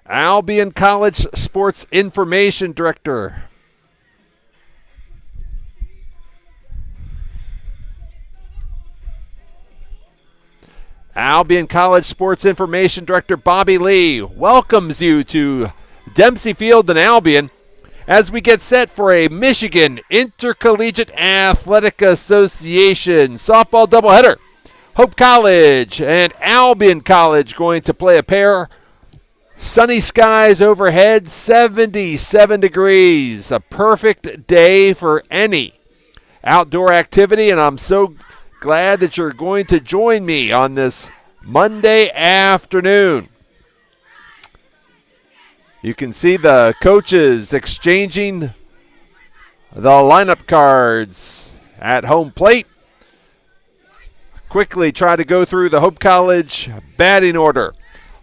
Albion College Sports Information Director. Albion College Sports Information Director Bobby Lee welcomes you to Dempsey Field in Albion as we get set for a Michigan Intercollegiate Athletic Association softball doubleheader. Hope College and Albion College going to play a pair. Sunny skies overhead, 77 degrees. A perfect day for any outdoor activity, and I'm so glad that you're going to join me on this Monday afternoon. You can see the coaches exchanging the lineup cards at home plate. Quickly try to go through the Hope College batting order.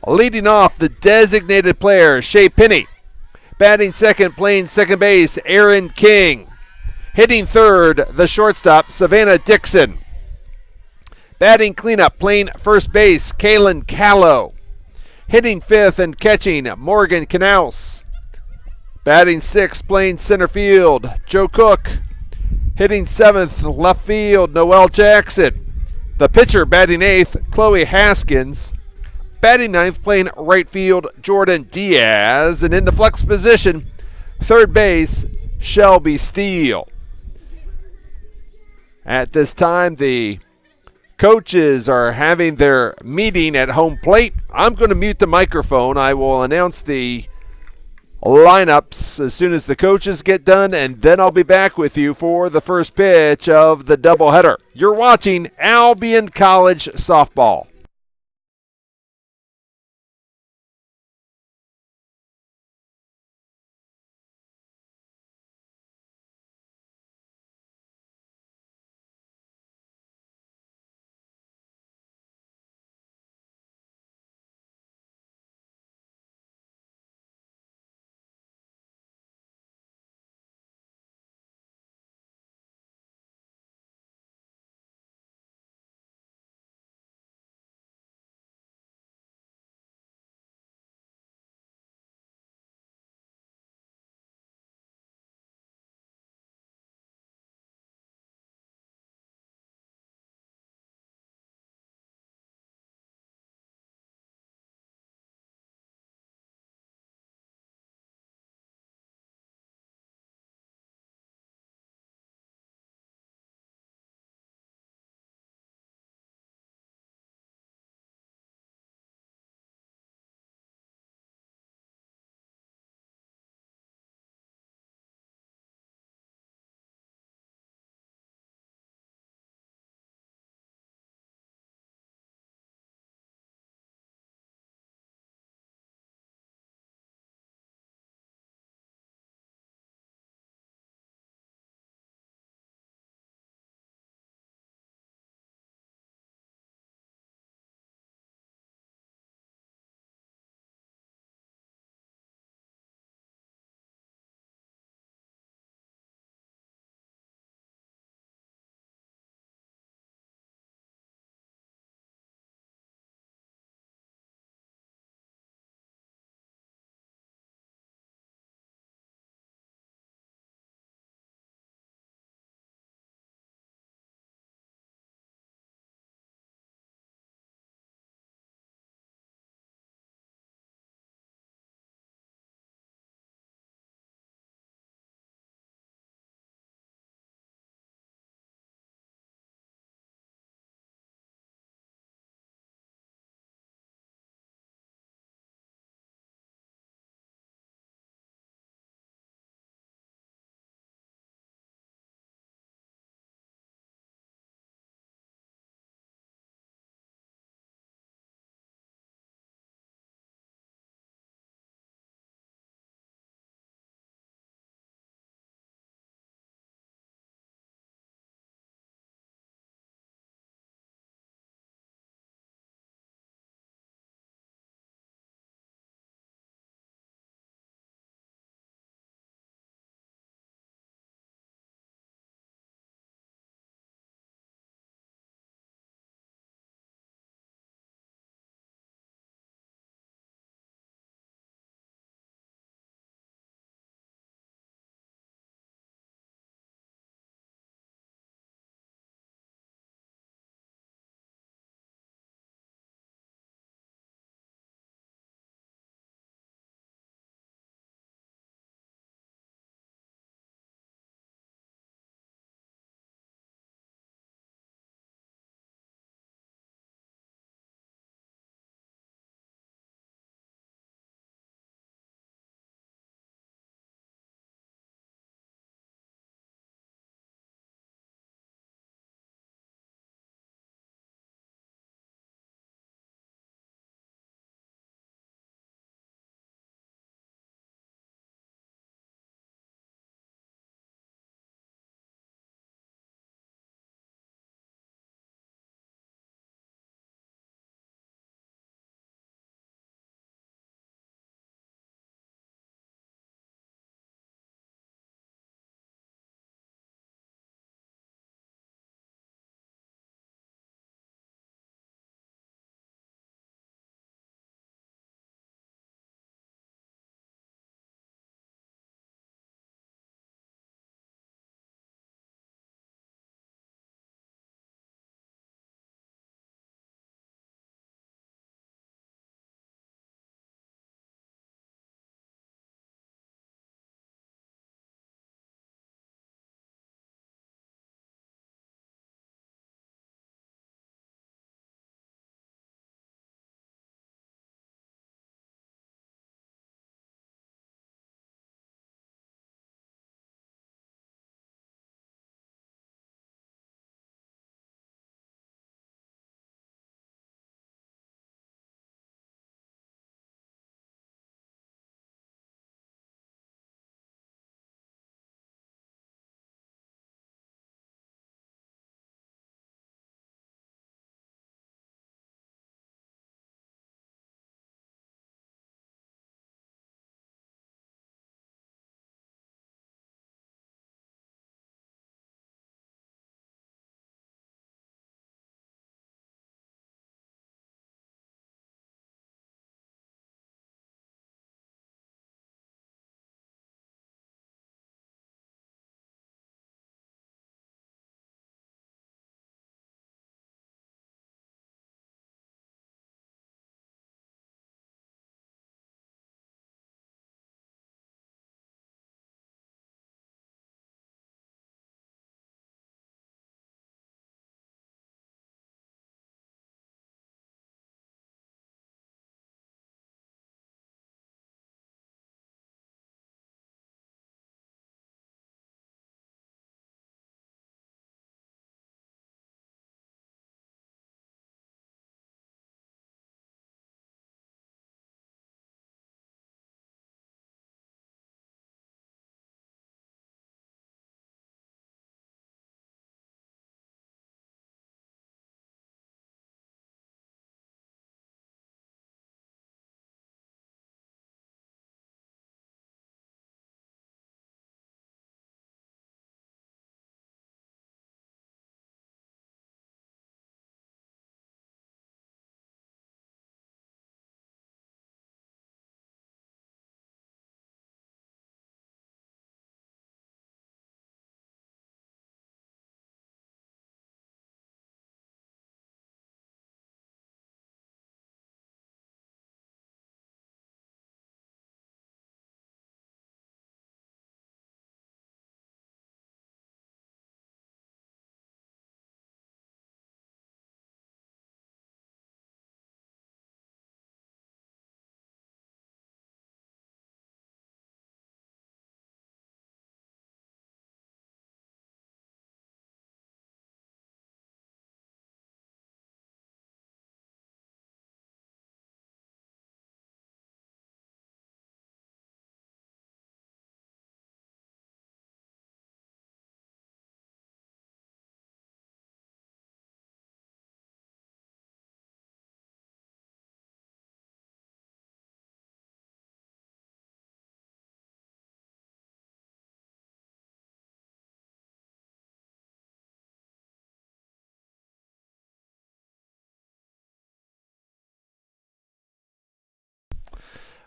Leading off, the designated player, Shea Pinney. Batting second, playing second base, Aaron King. Hitting third, the shortstop, Savannah Dixon. Batting cleanup, playing first base, Kaylin Callow. Hitting fifth and catching, Morgan Knaus. Batting sixth, playing center field, Joe Cook. Hitting seventh, left field, Noel Jackson. The pitcher batting eighth, Chloe Haskins. Batting ninth, playing right field, Jordan Diaz. And in the flex position, third base, Shelby Steele. At this time, the coaches are having their meeting at home plate. I'm going to mute the microphone. I will announce the lineups as soon as the coaches get done, and then I'll be back with you for the first pitch of the doubleheader. You're watching Albion College softball.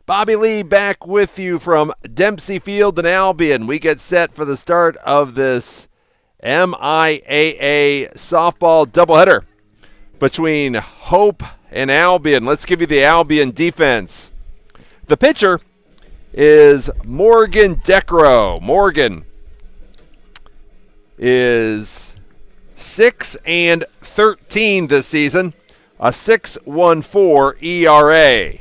Bobby Lee back with you from Dempsey Field in Albion. We get set for the start of this MIAA softball doubleheader between Hope and Albion. Let's give you the Albion defense. The pitcher is Morgan Decro. Morgan is 6-13 this season, a 6.14 ERA.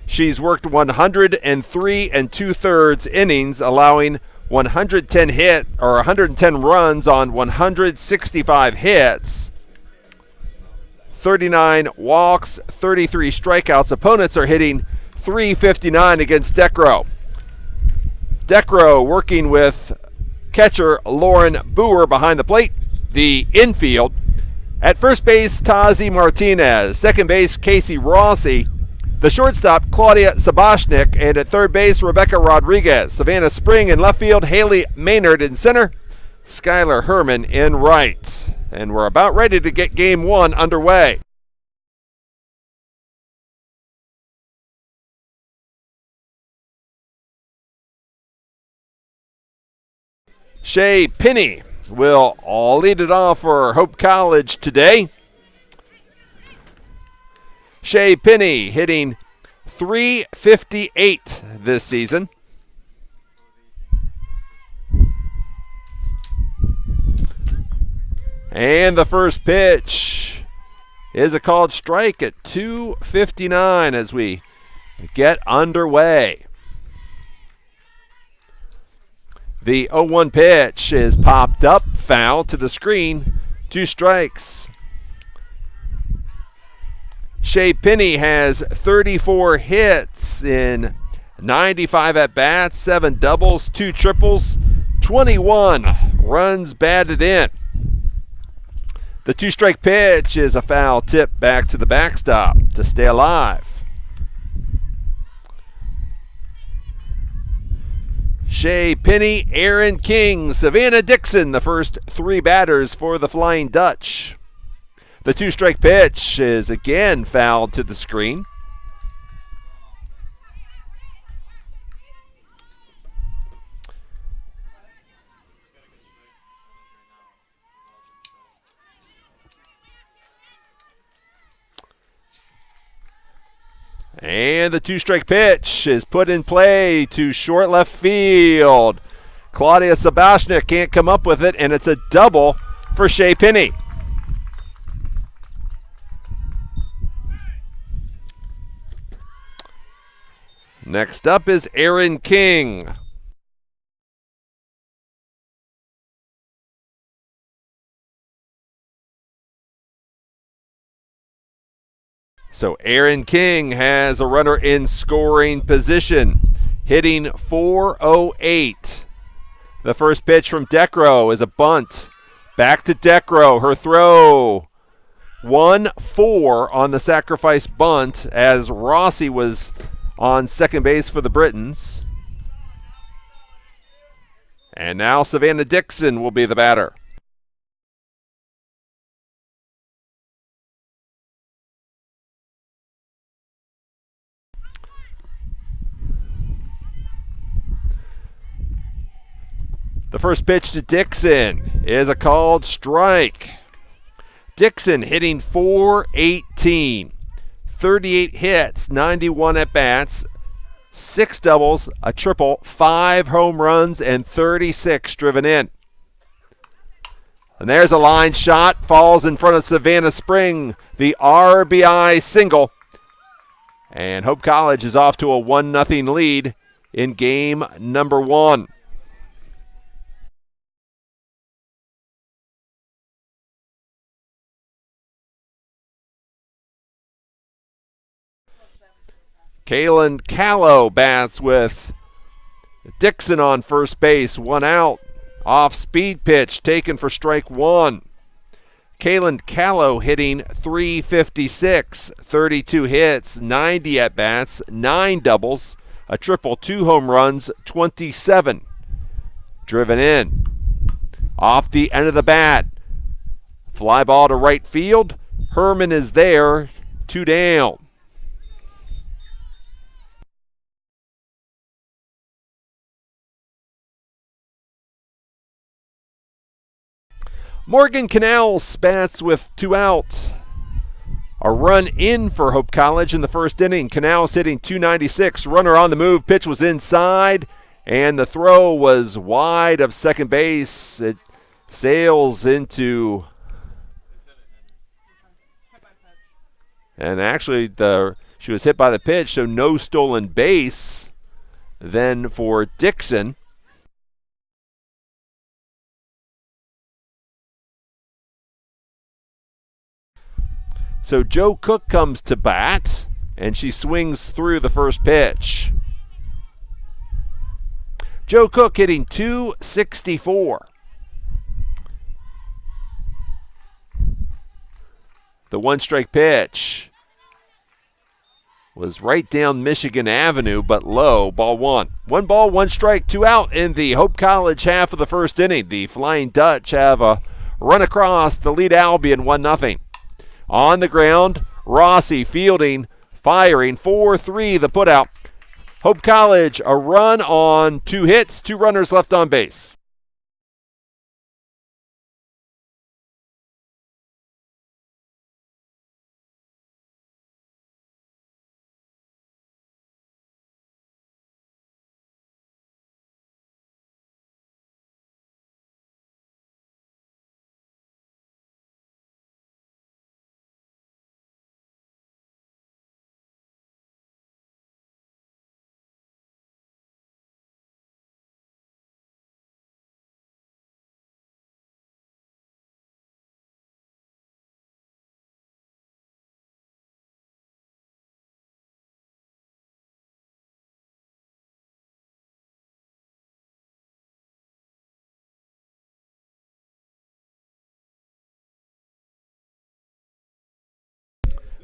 She's worked 103 2/3 innings, allowing 110 runs on 165 hits, 39 walks, 33 strikeouts. Opponents are hitting .359 against Decro. Decro working with catcher Lauren Boer behind the plate. The infield, at first base, Tazi Martinez. Second base, Casey Rossi. The shortstop, Claudia Sabashnik. And at third base, Rebecca Rodriguez. Savannah Spring in left field, Haley Maynard in center, Skylar Herman in right. And we're about ready to get game one underway. Shay Pinney will lead it off for Hope College today. Shay Pinney hitting .358 this season. And the first pitch is a called strike at 2:59 as we get underway. The 0-1 pitch is popped up, foul to the screen, 2 strikes. Shay Pinney has 34 hits in 95 at-bats, 7 doubles, 2 triples, 21 runs batted in. The 2-strike pitch is a foul tip back to the backstop to stay alive. Shay Pinney, Aaron King, Savannah Dixon, the first 3 batters for the Flying Dutch. The 2-strike pitch is again fouled to the screen. And the 2-strike pitch is put in play to short left field. Claudia Sabashnik can't come up with it, and it's a double for Shay Pinney. Next up is Aaron King. So Aaron King has a runner in scoring position, hitting .408. The first pitch from Decro is a bunt. Back to Decro, her throw. 1-4 on the sacrifice bunt as Rossi was on second base for the Britons. And now Savannah Dixon will be the batter. The first pitch to Dixon is a called strike. Dixon hitting .418. 38 hits, 91 at-bats, 6 doubles, a triple, 5 home runs, and 36 driven in. And there's a line shot, falls in front of Savannah Spring, the RBI single. And Hope College is off to a 1-0 lead in game number 1. Kaylin Callow bats with Dixon on first base, 1 out. Off-speed pitch taken for strike 1. Kaylin Callow hitting .356, 32 hits, 90 at-bats, 9 doubles, a triple, 2 home runs, 27 driven in. Off the end of the bat, fly ball to right field. Herman is there, 2 down. Morgan Canals bats with 2 out. A run in for Hope College in the first inning. Canals hitting .296. Runner on the move. Pitch was inside, and the throw was wide of second base. It sails into... And actually, she was hit by the pitch, so no stolen base then for Dixon. So Joe Cook comes to bat, and she swings through the first pitch. Joe Cook hitting .264. The one-strike pitch was right down Michigan Avenue, but low. Ball 1. 1 ball, 1 strike, 2 out in the Hope College half of the first inning. The Flying Dutch have a run across to lead Albion 1-0. On the ground, Rossi fielding, firing, 4-3 the putout. Hope College a run on 2 hits, 2 runners left on base.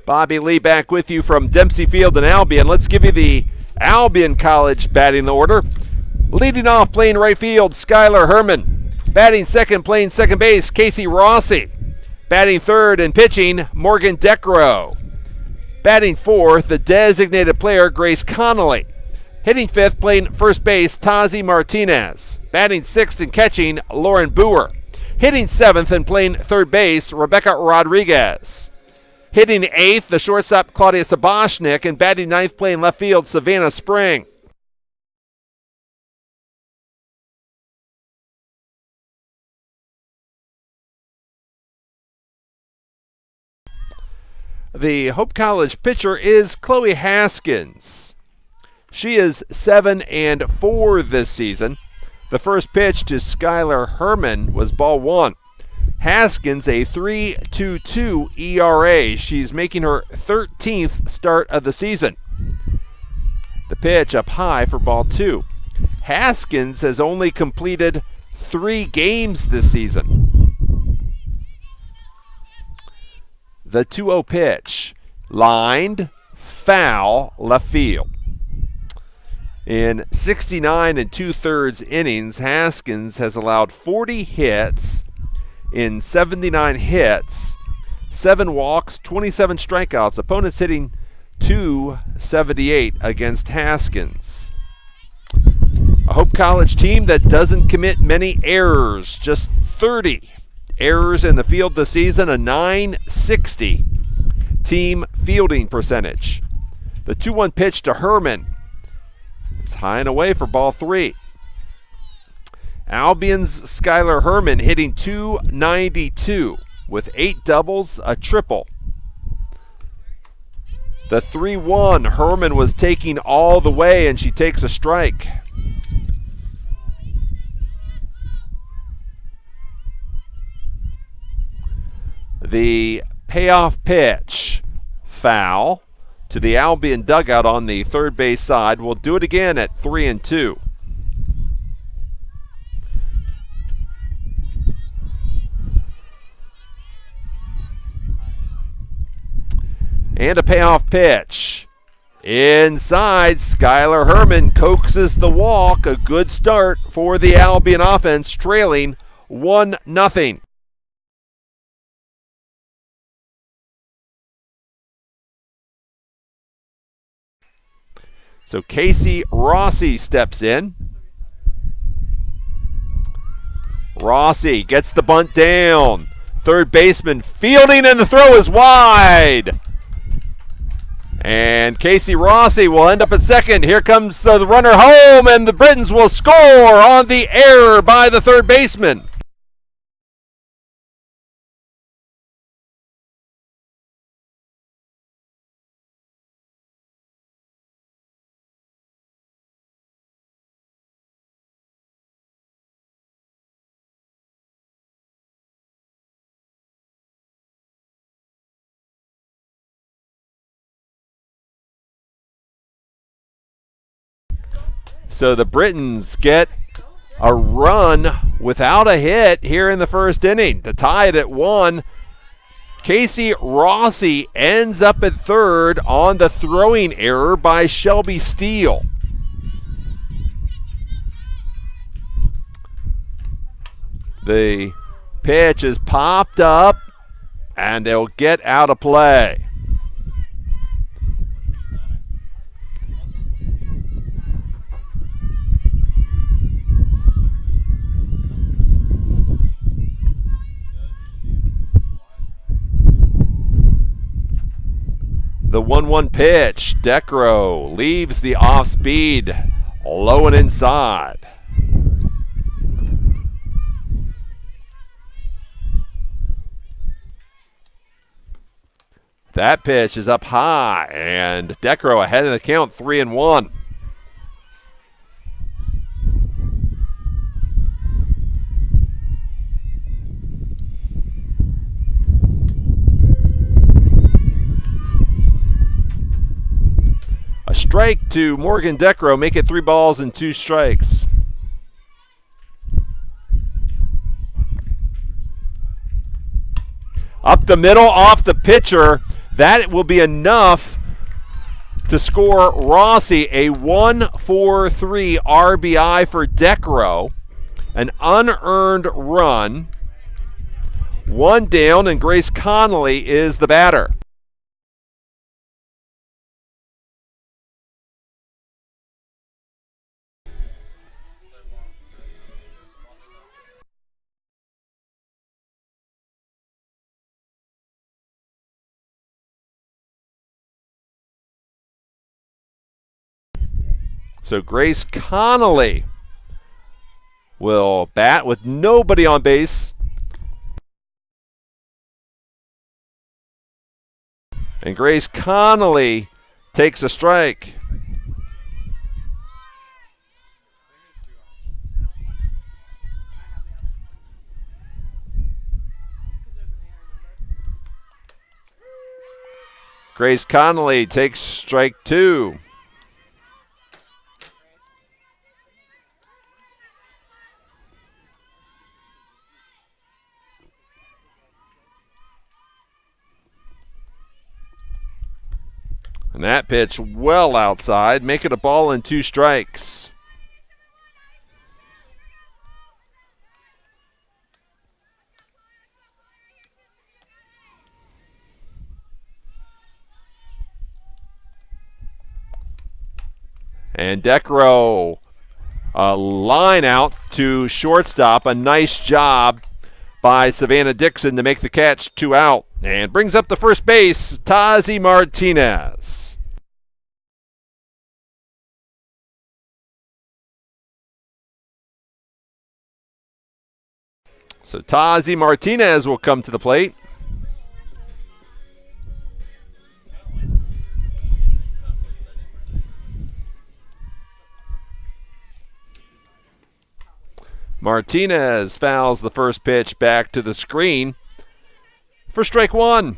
Bobby Lee back with you from Dempsey Field in Albion. Let's give you the Albion College batting order. Leading off, playing right field, Skylar Herman. Batting second, playing second base, Casey Rossi. Batting third and pitching, Morgan Decro. Batting fourth, the designated player, Grace Connolly. Hitting fifth, playing first base, Tazi Martinez. Batting sixth and catching, Lauren Boer. Hitting seventh and playing third base, Rebecca Rodriguez. Hitting eighth, the shortstop, Claudia Saboshnik, and batting ninth, playing left field, Savannah Spring. The Hope College pitcher is Chloe Haskins. She is 7-4 this season. The first pitch to Skylar Herman was ball 1. Haskins, a 3.22 ERA. She's making her 13th start of the season. The pitch up high for ball 2. Haskins has only completed 3 games this season. The 2-0 pitch, lined, foul, left field. In 69 2/3 innings, Haskins has allowed 40 hits in 79 hits, 7 walks, 27 strikeouts. Opponents hitting .278 against Haskins. A Hope College team that doesn't commit many errors, just 30 errors in the field this season, a .960 team fielding percentage. The 2-1 pitch to Herman is high and away for ball 3. Albion's Skylar Herman hitting .292 with 8 doubles, a triple. The 3-1, Herman was taking all the way, and she takes a strike. The payoff pitch, foul, to the Albion dugout on the third base side. We'll do it again at 3-2. And a payoff pitch. Inside, Skylar Herman coaxes the walk. A good start for the Albion offense, trailing 1-0. So Casey Rossi steps in. Rossi gets the bunt down. Third baseman fielding, and the throw is wide. And Casey Rossi will end up at second. Here comes the runner home, and the Britons will score on the error by the third baseman. So the Britons get a run without a hit here in the first inning to tie it at 1. Casey Rossi ends up at third on the throwing error by Shelby Steele. The pitch is popped up, and they'll get out of play. The 1-1 pitch. Decro leaves the off speed low and inside. That pitch is up high, and Decro ahead of the count, 3-1. A strike to Morgan Decro, make it 3 balls and 2 strikes. Up the middle, off the pitcher. That will be enough to score Rossi a 1-4-3 RBI for Decro. An unearned run. 1 down, and Grace Connolly is the batter. So Grace Connolly will bat with nobody on base. And Grace Connolly takes a strike. Grace Connolly takes strike 2. And that pitch well outside, make it a ball and 2 strikes. And Decro, a line out to shortstop. A nice job by Savannah Dixon to make the catch, 2 out. And brings up the first base, Tazi Martinez. So Tazi Martinez will come to the plate. Martinez fouls the first pitch back to the screen for strike 1.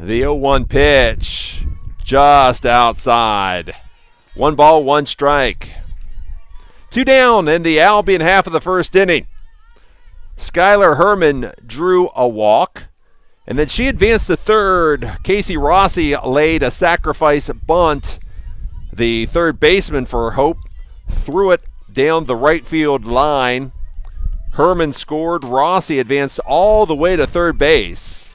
The 0-1 pitch, just outside. 1 ball, 1 strike. 2 down in the Albion half of the first inning. Skylar Herman drew a walk, and then she advanced to third. Casey Rossi laid a sacrifice bunt. The third baseman for Hope threw it down the right field line. Herman scored. Rossi advanced all the way to third base.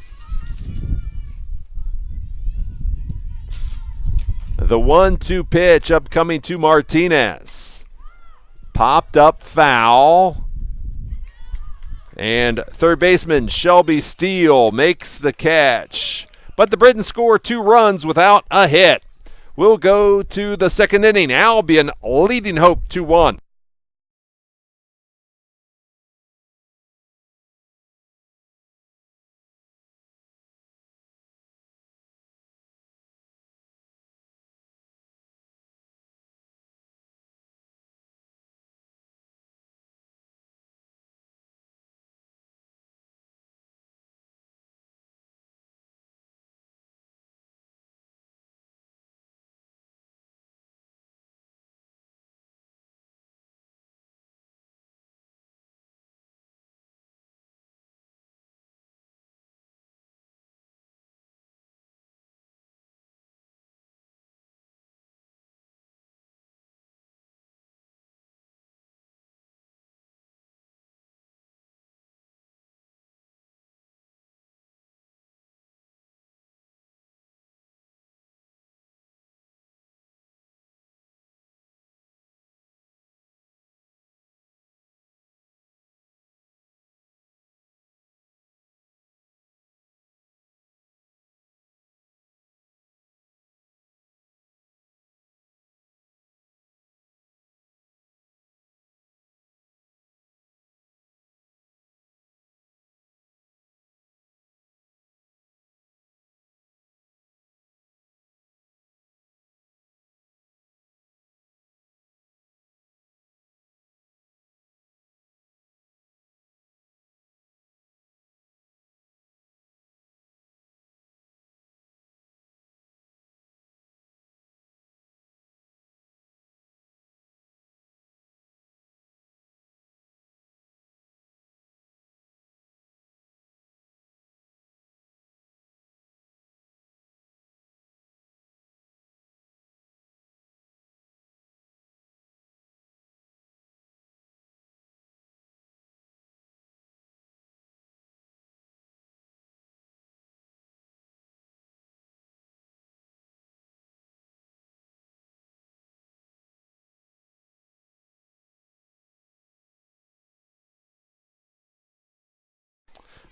The 1-2 pitch upcoming to Martinez. Popped up foul. And third baseman Shelby Steele makes the catch. But the Britons score 2 runs without a hit. We'll go to the second inning. Albion leading Hope 2-1.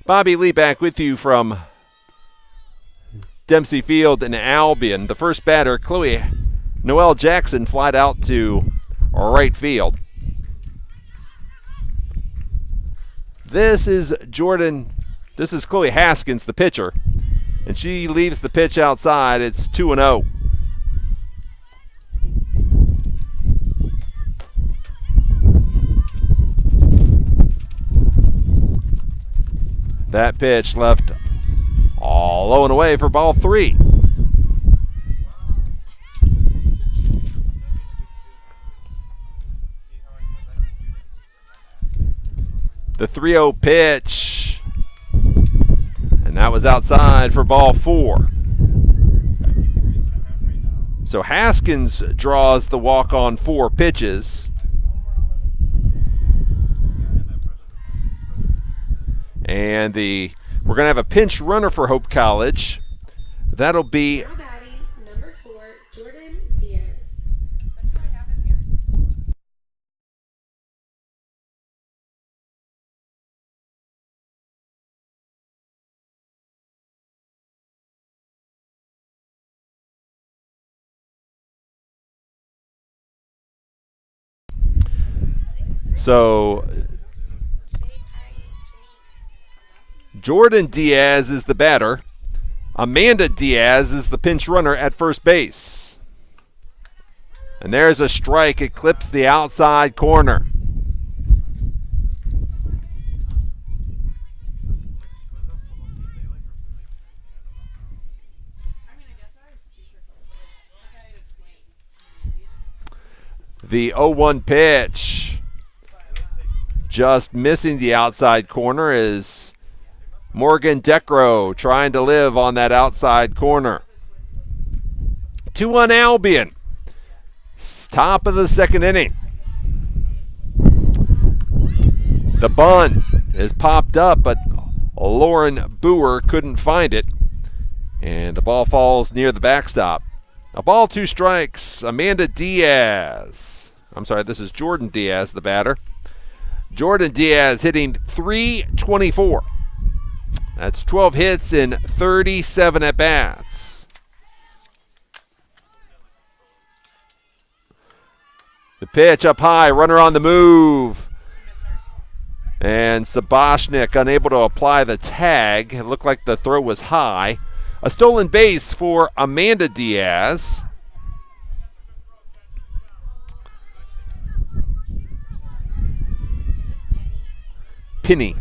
Bobby Lee back with you from Dempsey Field in Albion. The first batter, Chloe Noelle Jackson, flied out to right field. This is Chloe Haskins, the pitcher, and she leaves the pitch outside. It's 2-0. That pitch left all low and away for ball 3. The 3-0 pitch, and that was outside for ball 4. So Haskins draws the walk on 4 pitches. And we're going to have a pinch runner for Hope College. That'll be number 4, Jordan Diaz. That's what I have in here. So Jordan Diaz is the batter. Amanda Diaz is the pinch runner at first base. And there's a strike. It clips the outside corner. The 0-1 pitch, just missing the outside corner, is Morgan Decro trying to live on that outside corner. 2-1 Albion. Top of the second inning. The bunt is popped up, but Lauren Boer couldn't find it. And the ball falls near the backstop. A ball, 2 strikes. Amanda Diaz. I'm sorry, this is Jordan Diaz, the batter. Jordan Diaz hitting .324. That's 12 hits in 37 at-bats. The pitch up high, runner on the move. And Sabashnik unable to apply the tag. It looked like the throw was high. A stolen base for Amanda Diaz. Penny.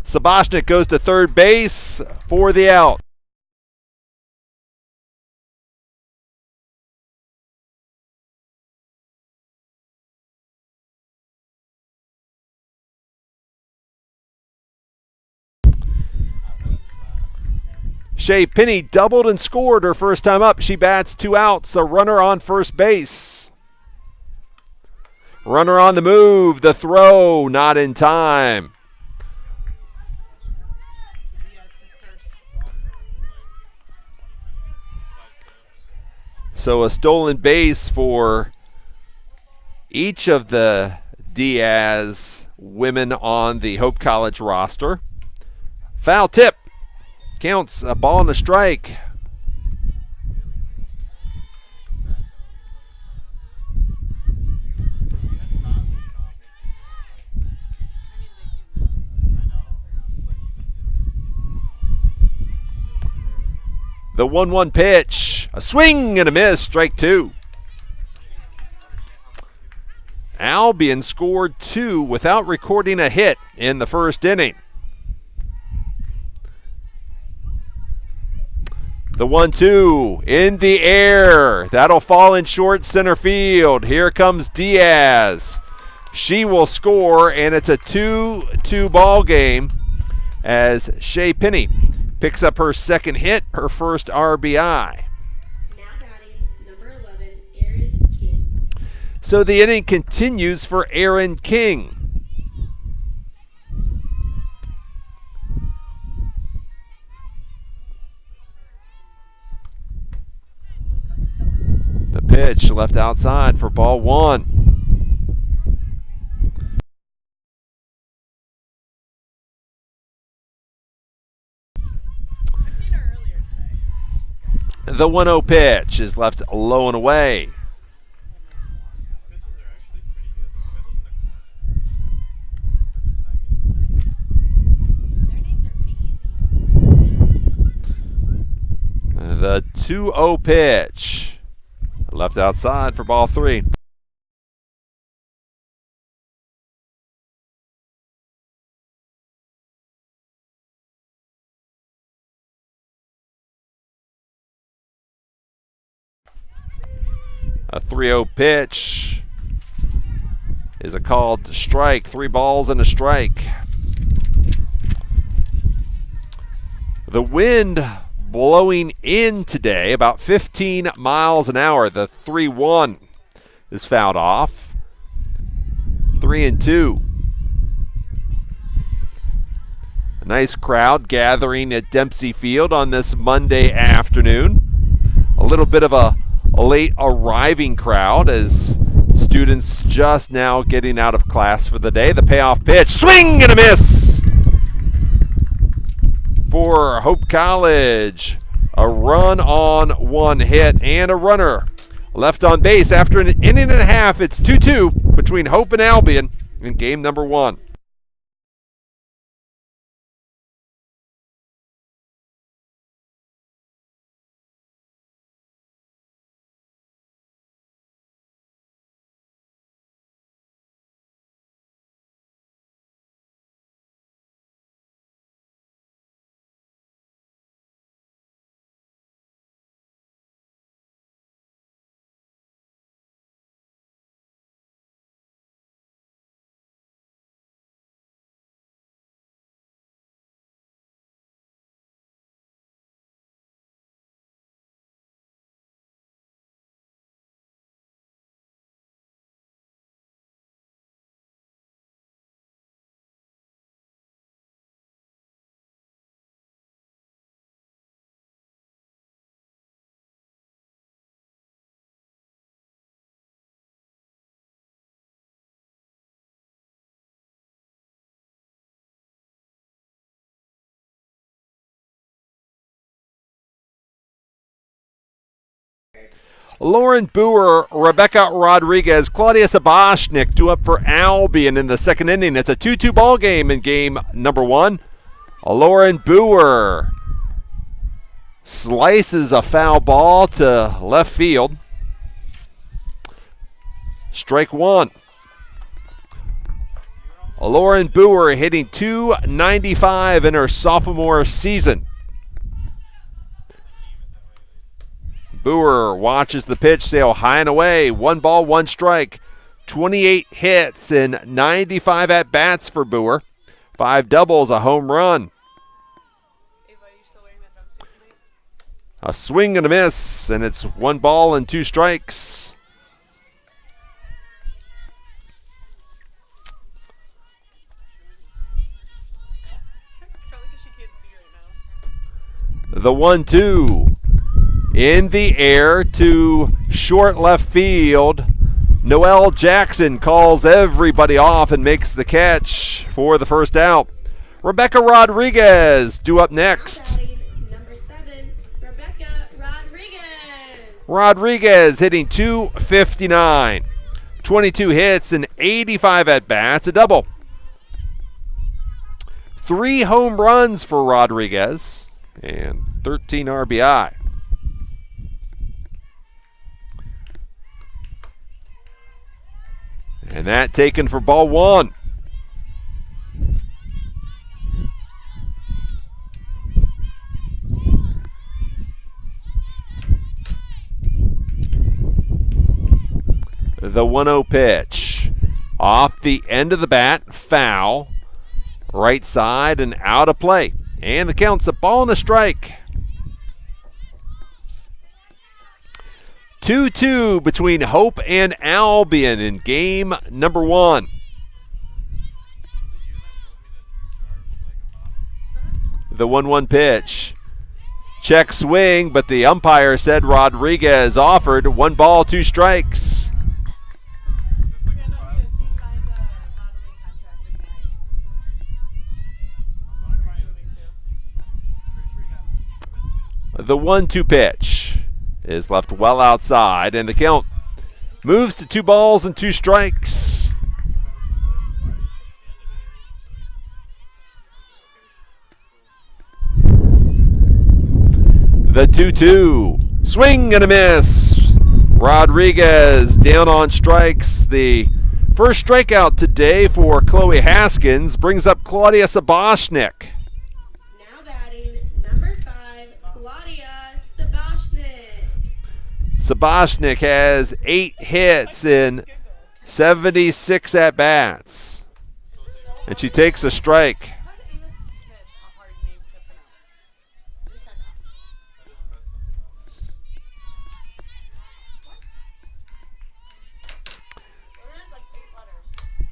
Sabashnik goes to third base for the out. Shea Penny doubled and scored her first time up. She bats 2 outs, a runner on first base. Runner on the move, the throw not in time. So a stolen base for each of the Diaz women on the Hope College roster. Foul tip. Counts a ball and a strike. The 1-1 pitch. A swing and a miss. Strike 2. Albion scored 2 without recording a hit in the first inning. The 1-2 in the air. That'll fall in short center field. Here comes Diaz. She will score, and it's a 2-2 ball game as Shea Penny picks up her second hit, her first RBI. Now batting, number 11, Erin King. So the inning continues for Erin King. The pitch left outside for ball 1. I've seen her earlier today. The 1-0 pitch is left low and away. Their names are easy. The 2-0 pitch left outside for ball 3. A 3-0 pitch is a called strike. 3 balls and a strike. The wind blowing in today about 15 miles an hour. The 3-1 is fouled off. 3-2. A nice crowd gathering at Dempsey Field on this Monday afternoon. A little bit of a late arriving crowd as students just now getting out of class for the day. The payoff pitch, swing and a miss for Hope College. A run on 1 hit and a runner left on base. After an inning and a half, it's 2-2 between Hope and Albion in game number 1. Lauren Boer, Rebecca Rodriguez, Claudia Saboshnik due up for Albion in the second inning. It's a 2-2 ball game in game number 1. Lauren Boer slices a foul ball to left field. Strike 1. Lauren Boer hitting .295 in her sophomore season. Boer watches the pitch sail high and away. 1 ball, 1 strike. 28 hits and 95 at-bats for Boer. 5 doubles, a home run. Ava, you still wearing that jumpsuit tonight? A swing and a miss, and it's 1 ball and 2 strikes. Probably because she can't see right now. The 1-2 in the air to short left field. Noelle Jackson calls everybody off and makes the catch for the first out. Rebecca Rodriguez due up next. Batting number 7, Rebecca Rodriguez. Rodriguez hitting .259. 22 hits and 85 at-bats, a double. 3 home runs for Rodriguez and 13 RBI. And that taken for ball 1. The 1-0 pitch. Off the end of the bat, foul. Right side and out of play. And the count's a ball and a strike. 2-2 between Hope and Albion in game number 1. The 1-1 pitch. Check swing, but the umpire said Rodriguez offered. 1 ball, 2 strikes. The 1-2 pitch is left well outside, and the count moves to 2 balls and 2 strikes. The 2-2. Swing and a miss. Rodriguez down on strikes. The first strikeout today for Chloe Haskins brings up Claudia Saboshnik. Now batting number 5, Claudia Saboshnik. Saboshnik has 8 hits in 76 at-bats. And she takes a strike. How is Ava Smith a hard name to pronounce? Who said that? There's like 8 letters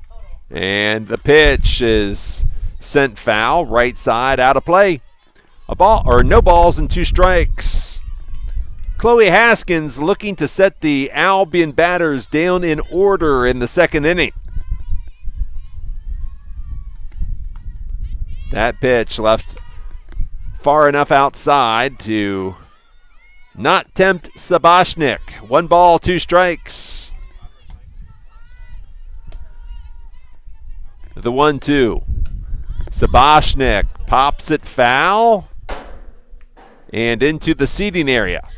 total. And the pitch is sent foul, right side, out of play. A ball or no balls and 2 strikes. Chloe Haskins looking to set the Albion batters down in order in the second inning. That pitch left far enough outside to not tempt Saboshnik. 1 ball, 2 strikes. The 1-2. Saboshnik pops it foul and into the seating area.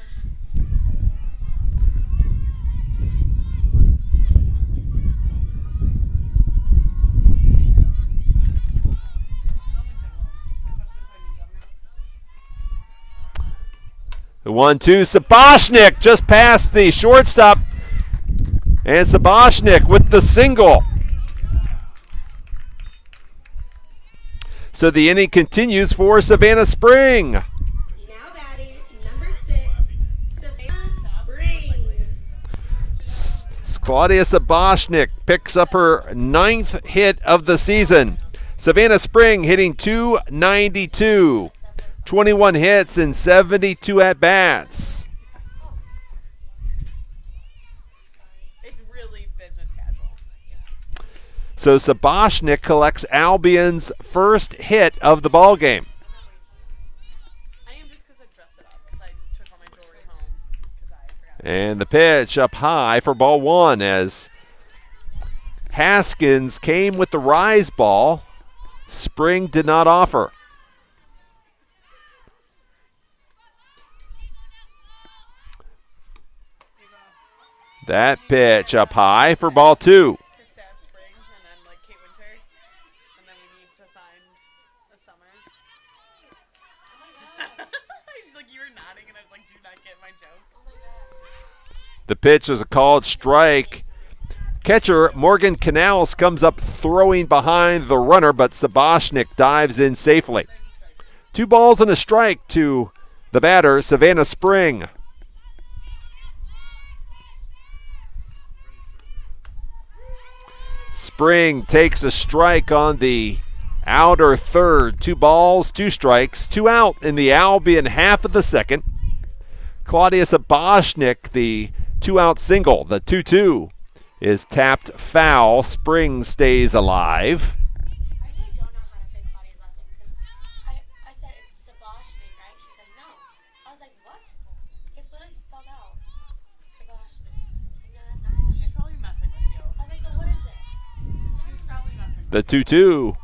The 1-2, Saboshnik just past the shortstop. And Saboshnik with the single. So the inning continues for Savannah Spring. Now batting number 6, Savannah Spring. Claudia Saboshnik picks up her 9th hit of the season. Savannah Spring hitting .292. 21 hits and 72 at-bats. It's really business casual. So Saboshnik collects Albion's first hit of the ball game. I am just because I dressed it up because I took all my jewelry home because I forgot And the pitch up high for ball one as Haskins came with the rise ball. Spring did not offer. That pitch up high for ball two. Spring and then like Kate Winter. And then we need to find a summer. She's like, you were nodding and I was like, do not get my joke. The pitch is a called strike. Catcher Morgan Canals comes up throwing behind the runner, but Saboshnik dives in safely. 2 balls and a strike to the batter, Savannah Spring. Spring takes a strike on the outer third. 2 balls, 2 strikes, 2 out in the Albion half of the second. Claudia Saboshnik, the 2-out single, the 2-2. Is tapped foul. Spring stays alive. I really don't know how to say Claudia's last name because I said it's Saboshnik, right? She said no. I was like, what? It's literally spelled out. Saboshnik. She's like, no, that's not it. She's probably messing with you. I was like, so what is it? She's probably messing with The 2-2.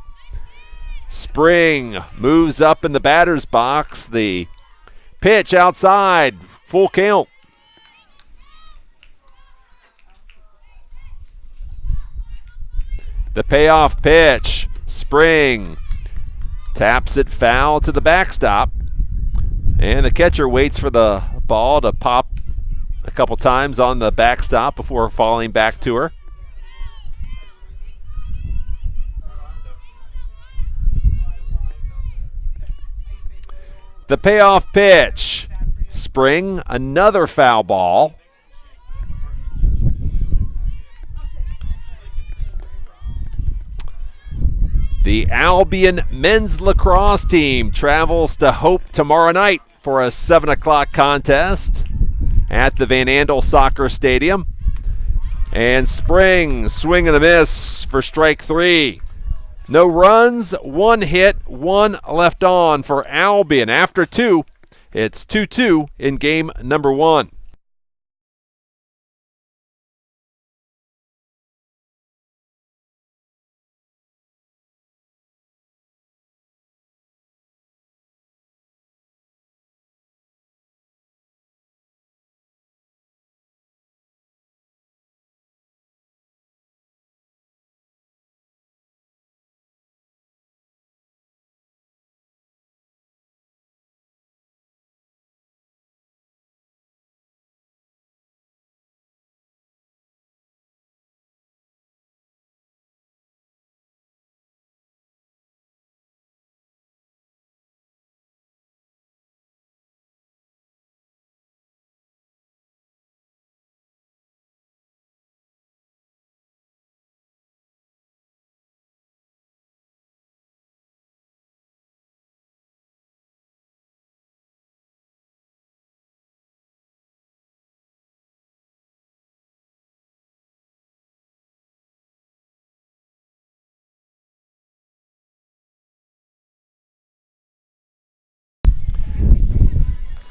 Spring moves up in the batter's box. The pitch outside. Full count. The payoff pitch. Spring taps it foul to the backstop. And the catcher waits for the ball to pop a couple times on the backstop before falling back to her. The payoff pitch. Spring, another foul ball. The Albion men's lacrosse team travels to Hope tomorrow night for a 7 o'clock contest at the Van Andel Soccer Stadium. And Spring, swing and a miss for strike 3. No runs, 1 hit, 1 left on for Albion. After 2, it's 2-2 in game number 1.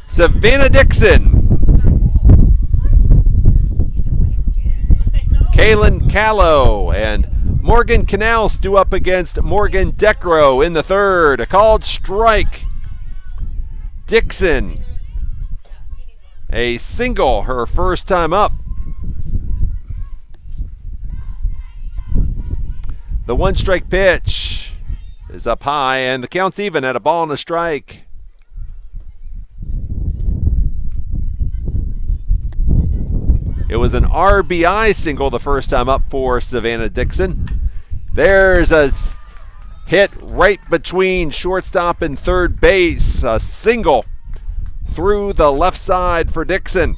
Savannah Dixon. Kaylin Callow and Morgan Canals due up against Morgan Decro in the third. A called strike. Dixon, a single, her first time up. The 1-strike pitch is up high, and the count's even at a ball and a strike. It was an RBI single the first time up for Savannah Dixon. There's a hit right between shortstop and third base. A single through the left side for Dixon.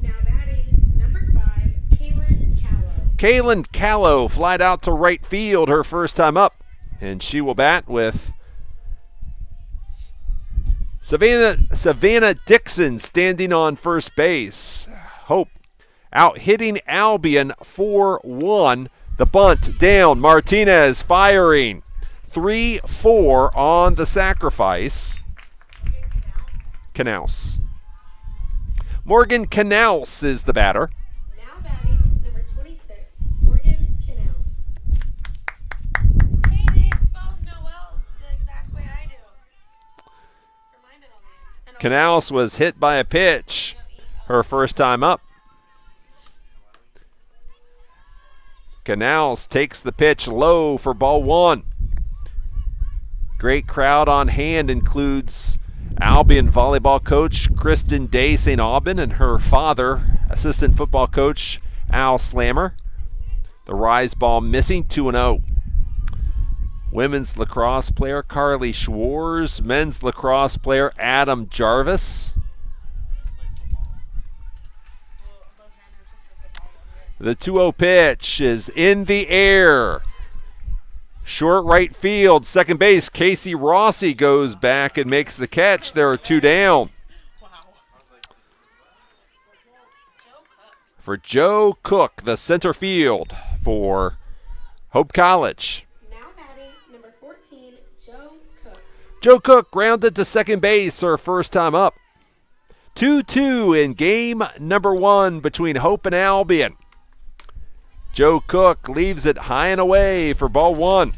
Now batting number 5, Kaylin Callow. Kaylin Callow flied out to right field her first time up, and she will bat with Savannah Dixon standing on first base. Hope out hitting Albion 4-1. The bunt down. Martinez firing. 3-4 on the sacrifice. Canals. Morgan Canals is the batter. Now batting, number 26, Morgan Canals. Hey, they spelled Noel the exact way I do. Reminded on me. Canals was hit by a pitch her first time up. Canals takes the pitch low for ball one. Great crowd on hand includes Albion volleyball coach Kristen Day St. Aubin and her father, assistant football coach Al Slammer. The rise ball missing, 2-0. Women's lacrosse player Carly Schwarz, men's lacrosse player Adam Jarvis. The 2-0 pitch is in the air. Short right field, second base, Casey Rossi goes back and makes the catch. There are 2 down. For Joe Cook, the center field for Hope College. Now batting, number 14, Joe Cook. Joe Cook grounded to second base her first time up. 2-2 in game number 1 between Hope and Albion. Joe Cook leaves it high and away for ball 1.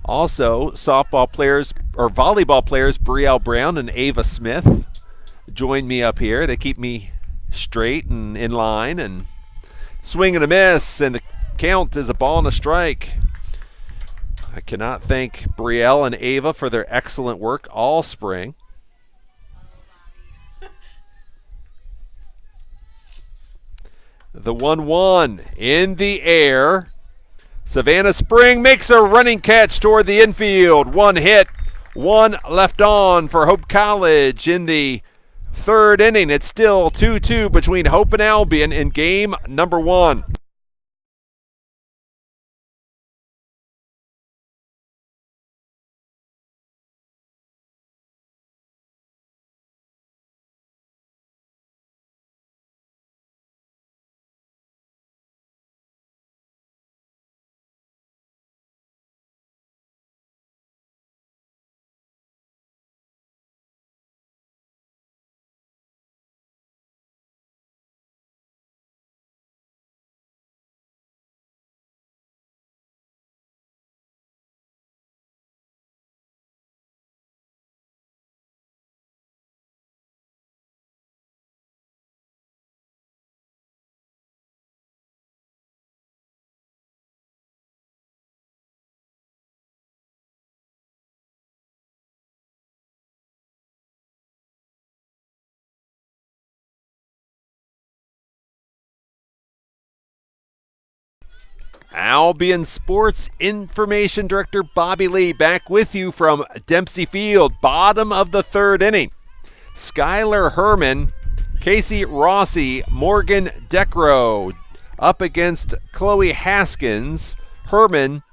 Also, volleyball players Brielle Brown and Ava Smith join me up here. They keep me straight and in line, and swing and a miss, and the count is a ball and a strike. I cannot thank Brielle and Ava for their excellent work all spring. The 1-1 in the air. Savannah Spring makes a running catch toward the infield. 1 hit, 1 left on for Hope College in the 3rd inning. It's still 2-2 between Hope and Albion in game number 1. Albion Sports Information Director Bobby Lee back with you from Dempsey Field, bottom of the 3rd inning. Skylar Herman, Casey Rossi, Morgan Decro up against Chloe Haskins. Herman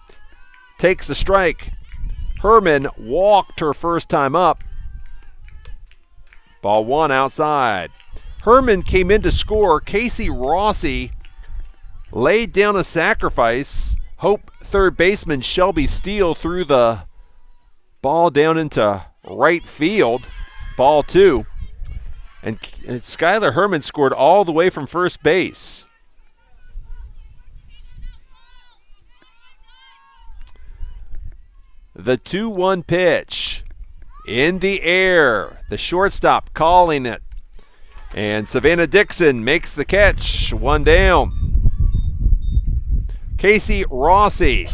takes a strike. Herman walked her first time up. Ball 1 outside. Herman came in to score. Casey Rossi laid down a sacrifice. Hope third baseman Shelby Steele threw the ball down into right field. Ball 2. And Skylar Herman scored all the way from first base. The 2-1 pitch in the air. The shortstop calling it. And Savannah Dixon makes the catch. 1 down. Casey Rossi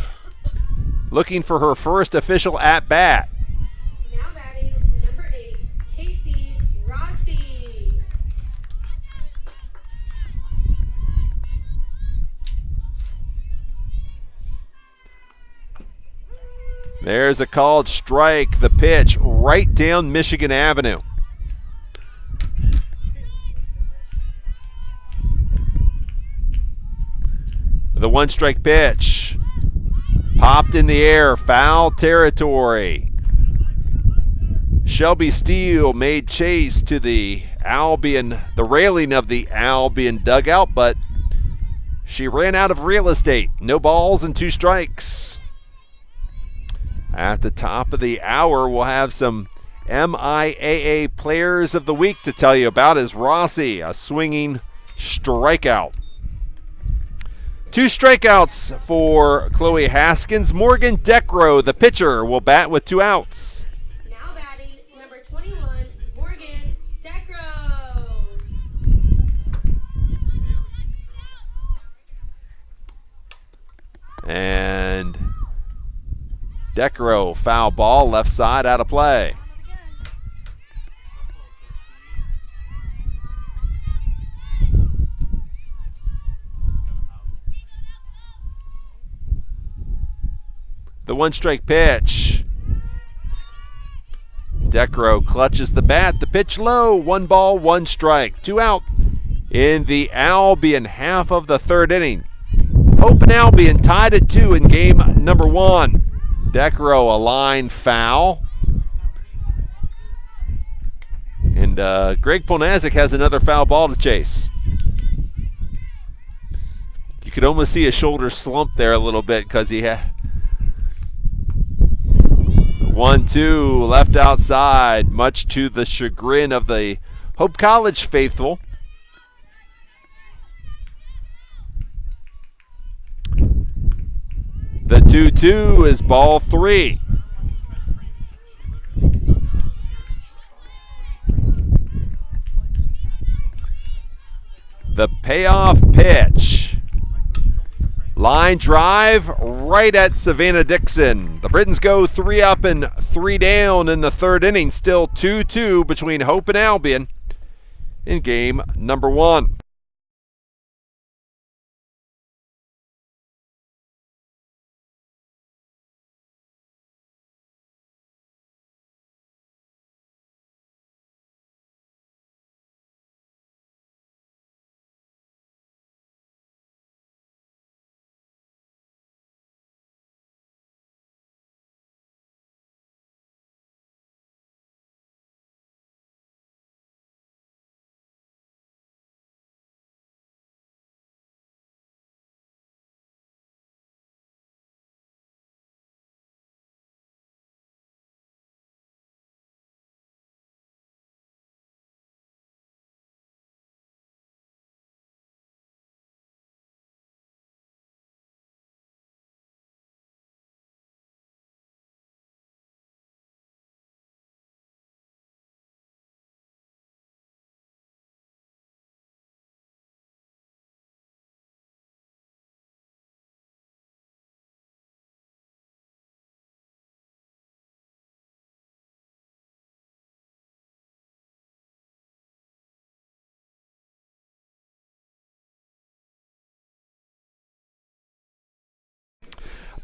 looking for her first official at-bat. Now batting, number 8, Casey Rossi. There's a called strike. The pitch right down Michigan Avenue. The 1-strike pitch. Popped in the air. Foul territory. Shelby Steele made chase to the railing of the Albion dugout, but she ran out of real estate. No balls and 2 strikes. At the top of the hour, we'll have some MIAA Players of the Week to tell you about is Rossi, a swinging strikeout. 2 strikeouts for Chloe Haskins. Morgan Decro, the pitcher, will bat with 2 outs. Now batting, number 21, Morgan Decro. And Decro, foul ball, left side, out of play. The 1-strike pitch. Decro clutches the bat. The pitch low. 1 ball, 1 strike. 2 out in the Albion half of the 3rd inning. Hope and Albion tied at 2 in game number 1. Decro, a line foul. And Greg Polnazik has another foul ball to chase. You could almost see his shoulder slump there a little bit because he had 1-2 left outside, much to the chagrin of the Hope College faithful. The 2-2 is ball 3. The payoff pitch. Line drive right at Savannah Dixon. The Britons go 3 up and 3 down in the 3rd inning. Still 2-2 between Hope and Albion in game number 1.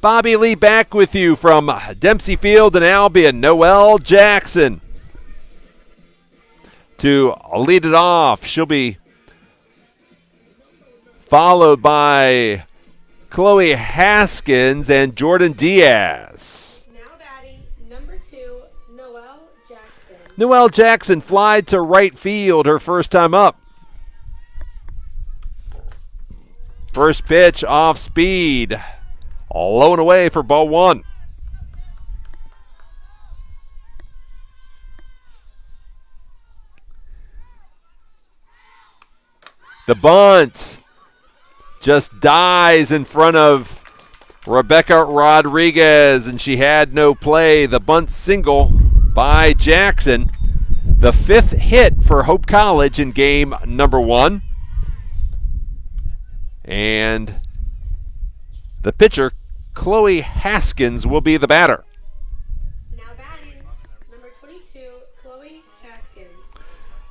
Bobby Lee back with you from Dempsey Field in Albion. Noelle Jackson to lead it off. She'll be followed by Chloe Haskins and Jordan Diaz. Now batting, number 2, Noelle Jackson. Noelle Jackson flied to right field her first time up. First pitch off speed. Low and away for ball 1. The bunt just dies in front of Rebecca Rodriguez, and she had no play. The bunt single by Jackson. The 5th hit for Hope College in game number 1. And the pitcher, Chloe Haskins, will be the batter. Now batting, number 22, Chloe Haskins.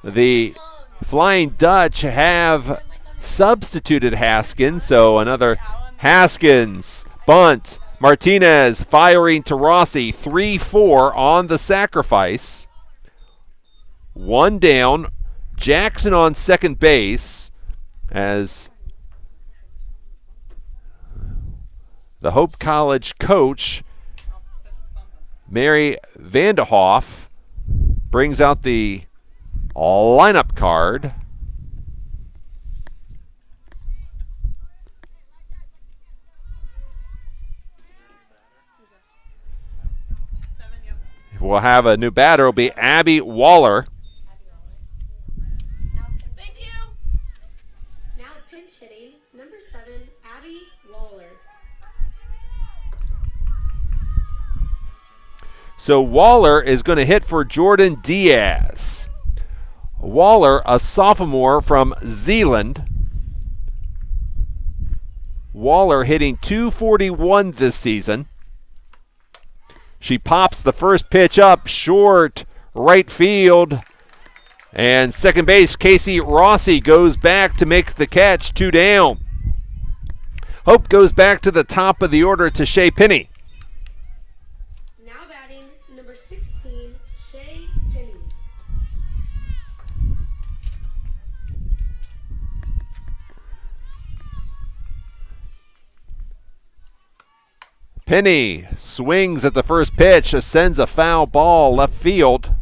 The Flying Dutch have substituted Haskins, so another Haskins bunt. Martinez firing to Rossi, 3-4 on the sacrifice. 1 down. Jackson on second base as the Hope College coach, Mary Vanderhoff, brings out the lineup card. we'll have a new batter. It'll be Abby Waller. Thank you. Now pinch hitting, number 7, Abby Waller. So Waller is going to hit for Jordan Diaz. Waller, a sophomore from Zeeland. Waller hitting .241 this season. She pops the first pitch up short right field. And second base, Casey Rossi goes back to make the catch, 2 down. Hope goes back to the top of the order to Shea Penny. Now batting, number 16, Shea Penny. Penny swings at the first pitch, sends a foul ball left field.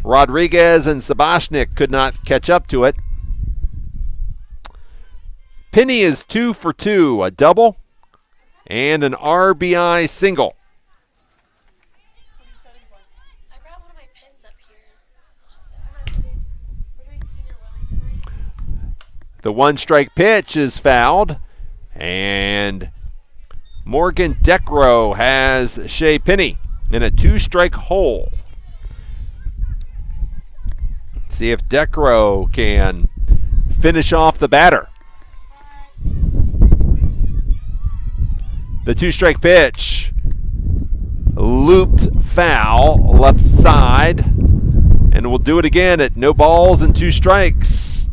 Rodriguez and Sabashnik could not catch up to it. Penny is 2 for 2, a double and an RBI single. I brought one of my pens up here. We're doing senior rowing tonight. The 1-strike pitch is fouled, and Morgan Decro has Shea Penny in a 2-strike hole. See if Decro can finish off the batter. The 2-strike pitch looped foul left side, and we'll do it again at no balls and 2 strikes.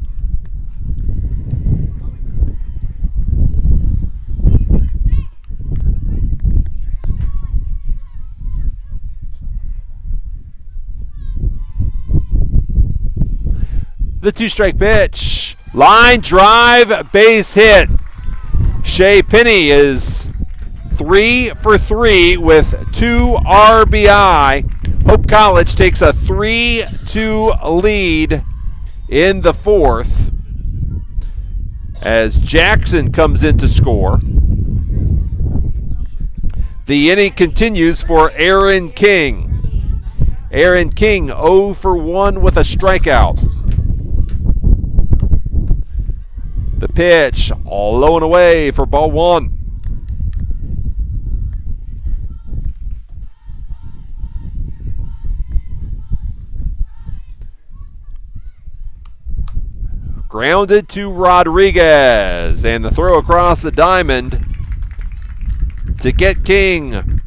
The 2-strike pitch, line drive, base hit. Shea Penny is 3 for 3 with 2 RBI. Hope College takes a 3-2 lead in the 4th as Jackson comes in to score. The inning continues for Aaron King. Aaron King 0 for 1 with a strikeout. The pitch, all low and away for ball 1. Grounded to Rodriguez, and the throw across the diamond to get King.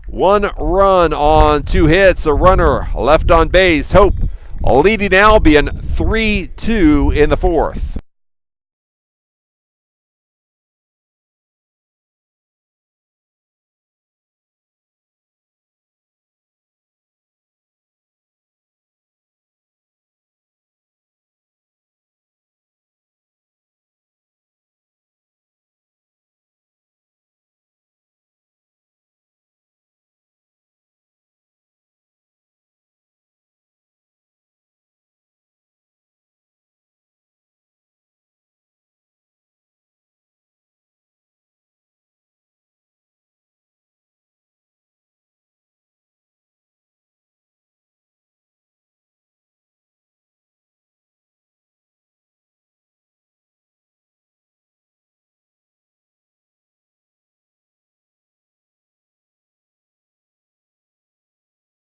1 run on 2 hits, a runner left on base. Hope leading Albion 3-2 in the 4th.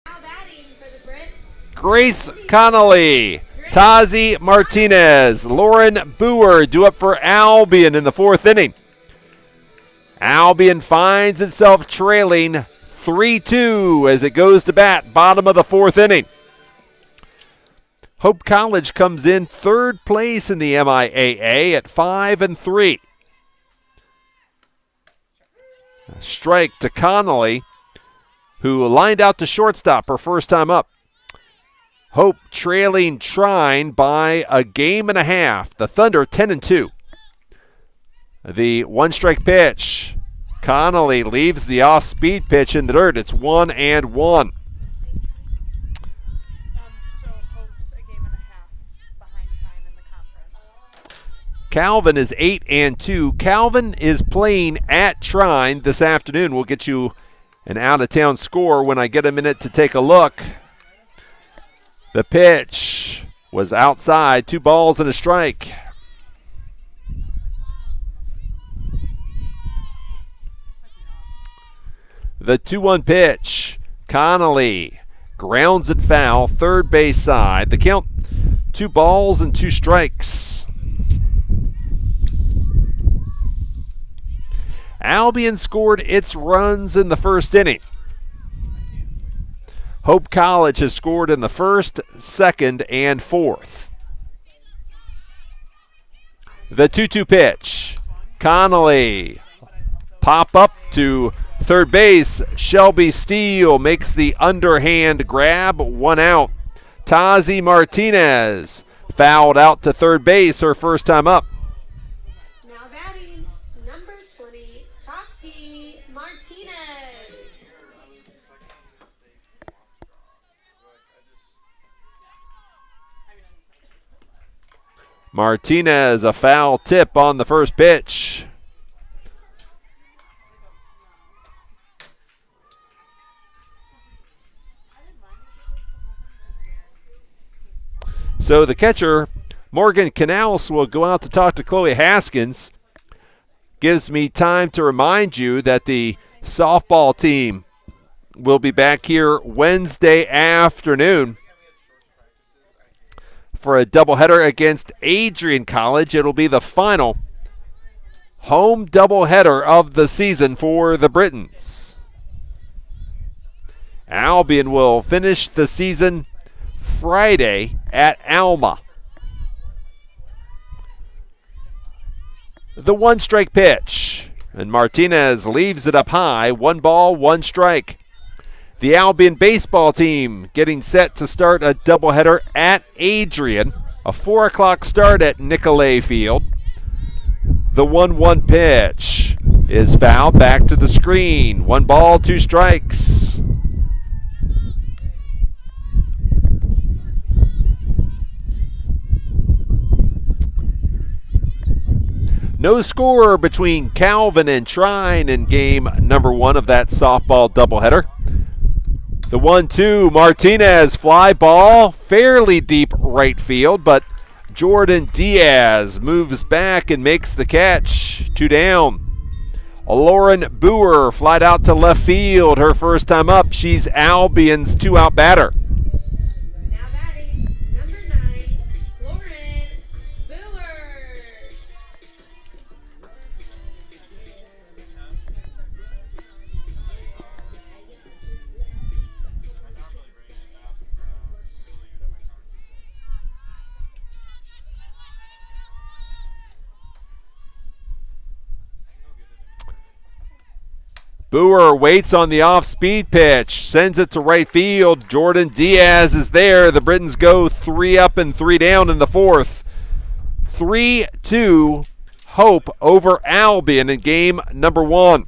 Now batting for the Brits. Grace Connolly, Tazi Martinez, Lauren Boer due up for Albion in the 4th inning. Albion finds itself trailing 3-2 as it goes to bat, bottom of the 4th inning. Hope College comes in 3rd place in the MIAA at 5-3. A strike to Connolly, who lined out to shortstop her first time up. Hope trailing Trine by a game and a half. The Thunder 10-2. The 1-strike pitch. Connolly leaves the off-speed pitch in the dirt. It's 1-1. So Hope's a game and a half behind Trine in the conference. Calvin is 8-2. Calvin is playing at Trine this afternoon. We'll get you an out-of-town score when I get a minute to take a look. The pitch was outside, 2 balls and a strike. The 2-1 pitch, Connolly grounds it foul, third base side. The count, 2 balls and 2 strikes. Albion scored its runs in the first inning. Hope College has scored in the first, second, and fourth. The 2-2 pitch, Connolly pop up to third base. Shelby Steele makes the underhand grab, 1 out. Tazi Martinez fouled out to third base, her first time up. Now batting, number 20, Tassi Martinez. Martinez, a foul tip on the first pitch. So the catcher, Morgan Canals, will go out to talk to Chloe Haskins. Gives me time to remind you that the softball team will be back here Wednesday afternoon for a doubleheader against Adrian College. It'll be the final home doubleheader of the season for the Britons. Albion will finish the season Friday at Alma. The 1-strike pitch, and Martinez leaves it up high. 1 ball, 1 strike. The Albion baseball team getting set to start a doubleheader at Adrian. A 4 o'clock start at Intercollegiate Field. The 1-1 pitch is fouled back to the screen. 1 ball, 2 strikes. No score between Calvin and Trine in game number 1 of that softball doubleheader. The 1-2, Martinez, fly ball, fairly deep right field, but Jordan Diaz moves back and makes the catch. 2 down. Lauren Boer flied out to left field, her first time up. She's Albion's 2-out batter. Now batting, number 9, Lauren Boer. Boer waits on the off-speed pitch, sends it to right field. Jordan Diaz is there. The Britons go 3 up and 3 down in the 4th. 3-2 Hope over Albion in game number 1.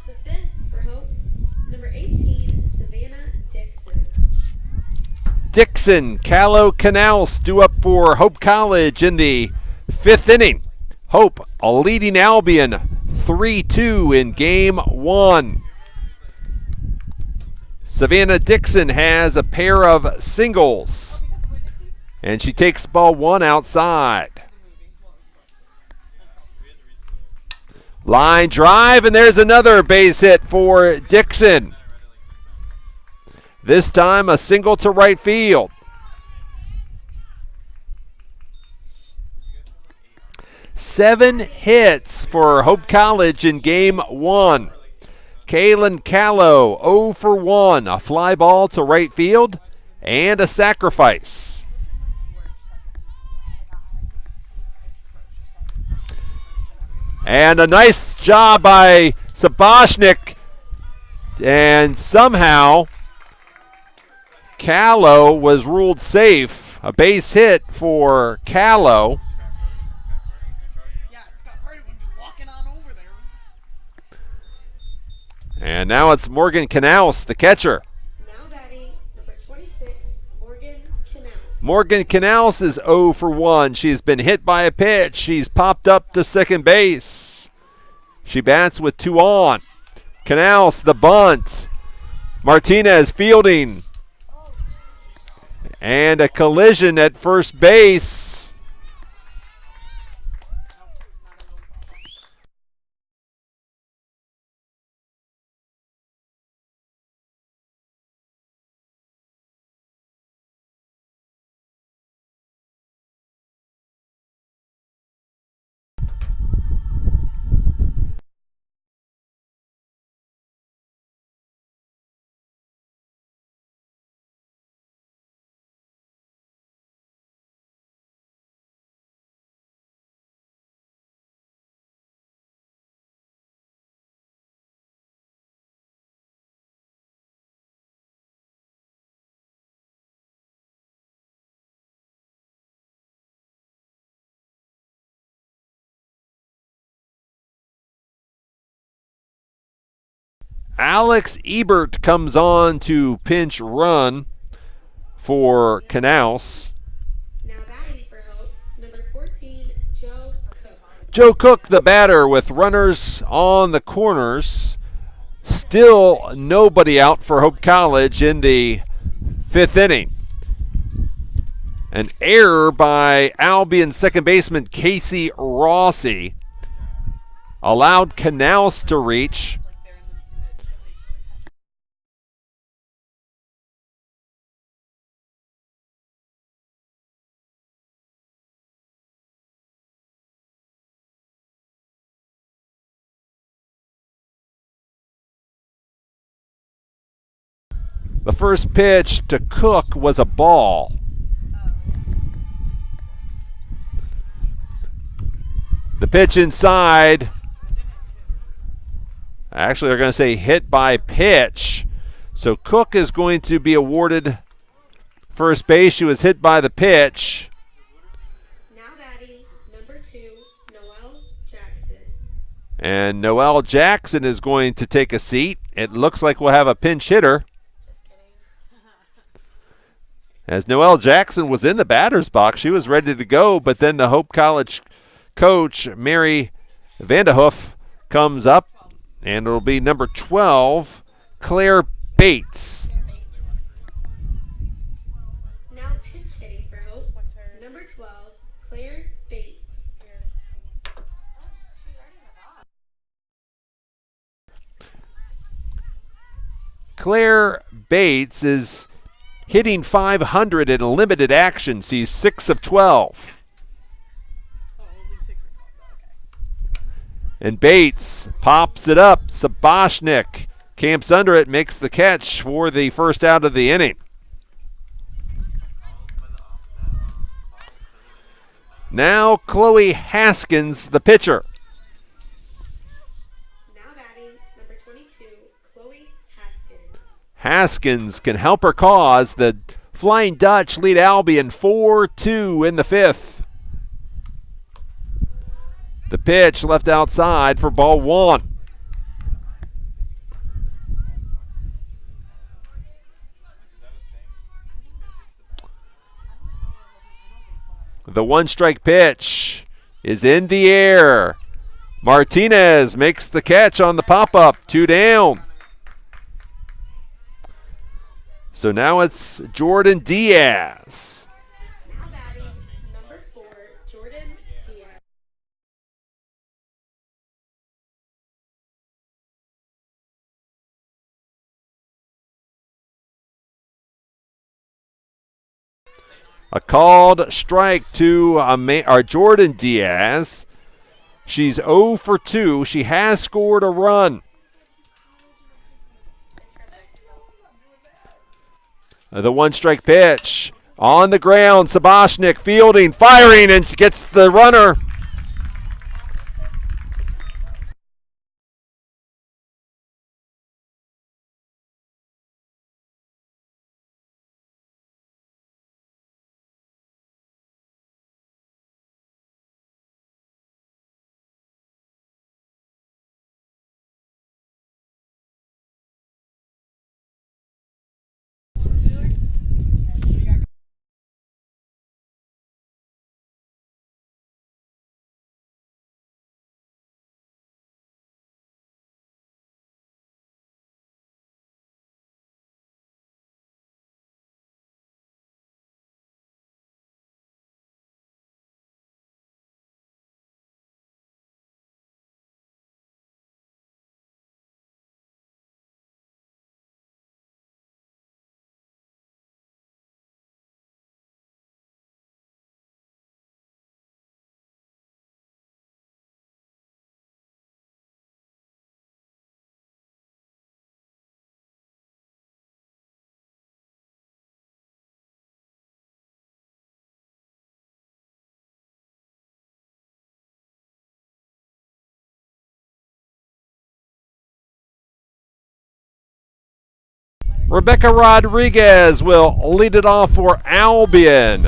the fifth for Hope, number 18, Savannah Dixon. Dixon, Callow, Canals due up for Hope College in the 5th inning. Hope leading Albion 3-2 in game 1. Savannah Dixon has a pair of singles, and she takes ball 1 outside. Line drive, and there's another base hit for Dixon. This time a single to right field. Seven hits for Hope College in game 1. Kaylin Callow 0 for 1, a fly ball to right field, and a sacrifice. And a nice job by Saboshnik, and somehow Callow was ruled safe. A base hit for Callow. And now it's Morgan Canals, the catcher. Now batting, number 26, Morgan Canals. Morgan Canals is 0 for 1. She's been hit by a pitch. She's popped up to second base. She bats with 2 on. Canals, the bunt. Martinez fielding. And a collision at first base. Alex Ebert comes on to pinch run for Canals. Now batting for Hope, number 14, Joe Cook. Joe Cook, the batter, with runners on the corners. Still nobody out for Hope College in the 5th inning. An error by Albion second baseman Casey Rossi allowed Canals to reach. The first pitch to Cook was a ball. The pitch inside. Actually, they're going to say hit by pitch. So Cook is going to be awarded first base. She was hit by the pitch. Now batting, number 2, Noelle Jackson. And Noelle Jackson is going to take a seat. It looks like we'll have a pinch hitter, as Noelle Jackson was in the batter's box. She was ready to go, but then the Hope College coach, Mary Vandehoof, comes up, and it'll be number 12, Claire Bates. Now pinch hitting for Hope, number 12, Claire Bates. Claire Bates is hitting .500 in limited action. She's 6 of 12. And Bates pops it up. Saboshnik camps under it, makes the catch for the first out of the inning. Now Chloe Haskins, the pitcher. Now batting, number 22, Chloe Haskins. Haskins can help her cause. The Flying Dutch lead Albion 4-2 in the 5th. The pitch left outside for ball 1. The one-strike pitch is in the air. Martinez makes the catch on the pop-up. 2 down. So now it's Jordan Diaz. Now batting, number 4, Jordan Diaz. A called strike to Jordan Diaz. She's 0 for 2. She has scored a run. The one-strike pitch on the ground. Saboshnik fielding, firing, and gets the runner. Rebecca Rodriguez will lead it off for Albion.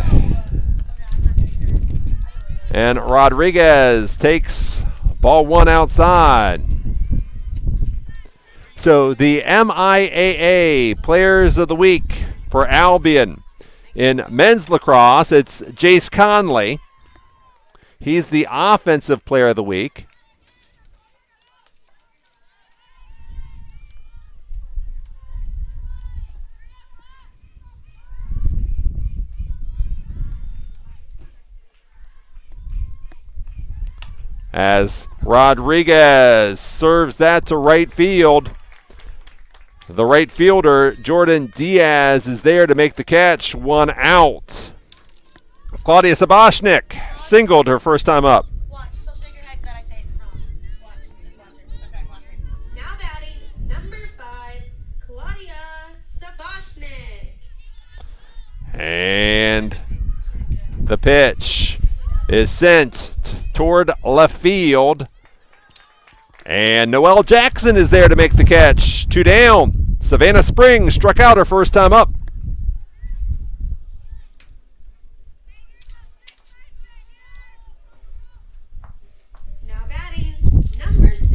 And Rodriguez takes ball 1 outside. So the MIAA Players of the Week for Albion. In men's lacrosse, it's Jace Conley. He's the Offensive Player of the Week. As Rodriguez serves that to right field. The right fielder, Jordan Diaz, is there to make the catch. 1 out. Claudia Saboshnik singled her first time up. Watch, so shake your head that I say it wrong. Watch, just watch it. Okay, watch it. Now batting, number 5, Claudia Saboshnik. And the pitch is sent toward left field. And Noelle Jackson is there to make the catch. 2 down. Savannah Springs struck out her first time up. Now batting, number 6,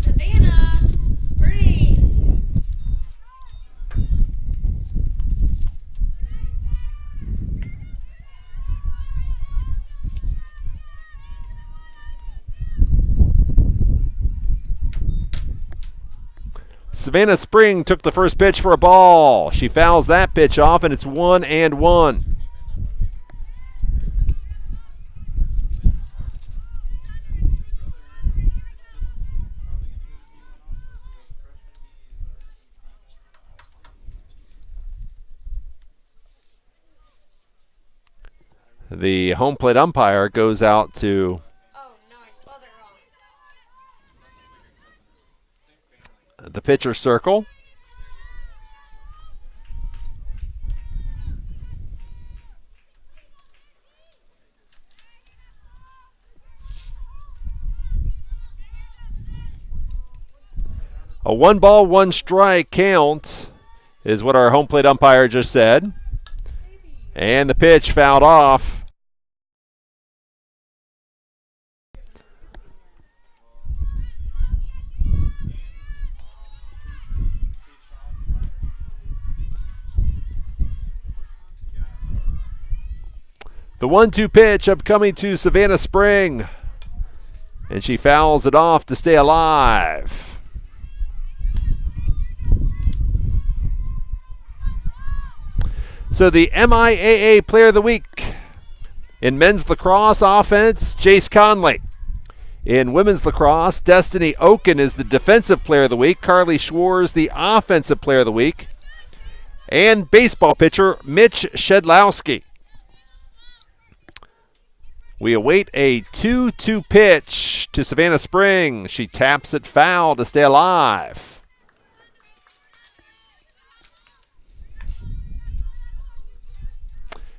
Savannah Spring. Savannah Spring took the first pitch for a ball. She fouls that pitch off, and it's 1-1. The home plate umpire goes out to Oh no, I spelled it wrong. the pitcher circle. A 1 ball, 1 strike count is what our home plate umpire just said. And the pitch fouled off. The 1-2 pitch upcoming to Savannah Spring. And she fouls it off to stay alive. So the MIAA Player of the Week. In men's lacrosse offense, Jace Conley. In women's lacrosse, Destiny Oken is the Defensive Player of the Week. Carly Schwarz, the Offensive Player of the Week. And baseball pitcher, Mitch Shedlowski. We await a 2-2 pitch to Savannah Spring. She taps it foul to stay alive.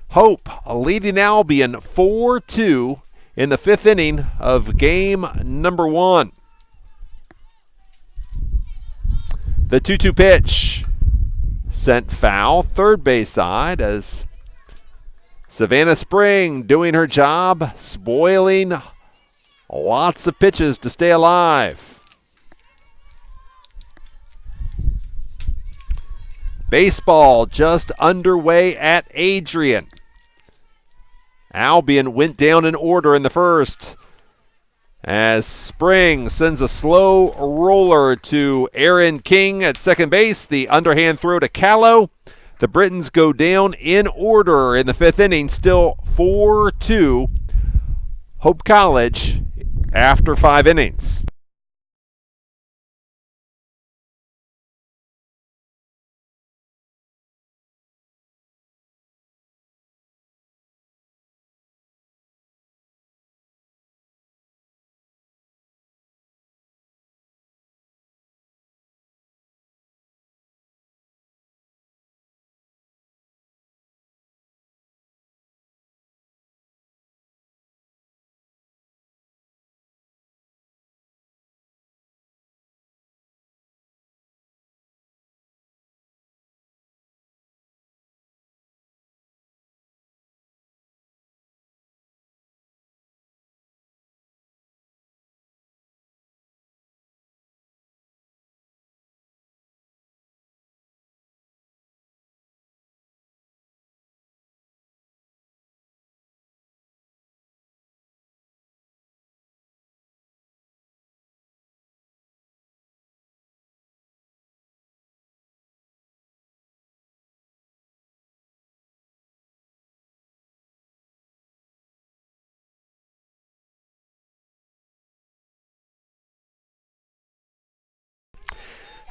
Hope leading Albion 4-2 in the 5th inning of game number 1. The 2-2 pitch sent foul, third base side, as Savannah Spring doing her job, spoiling lots of pitches to stay alive. Baseball just underway at Adrian. Albion went down in order in the first as Spring sends a slow roller to Aaron King at second base. The underhand throw to Callow. The Britons go down in order in the 5th inning, still 4-2. Hope College after 5 innings.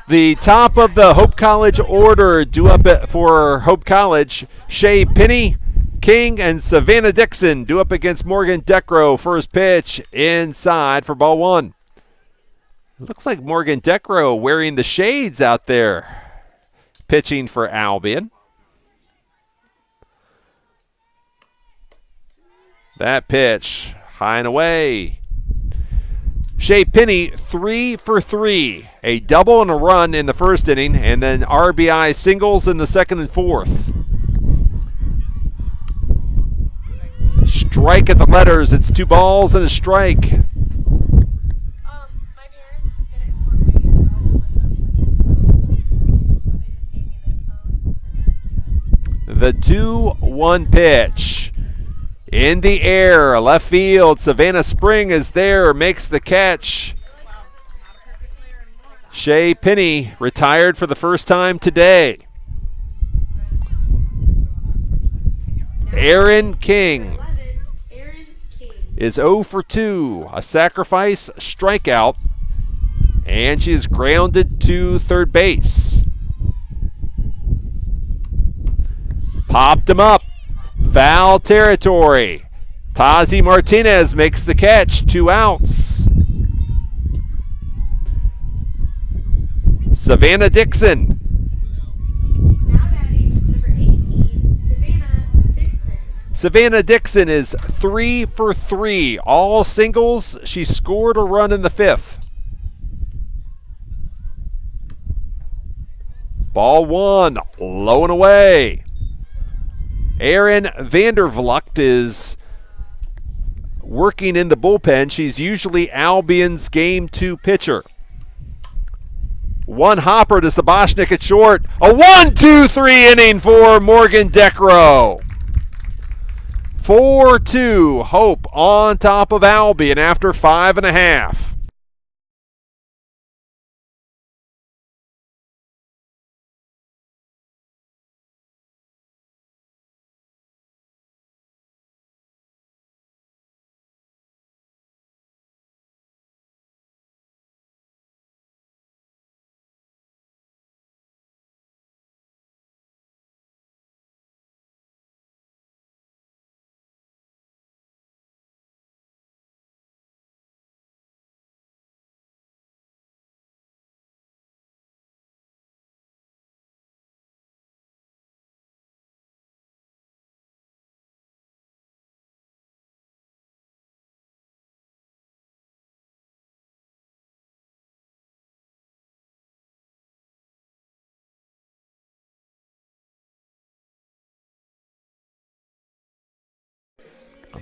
The top of the Hope College order due up for Hope College, Shea Penny, King, and Savannah Dixon due up against Morgan Decro. First pitch inside for ball 1. Looks like Morgan Decro wearing the shades out there, pitching for Albion. That pitch, high and away. Shea Penny, 3 for 3. A double and a run in the first inning, and then RBI singles in the second and fourth. Strike at the letters. It's 2 balls and a strike. My parents did it for me when I was with them, so they just gave me this phone and The 2-1 pitch. In the air, left field. Savannah Spring is there, makes the catch. Shea Penny retired for the first time today. Aaron King is 0 for 2. A sacrifice strikeout. And she is grounded to third base. Popped him up. Foul territory. Tazi Martinez makes the catch. 2 outs. Savannah Dixon. Now batting, number 18, Savannah Dixon. Savannah Dixon is 3 for 3. All singles. She scored a run in the 5th. Ball 1, low and away. Erin Vandervlucht is working in the bullpen. She's usually Albion's Game 2 pitcher. 1 hopper to Saboshnik at short. A 1-2-3 inning for Morgan Decro. 4-2, Hope on top of Albion after 5.5.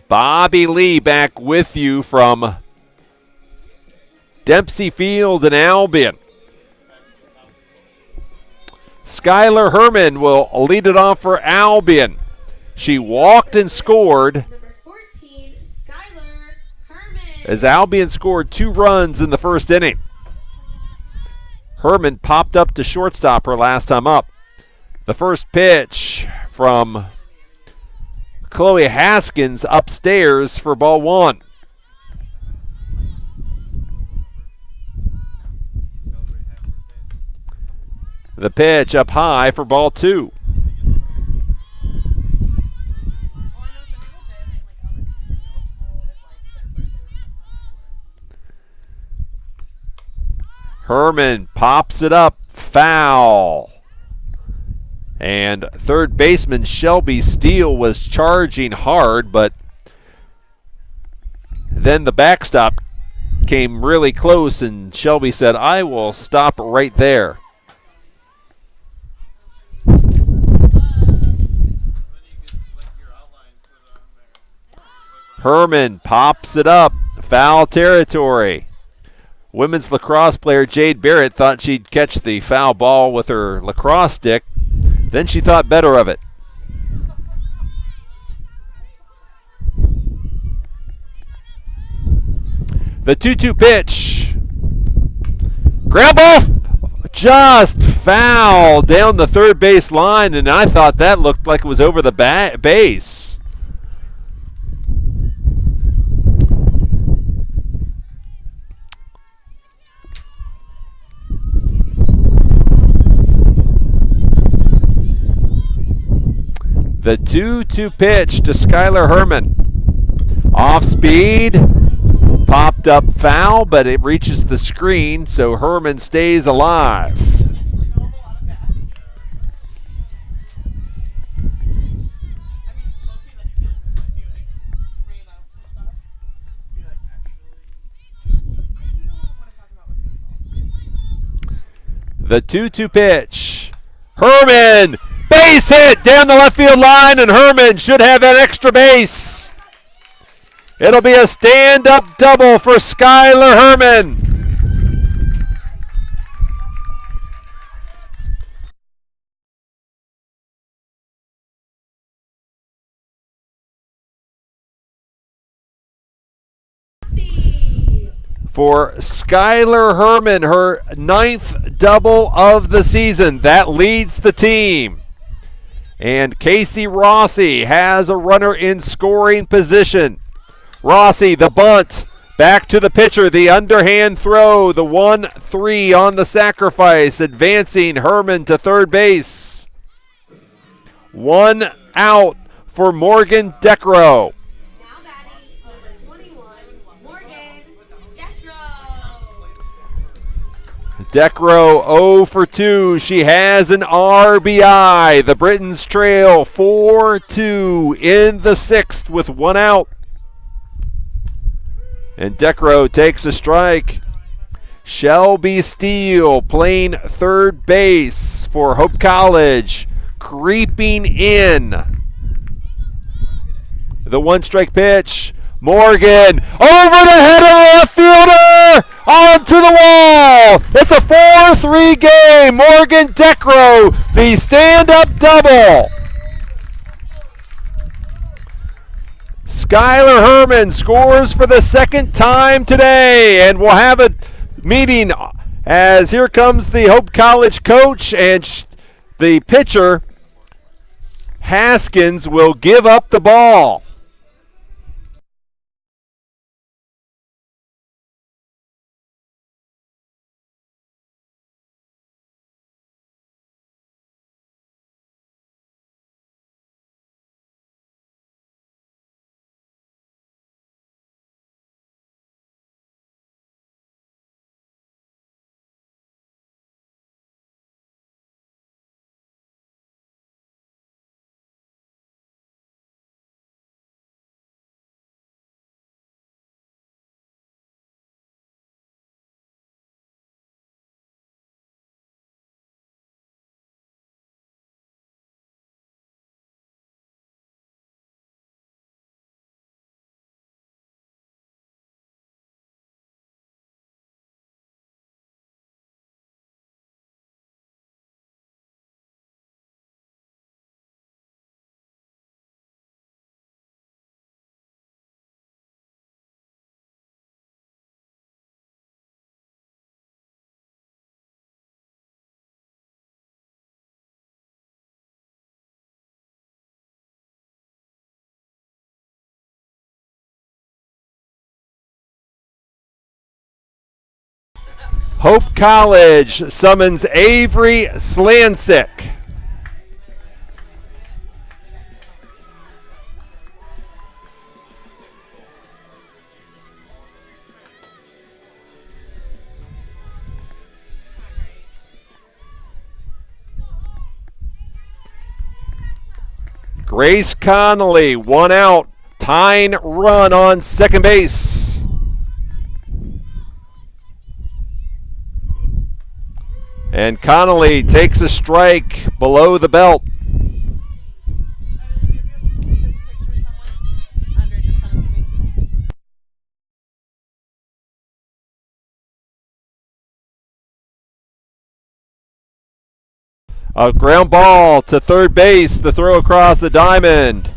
Bobby Lee back with you from Dempsey Field in Albion. Skylar Herman will lead it off for Albion. She walked and scored Number 14, Skylar Herman. as Albion scored 2 runs in the first inning. Herman popped up to shortstop her last time up. The first pitch from Chloe Haskins upstairs for ball 1. The pitch up high for ball 2. Herman pops it up, foul. And third baseman Shelby Steele was charging hard, but then the backstop came really close, and Shelby said, "I will stop right there." Herman pops it up, foul territory. Women's lacrosse player Jade Barrett thought she'd catch the foul ball with her lacrosse stick. Then she thought better of it. The 2-2 pitch. Ground ball just foul down the third base line, and I thought that looked like it was over the base. The 2-2 pitch to Skylar Herman. Off speed, popped up foul, but it reaches the screen, so Herman stays alive. The 2-2 pitch. Herman! Base hit down the left field line, and Herman should have an extra base. It'll be a stand-up double for Skylar Herman. For Skylar Herman, her 9th double of the season. That leads the team. And Casey Rossi has a runner in scoring position. Rossi, the bunt, back to the pitcher, the underhand throw, the 1-3 on the sacrifice, advancing Herman to third base. 1 out for Morgan Decro. Now batting, number 21, Morgan Decro. Decro 0 for 2. She has an RBI. The Britons trail 4-2 in the 6th with 1 out. And Decro takes a strike. Shelby Steele playing third base for Hope College, creeping in. The 1-strike pitch. Morgan over the head of the left fielder, onto the wall. It's a 4-3 game. Morgan Decro, the stand-up double. Skylar Herman scores for the second time today, and we'll have a meeting as here comes the Hope College coach and the pitcher, Haskins, will give up the ball. Hope College summons Avery Slancic. Grace Connolly, 1 out, tying run on second base. And Connolly takes a strike below the belt. A ground ball to third base, the throw across the diamond.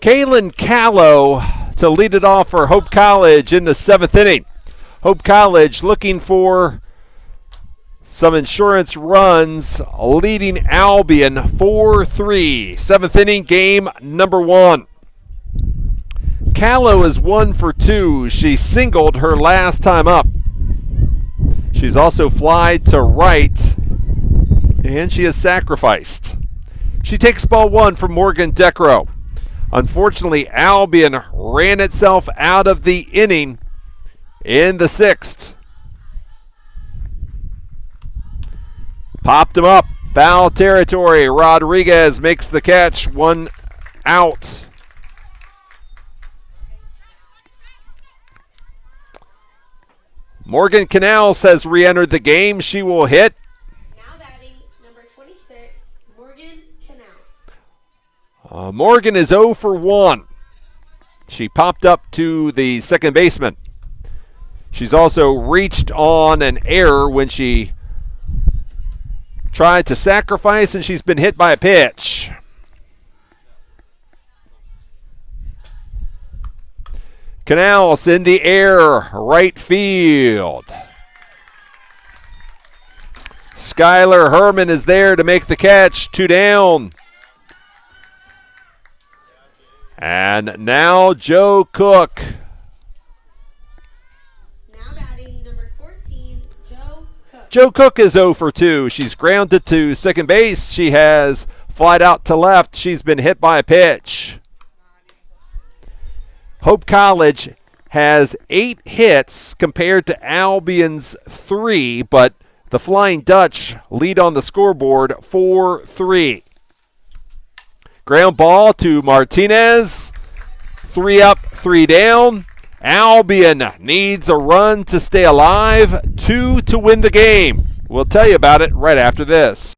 Kaylin Callow to lead it off for Hope College in the 7th inning. Hope College looking for some insurance runs, leading Albion 4-3. 7th inning, game number 1. Callow is 1 for 2. She singled her last time up. She's also flied to right, and she has sacrificed. She takes ball 1 from Morgan Decro. Unfortunately, Albion ran itself out of the inning in the 6th. Popped him up. Foul territory. Rodriguez makes the catch. 1 out. Morgan Canals has re-entered the game. She will hit. Morgan is 0 for 1. She popped up to the second baseman. She's also reached on an error when she tried to sacrifice, and she's been hit by a pitch. Canals in the air, right field. Skylar Herman is there to make the catch. 2 down. And now Joe Cook. Now batting number 14, Joe Cook. Joe Cook is 0 for 2. She's grounded to second base. She has flied out to left. She's been hit by a pitch. Hope College has 8 hits compared to Albion's 3, but the Flying Dutch lead on the scoreboard 4-3. Ground ball to Martinez. 3 up, 3 down. Albion needs a run to stay alive, 2 to win the game. We'll tell you about it right after this.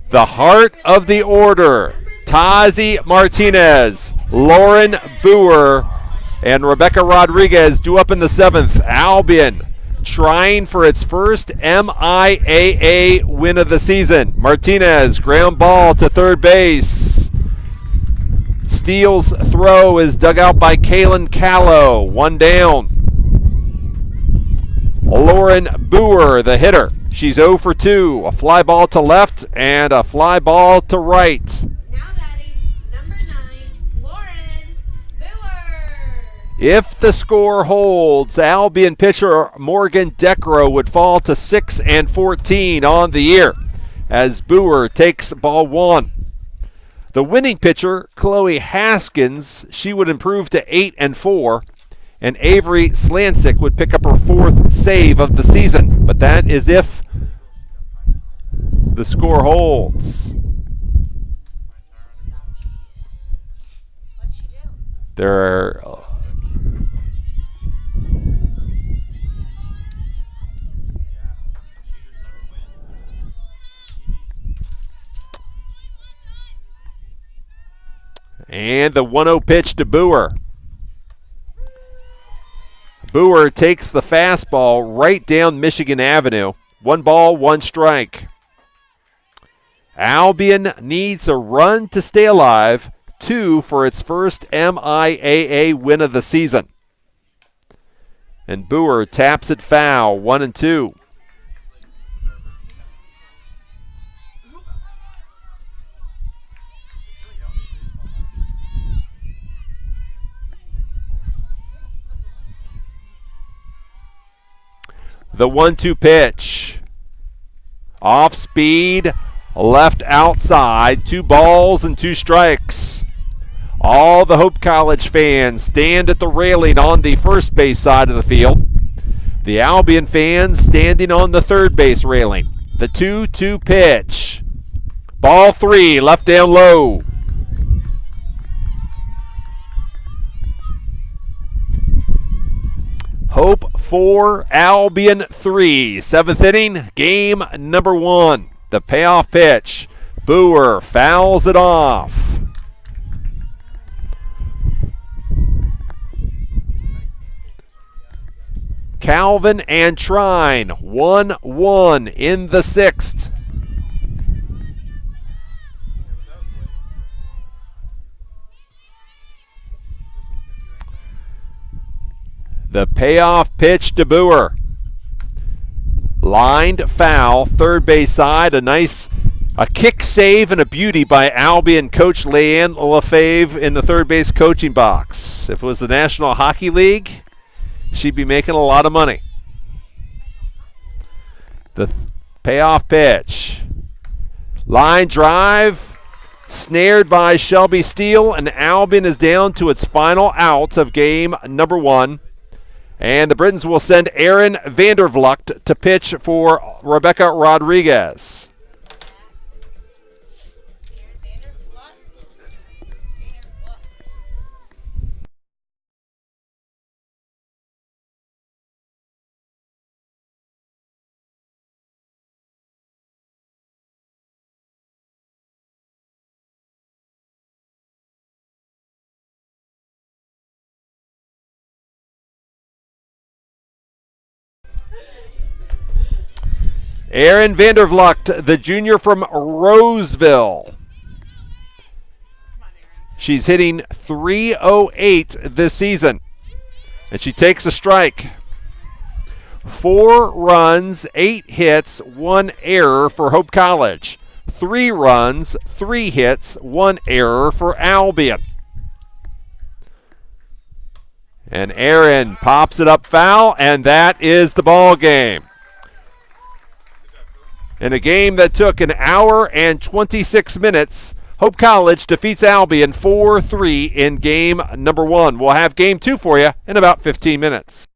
The heart of the order, Tazi Martinez, Lauren Boer, and Rebecca Rodriguez due up in the 7th. Albion trying for its first MIAA win of the season. Martinez, ground ball to third base. Steele's throw is dug out by Kaylin Callow. 1 down. Lauren Boer, the hitter. She's 0 for 2. A fly ball to left and a fly ball to right. Now batting number 9, Lauren Boer. If the score holds, Albion pitcher Morgan Decro would fall to 6 and 14 on the year as Boer takes ball 1. The winning pitcher, Chloe Haskins, she would improve to 8 and 4. And Avery Slancic would pick up her 4th save of the season. But that is if the score holds. What'd she do? There are and the 1-0 pitch to Boer. Boer takes the fastball right down Michigan Avenue. 1 ball, 1 strike. Albion needs a run to stay alive, 2 for its first MIAA win of the season. And Boer taps it foul, 1-2. The 1-2 pitch. Off speed, left outside. 2 balls and 2 strikes. All the Hope College fans stand at the railing on the first base side of the field. The Albion fans standing on the third base railing. The 2-2 pitch. Ball 3, left down low. Hope 4, Albion 3. 7th inning, game number 1. The payoff pitch. Boer fouls it off. Calvin and Trine, 1-1 in the sixth. The payoff pitch to Boer. Lined foul, third base side. A kick save and a beauty by Albion coach Leanne Lefebvre in the third base coaching box. If it was the National Hockey League, she'd be making a lot of money. The payoff pitch. Line drive, snared by Shelby Steele, and Albion is down to its final out of game number 1. And the Britons will send Erin Vandervlucht to pitch for Rebecca Rodriguez. Erin Vandervlucht, the junior from Roseville. She's hitting .308 this season. And she takes a strike. 4 runs, 8 hits, 1 error for Hope College. 3 runs, 3 hits, 1 error for Albion. And Erin pops it up foul, and that is the ball game. In a game that took an hour and 26 minutes, Hope College defeats Albion 4-3 in game number 1. We'll have game 2 for you in about 15 minutes.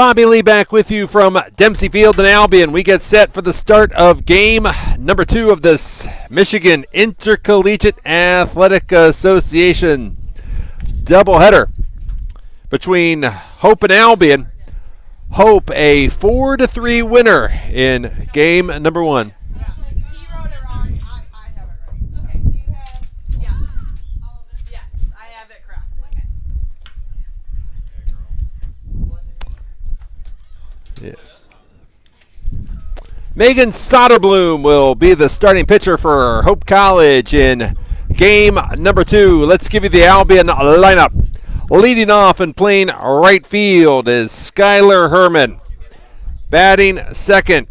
Bobby Lee back with you from Dempsey Field in Albion. We get set for the start of game number 2 of this Michigan Intercollegiate Athletic Association doubleheader between Hope and Albion. Hope a 4-3 winner in game number 1. He wrote it wrong. I have it right. Okay, so you have yes. All of it? Yes, I have it correct. Yes. Megan Soderblom will be the starting pitcher for Hope College in game number 2. Let's give you the Albion lineup. Leading off and playing right field is Skylar Herman. Batting second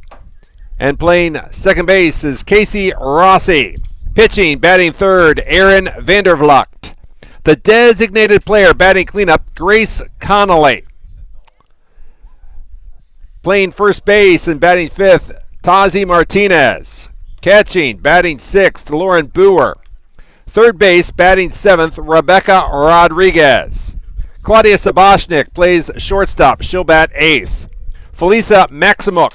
and playing second base is Casey Rossi. Pitching, batting third, Aaron Vandervlucht. The designated player batting cleanup, Grace Connolly. Playing first base and batting fifth, Tazi Martinez. Catching, batting sixth, Lauren Boer. Third base, batting seventh, Rebecca Rodriguez. Claudia Saboshnik plays shortstop. She'll bat eighth. Felisa Maximuk,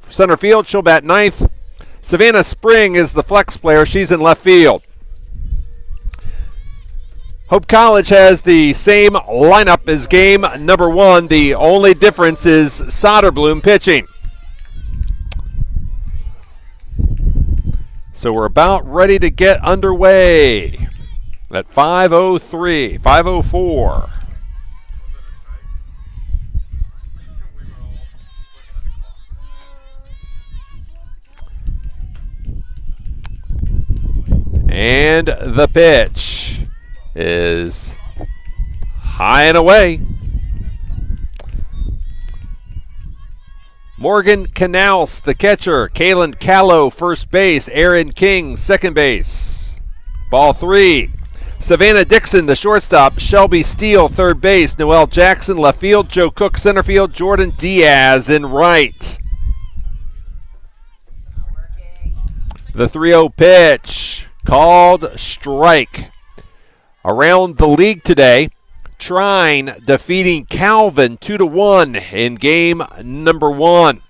center field. She'll bat ninth. Savannah Spring is the flex player. She's in left field. Hope College has the same lineup as game number 1. The only difference is Soderblom pitching. So we're about ready to get underway at 5:03, 5:04. And the pitch is high and away. Morgan Knaus, the catcher. Kaylin Callow, first base. Aaron King, second base. Ball 3. Savannah Dixon, the shortstop. Shelby Steele, third base. Noelle Jackson, left field. Joe Cook, center field. Jordan Diaz in right. The 3-0 pitch. Called strike. Around the league today, Trine defeating Calvin 2-1 in game number 1.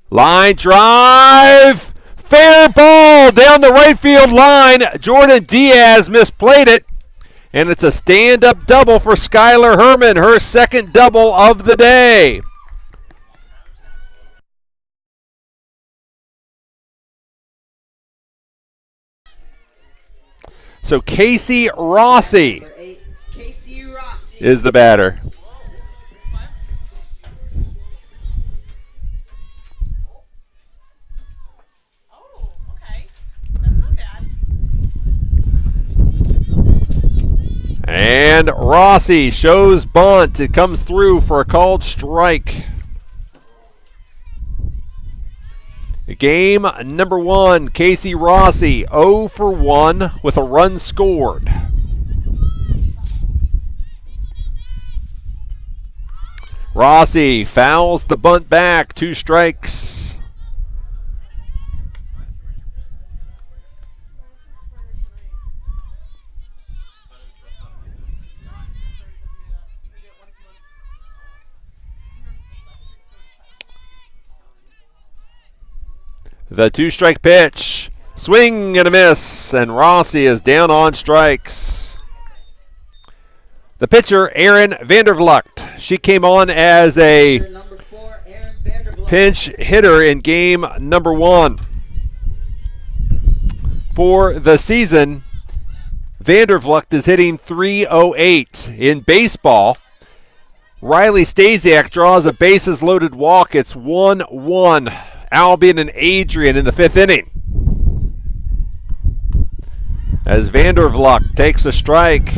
Line drive. Fair ball down the right field line. Jordan Diaz misplayed it. And it's a stand-up double for Skylar Herman, her second double of the day. So Casey Rossi is the batter. Oh, okay. That's not bad. And Rossi shows bunt. It comes through for a called strike. Game number 1, Casey Rossi 0 for 1 with a run scored. Rossi fouls the bunt back, 2 strikes. The 2-strike pitch. Swing and a miss, and Rossi is down on strikes. The pitcher, Aaron Vandervlucht. She came on as a pinch hitter in game number 1. For the season, Vandervlucht is hitting .308. In baseball, Riley Stasiak draws a bases-loaded walk. It's 1-1. Albion and Adrian in the 5th inning. As Vandervlucht takes a strike.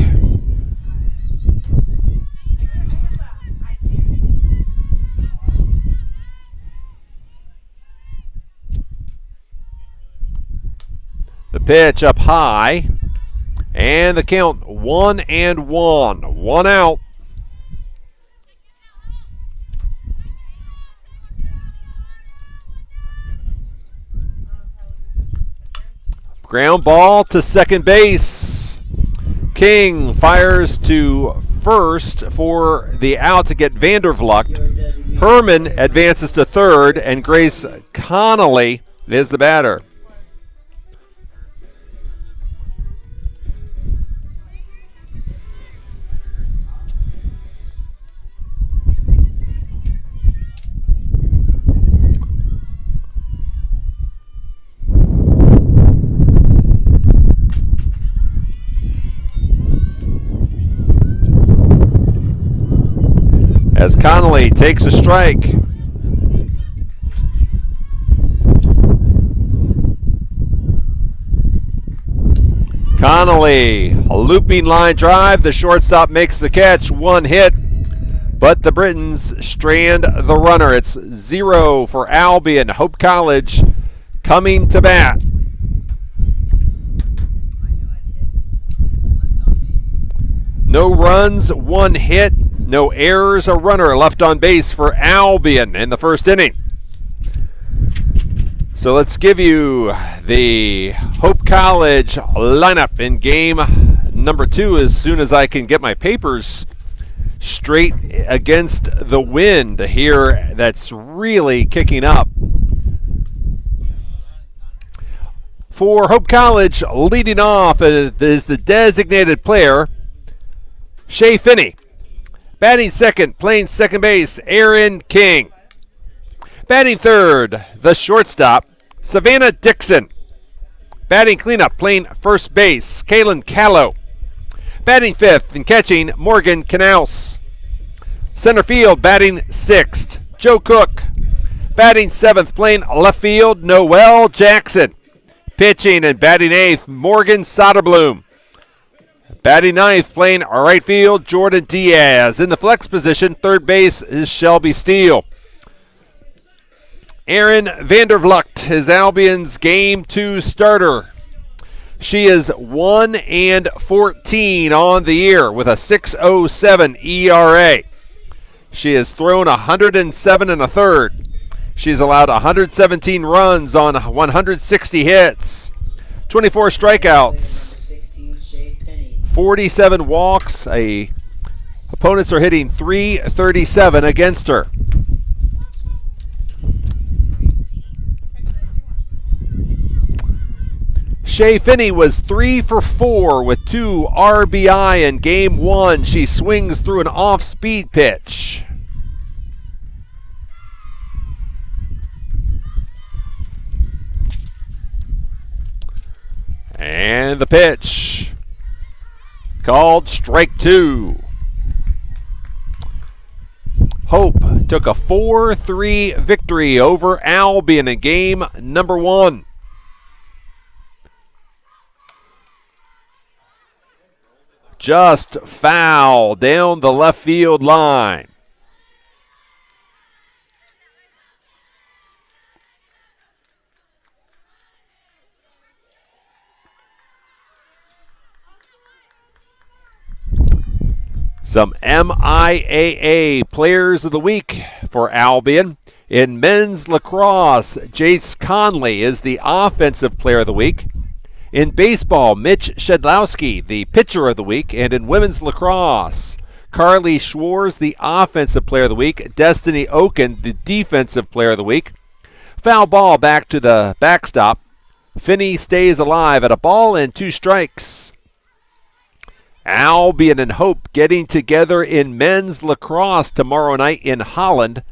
The pitch up high. And the count 1-1. 1 out. Ground ball to second base. King fires to first for the out to get Vandervlucht. Herman advances to third, and Grace Connolly is the batter. As Connolly takes a strike. Connolly, a looping line drive. The shortstop makes the catch. One hit, but the Britons strand the runner. It's 0 for Albion. Hope College coming to bat. No runs, one hit, no errors, a runner left on base for Albion in the first inning. So let's give you the Hope College lineup in game number 2 as soon as I can get my papers straight against the wind here that's really kicking up. For Hope College, leading off is the designated player, Shea Finney. Batting second, playing second base, Aaron King. Batting third, the shortstop, Savannah Dixon. Batting cleanup, playing first base, Kaylin Callow. Batting fifth and catching, Morgan Knaus. Center field, batting sixth, Joe Cook. Batting seventh, playing left field, Noel Jackson. Pitching and batting eighth, Morgan Soderblom. Batting ninth, playing right field, Jordan Diaz. In the flex position, third base is Shelby Steele. Erin Vandervlucht is Albion's Game 2 starter. She is 1-14 on the year with a 6.07 ERA. She has thrown 107 1/3. She's allowed 117 runs on 160 hits, 24 strikeouts, 47 walks. Opponents are hitting .337 against her. Shea Finney was 3 for 4 with 2 RBI in game 1. She swings through an off-speed pitch. And the pitch. Called strike 2. Hope took a 4-3 victory over Albion in game number 1. Just foul down the left field line. Some MIAA Players of the Week for Albion. In men's lacrosse, Jace Conley is the Offensive Player of the Week. In baseball, Mitch Shedlowski, the Pitcher of the Week. And in women's lacrosse, Carly Schwartz, the Offensive Player of the Week. Destiny Oken, the Defensive Player of the Week. Foul ball back to the backstop. Finney stays alive at a ball and 2 strikes. Albion and Hope getting together in men's lacrosse tomorrow night in Holland.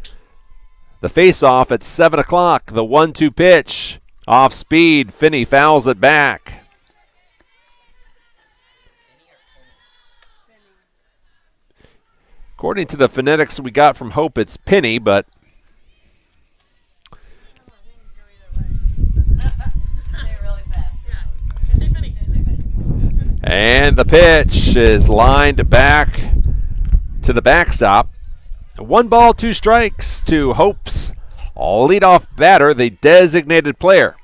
The face-off at 7 o'clock. The 1-2 pitch. Off speed. Finney fouls it back. According to the phonetics we got from Hope, it's Penny, but and the pitch is lined back to the backstop. 1 ball, 2 strikes to Hope's leadoff batter, the designated player.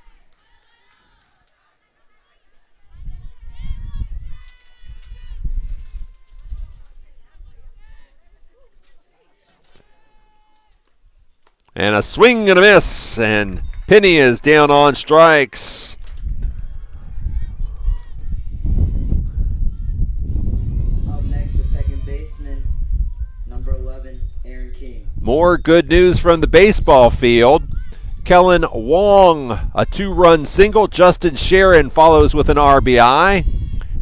And a swing and a miss, and Penny is down on strikes. baseman, number 11, Aaron King. More good news from the baseball field. Kellen Wong, a 2-run single. Justin Sharon follows with an RBI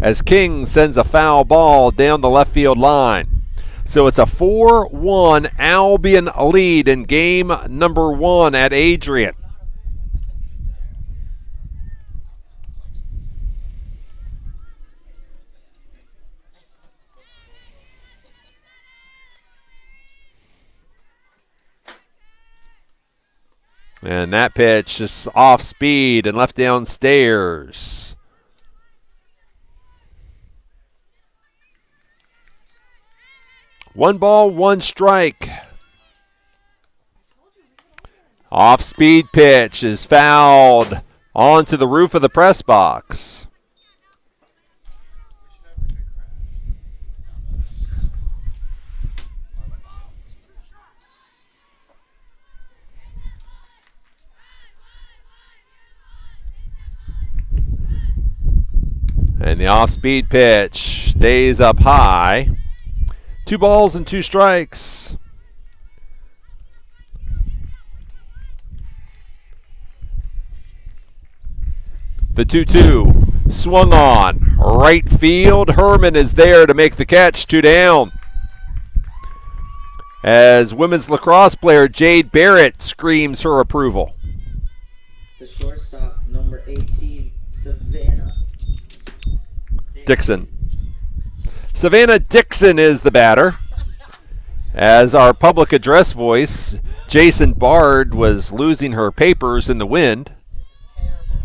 as King sends a foul ball down the left field line. So it's a 4-1 Albion lead in game number 1 at Adrian. And that pitch is off speed and left downstairs. One ball, one strike. Off speed pitch is fouled onto the roof of the press box. And the off-speed pitch stays up high. 2 balls and 2 strikes. The 2-2 swung on. Right field. Herman is there to make the catch. 2 down. As women's lacrosse player Jade Barrett screams her approval. The shortstop, number 18, Savannah Dixon. Savannah Dixon is the batter. As our public address voice, Jason Bard, was losing her papers in the wind. This is terrible.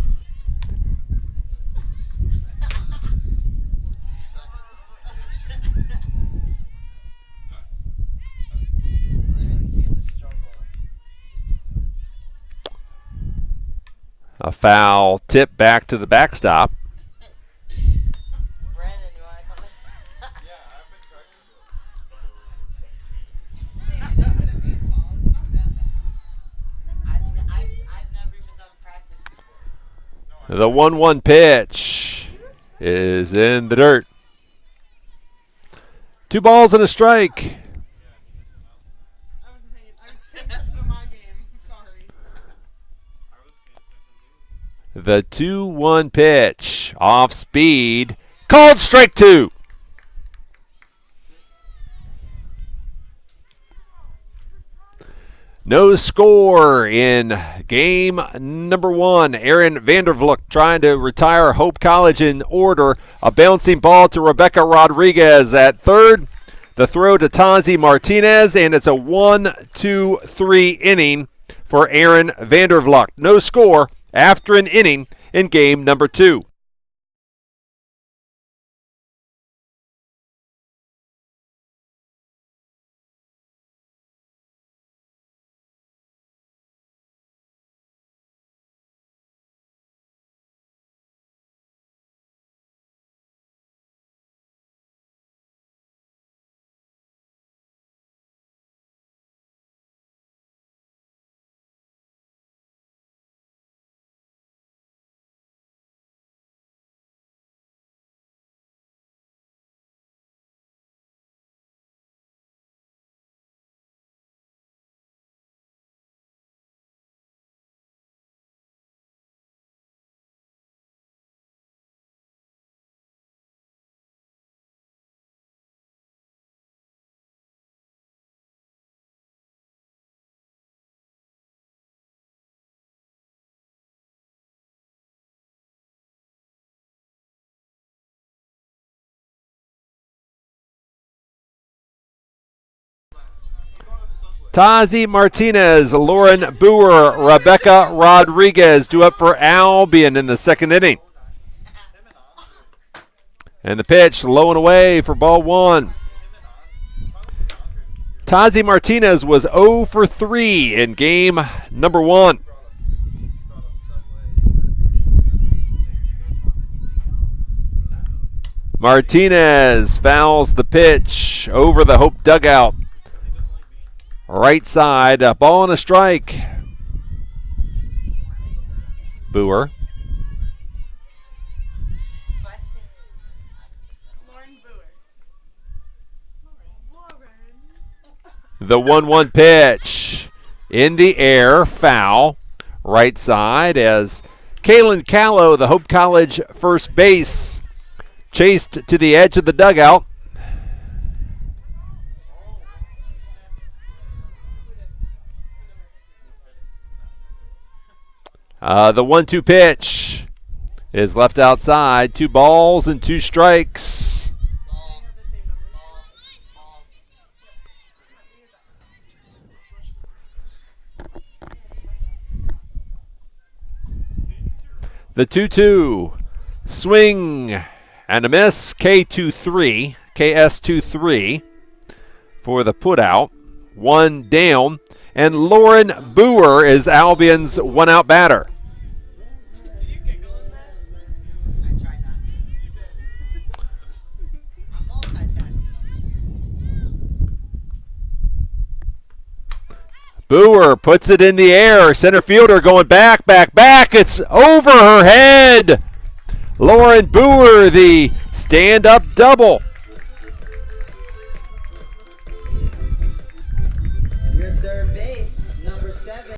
Literally can't struggle. A foul tip back to the backstop. Brandon, you want to come? I've never even done practice before. The 1-1 pitch is in the dirt. 2 balls and a strike. I was paying attention to my game. Sorry. The 2-1 pitch off speed. Called strike 2. No score in game number 1. Aaron Vandervloek trying to retire Hope College in order. A bouncing ball to Rebecca Rodriguez at third. The throw to Tazi Martinez, and it's a 1-2-3 inning for Aaron Vandervloek. No score after an inning in game number 2. Tazi Martinez, Lauren Boer, Rebecca Rodriguez due up for Albion in the second inning. And the pitch low and away for ball 1. Tazi Martinez was 0 for 3 in game number 1. Martinez fouls the pitch over the Hope dugout. Right side, a ball and a strike. Boer. Lauren Boer. The 1-1 pitch in the air, foul, right side as Kalen Callow, the Hope College first base, chased to the edge of the dugout. The 1-2 pitch is left outside. 2 balls and 2 strikes. The 2-2 swing and a miss. KS23 for the putout. 1 down. And Lauren Boer is Albion's 1-out batter. Did you giggle in that? I try not to. I'm multitasking over here. Boer puts it in the air. Center fielder going back. It's over her head. Lauren Boer, the stand-up double. Your third base, number 7.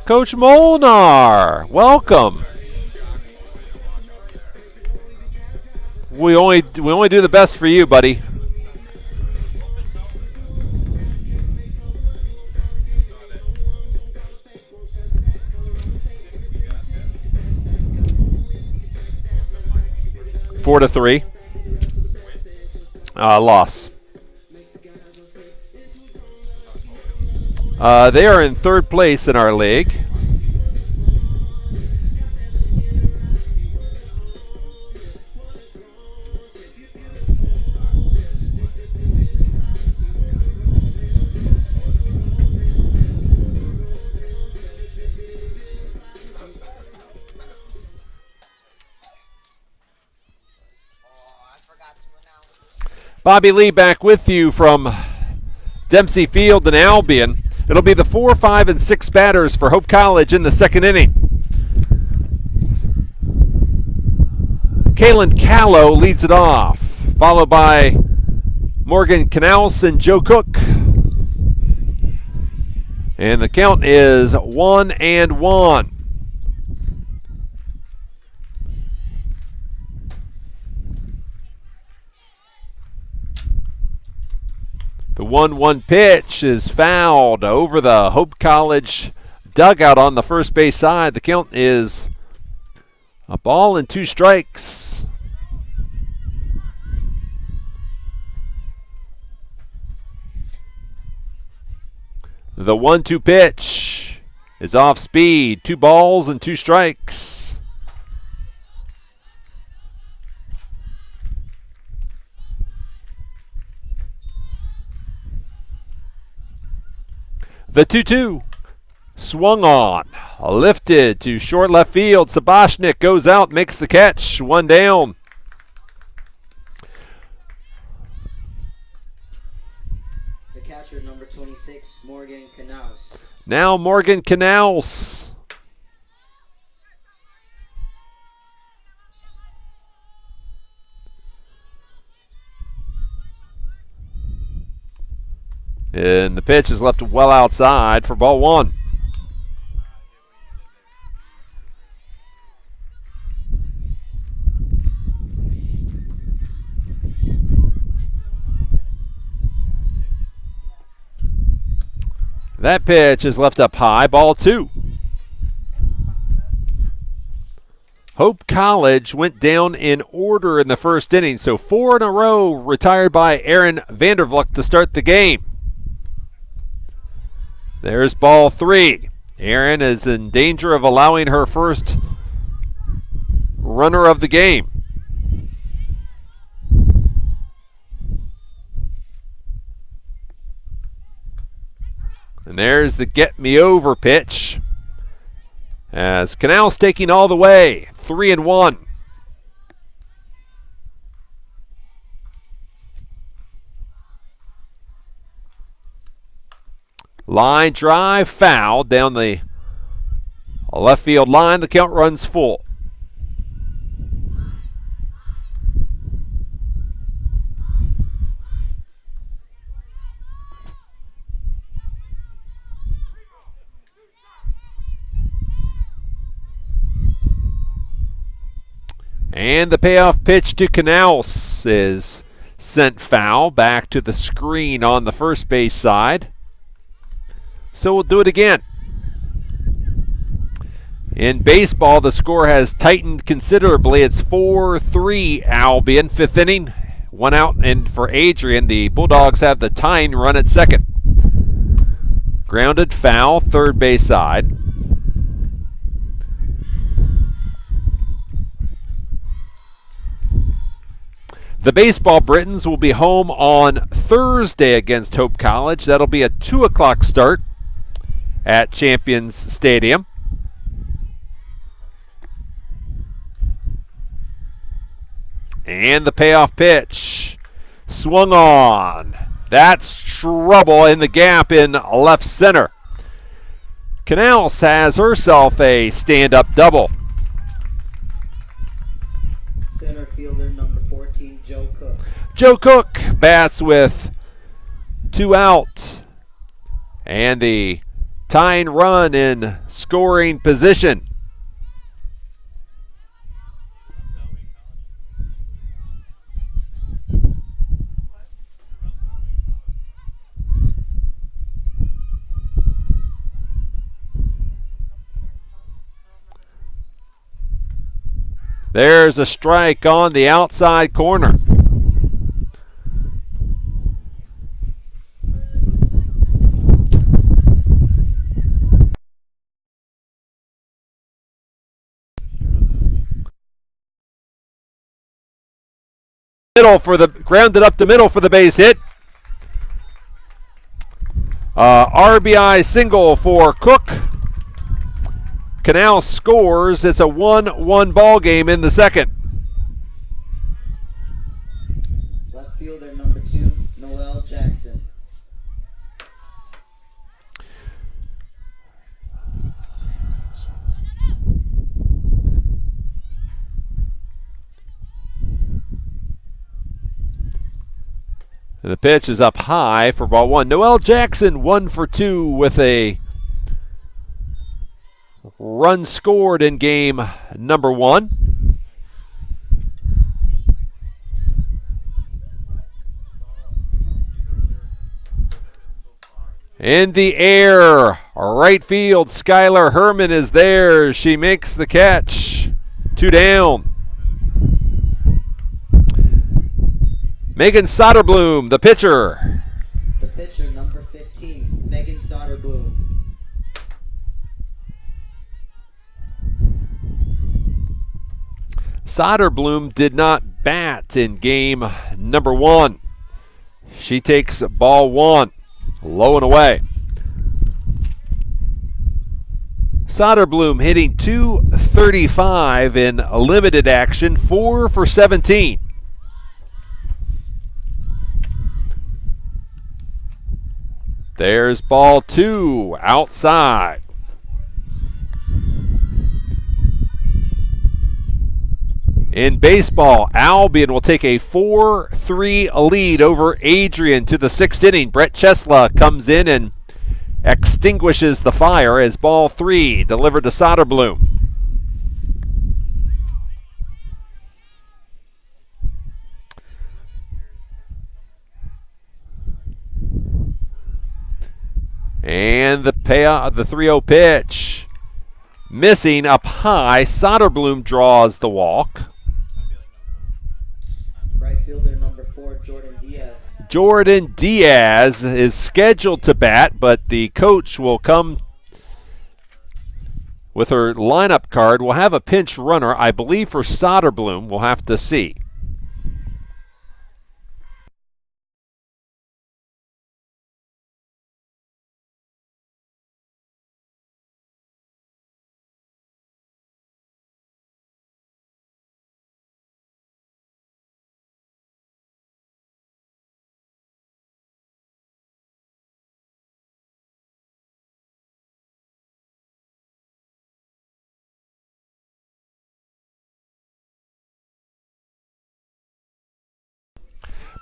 Coach Molnar, welcome. We only do the best for you, buddy. Four to 3. Loss. They are in third place in our league. Bobby Lee back with you from Dempsey Field and Albion. It'll be the 4, 5, and 6 batters for Hope College in the second inning. Kalen Callow leads it off, followed by Morgan Canals and Joe Cook. And the count is 1-1. The 1-1 pitch is fouled over the Hope College dugout on the first base side. The count is a ball and 2 strikes. The 1-2 pitch is off speed. 2 balls and 2 strikes. The 2-2 swung on, lifted to short left field. Saboshnik goes out, makes the catch, 1 down. The catcher, number 26, Morgan Canals. Now Morgan Canals. And the pitch is left well outside for ball 1. That pitch is left up high, ball 2. Hope College went down in order in the first inning, so 4 in a row retired by Aaron Vandervlucht to start the game. There's ball 3. Aaron is in danger of allowing her first runner of the game. And there's the get me over pitch. As Canals taking all the way, 3-1. Line drive, foul down the left field line. The count runs full. And the payoff pitch to Canals is sent foul back to the screen on the first base side. So we'll do it again. In baseball, the score has tightened considerably. It's 4-3 Albion, 5th inning. 1 out, and for Adrian, the Bulldogs have the tying run at second. Grounded foul, third base side. The Baseball Britons will be home on Thursday against Hope College. That'll be a 2 o'clock start at Champions Stadium. And the payoff pitch swung on. That's trouble in the gap in left center. Canals has herself a stand-up double. Center fielder number 14, Joe Cook. Joe Cook bats with 2 out. And the tying run in scoring position. There's a strike on the outside corner. Grounded up the middle for the base hit. RBI single for Cook. Canal scores. It's a 1-1 ball game in the second. Left fielder number 2, Noel Jackson. And the pitch is up high for ball one. Noel Jackson 1 for 2 with a run scored in game number 1. In the air, right field, Skylar Herman is there. She makes the catch. 2 down. Megan Soderblom, the pitcher. The pitcher, number 15, Megan Soderblom. Soderblom did not bat in game number 1. She takes ball 1, low and away. Soderblom hitting .235 in limited action, 4 for 17. There's ball 2 outside. In baseball, Albion will take a 4-3 lead over Adrian to the 6th inning. Brett Chesla comes in and extinguishes the fire as ball 3 delivered to Soderblom. And the 3-0 pitch. Missing up high. Soderblom draws the walk. Right fielder number 4, Jordan Diaz. Jordan Diaz is scheduled to bat, but the coach will come with her lineup card. We'll have a pinch runner, I believe, for Soderblom. We'll have to see.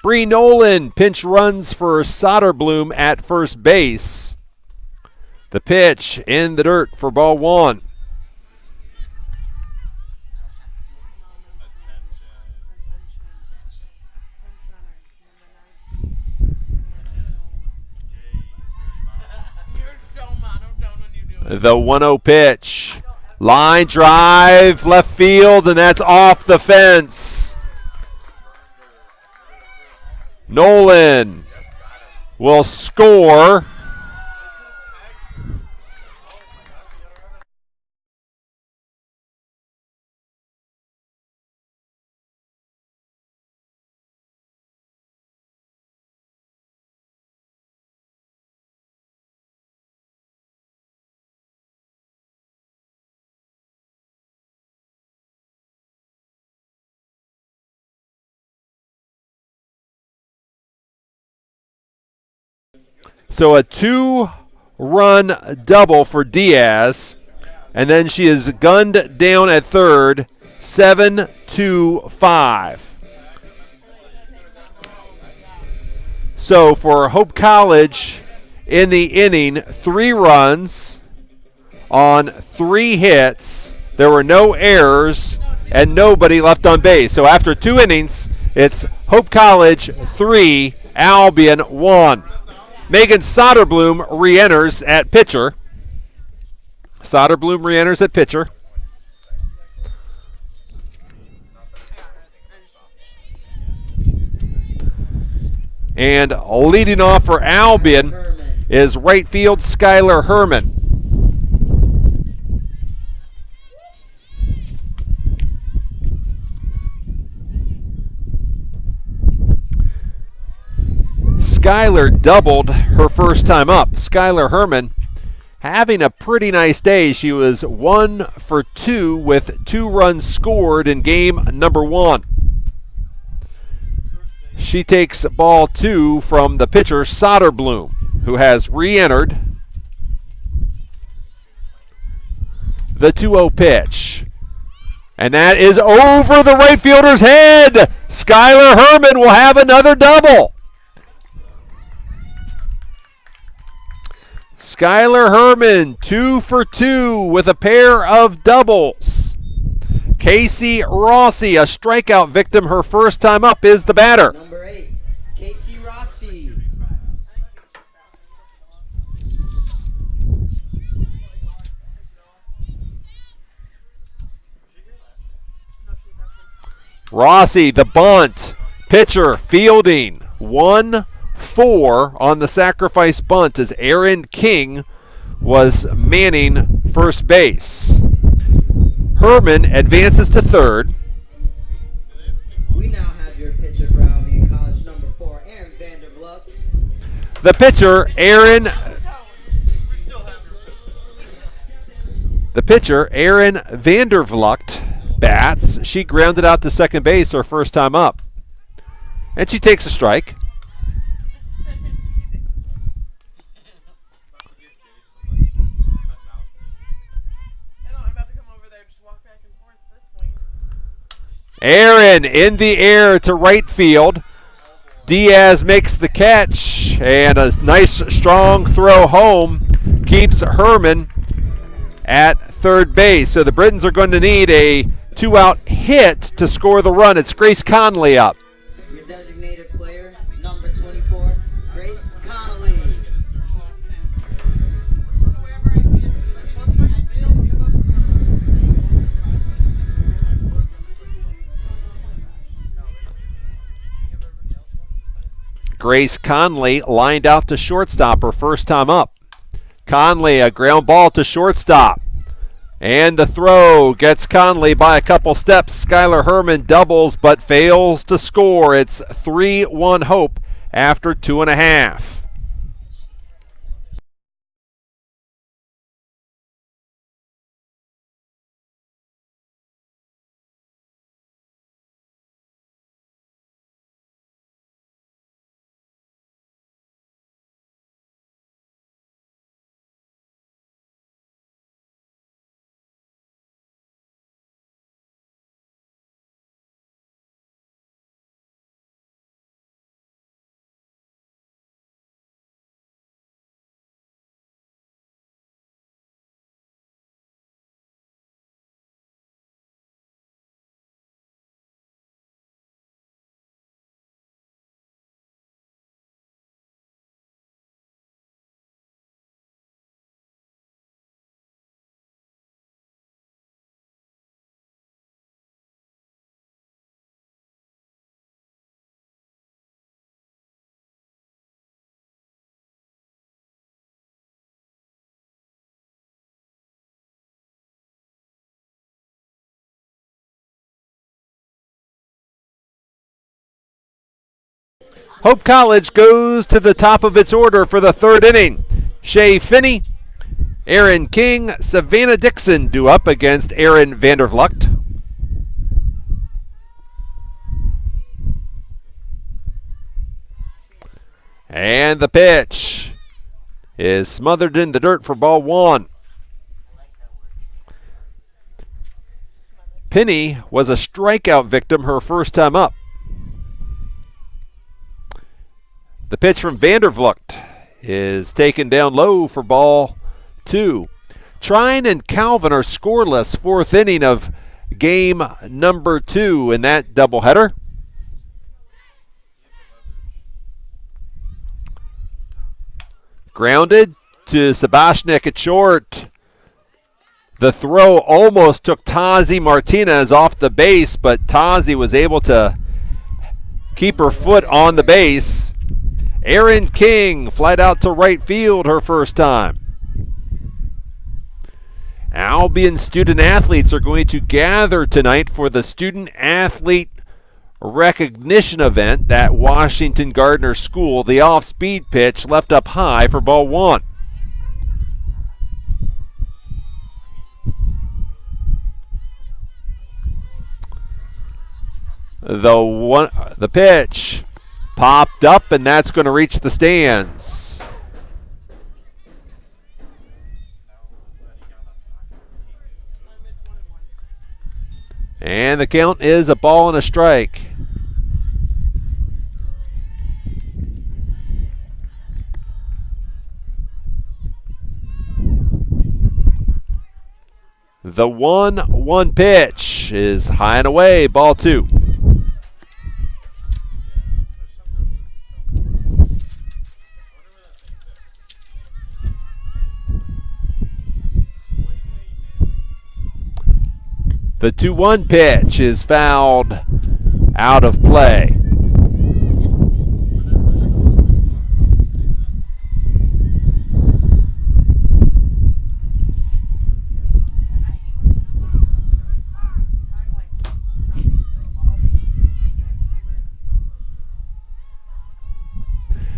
Bree Nolan pinch runs for Soderblom at first base. The pitch in the dirt for ball 1. The 1-0 pitch. Line drive, left field, and that's off the fence. Nolan will score. So a 2-run double for Diaz, and then she is gunned down at third, 7-5. So for Hope College, in the inning, 3 runs on 3 hits. There were no errors and nobody left on base. So after 2 innings, it's Hope College 3, Albion 1. Megan Soderblom re-enters at pitcher. Soderblom re-enters at pitcher. And leading off for Albion is right field Skylar Herman. Skylar doubled her first time up. Skylar Herman having a pretty nice day. She was 1 for 2 with 2 runs scored in game number 1. She takes ball 2 from the pitcher Soderblom, who has re-entered. The 2-0 pitch. And that is over the right fielder's head. Skylar Herman will have another double. Skylar Herman, 2 for 2 with a pair of doubles. Casey Rossi, a strikeout victim, her first time up, is the batter. Number 8, Casey Rossi. Rossi, the bunt. Pitcher fielding 1-4 on the sacrifice bunt as Aaron King was manning first base. Herman advances to third. We now have your pitcher for Albion College, number 4, Aaron Vandervlucht. The pitcher, Aaron Vandervlucht bats. She grounded out to second base her first time up. And she takes a strike. Aaron in the air to right field. Diaz makes the catch, and a nice strong throw home keeps Herman at third base. So the Britons are going to need a 2-out hit to score the run. It's Grace Conley up. Your designated player, number 24, Grace Connolly. Grace Conley lined out to shortstop her first time up. Conley, a ground ball to shortstop. And the throw gets Conley by a couple steps. Skylar Herman doubles but fails to score. It's 3-1 Hope after 2.5. Hope College goes to the top of its order for the third inning. Shay Finney, Aaron King, Savannah Dixon due up against Aaron Vandervlucht. And the pitch is smothered in the dirt for ball 1. Penny was a strikeout victim her first time up. The pitch from Vandervlucht is taken down low for ball 2. Trine and Calvin are scoreless, 4th inning of game number 2 in that doubleheader. Grounded to Sabashnik at short. The throw almost took Tazi Martinez off the base, but Tazi was able to keep her foot on the base. Erin King flied out to right field her first time. Albion student athletes are going to gather tonight for the student athlete recognition event at Washington Gardner School. The off-speed pitch left up high for ball 1. The pitch popped up, and that's going to reach the stands. And the count is a ball and a strike. The 1-1 pitch is high and away, ball 2. The 2-1 pitch is fouled out of play.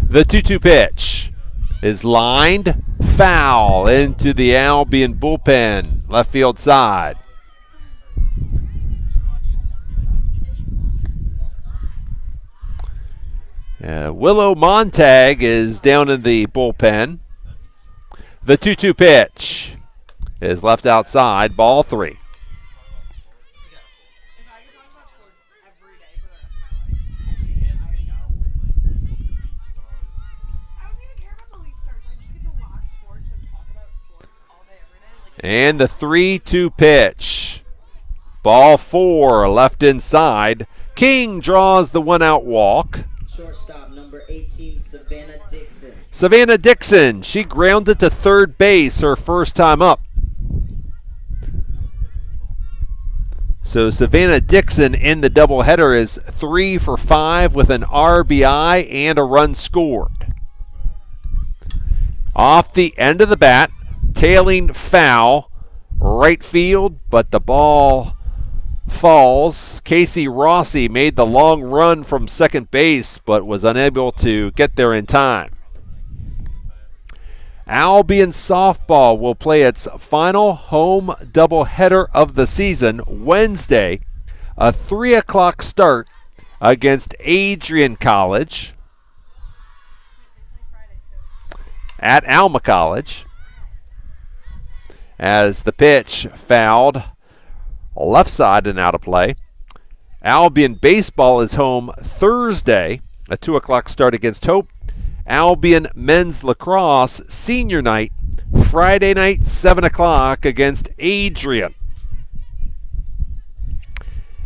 The 2-2 pitch is lined foul into the Albion bullpen, left field side. Willow Montag is down in the bullpen. The 2-2 pitch is left outside, ball 3. If I could talk about sports every day for the rest of my life, I wouldn't even care about the league starts. I just get to watch sports and talk about sports all day, every day. And the 3-2 pitch. Ball 4 left inside. King draws the 1-out walk. Shortstop number 18, Savannah Dixon. Savannah Dixon, she grounded to third base her first time up. So Savannah Dixon in the doubleheader is 3 for 5 with an RBI and a run scored. Off the end of the bat, tailing foul, right field, but the ball falls. Casey Rossi made the long run from second base, but was unable to get there in time. Albion softball will play its final home doubleheader of the season Wednesday, a 3 o'clock start against Adrian College at Alma College, as the pitch fouled left side and out of play. Albion baseball is home Thursday, a 2 o'clock start against Hope. Albion men's lacrosse senior night, Friday night, 7 o'clock against Adrian.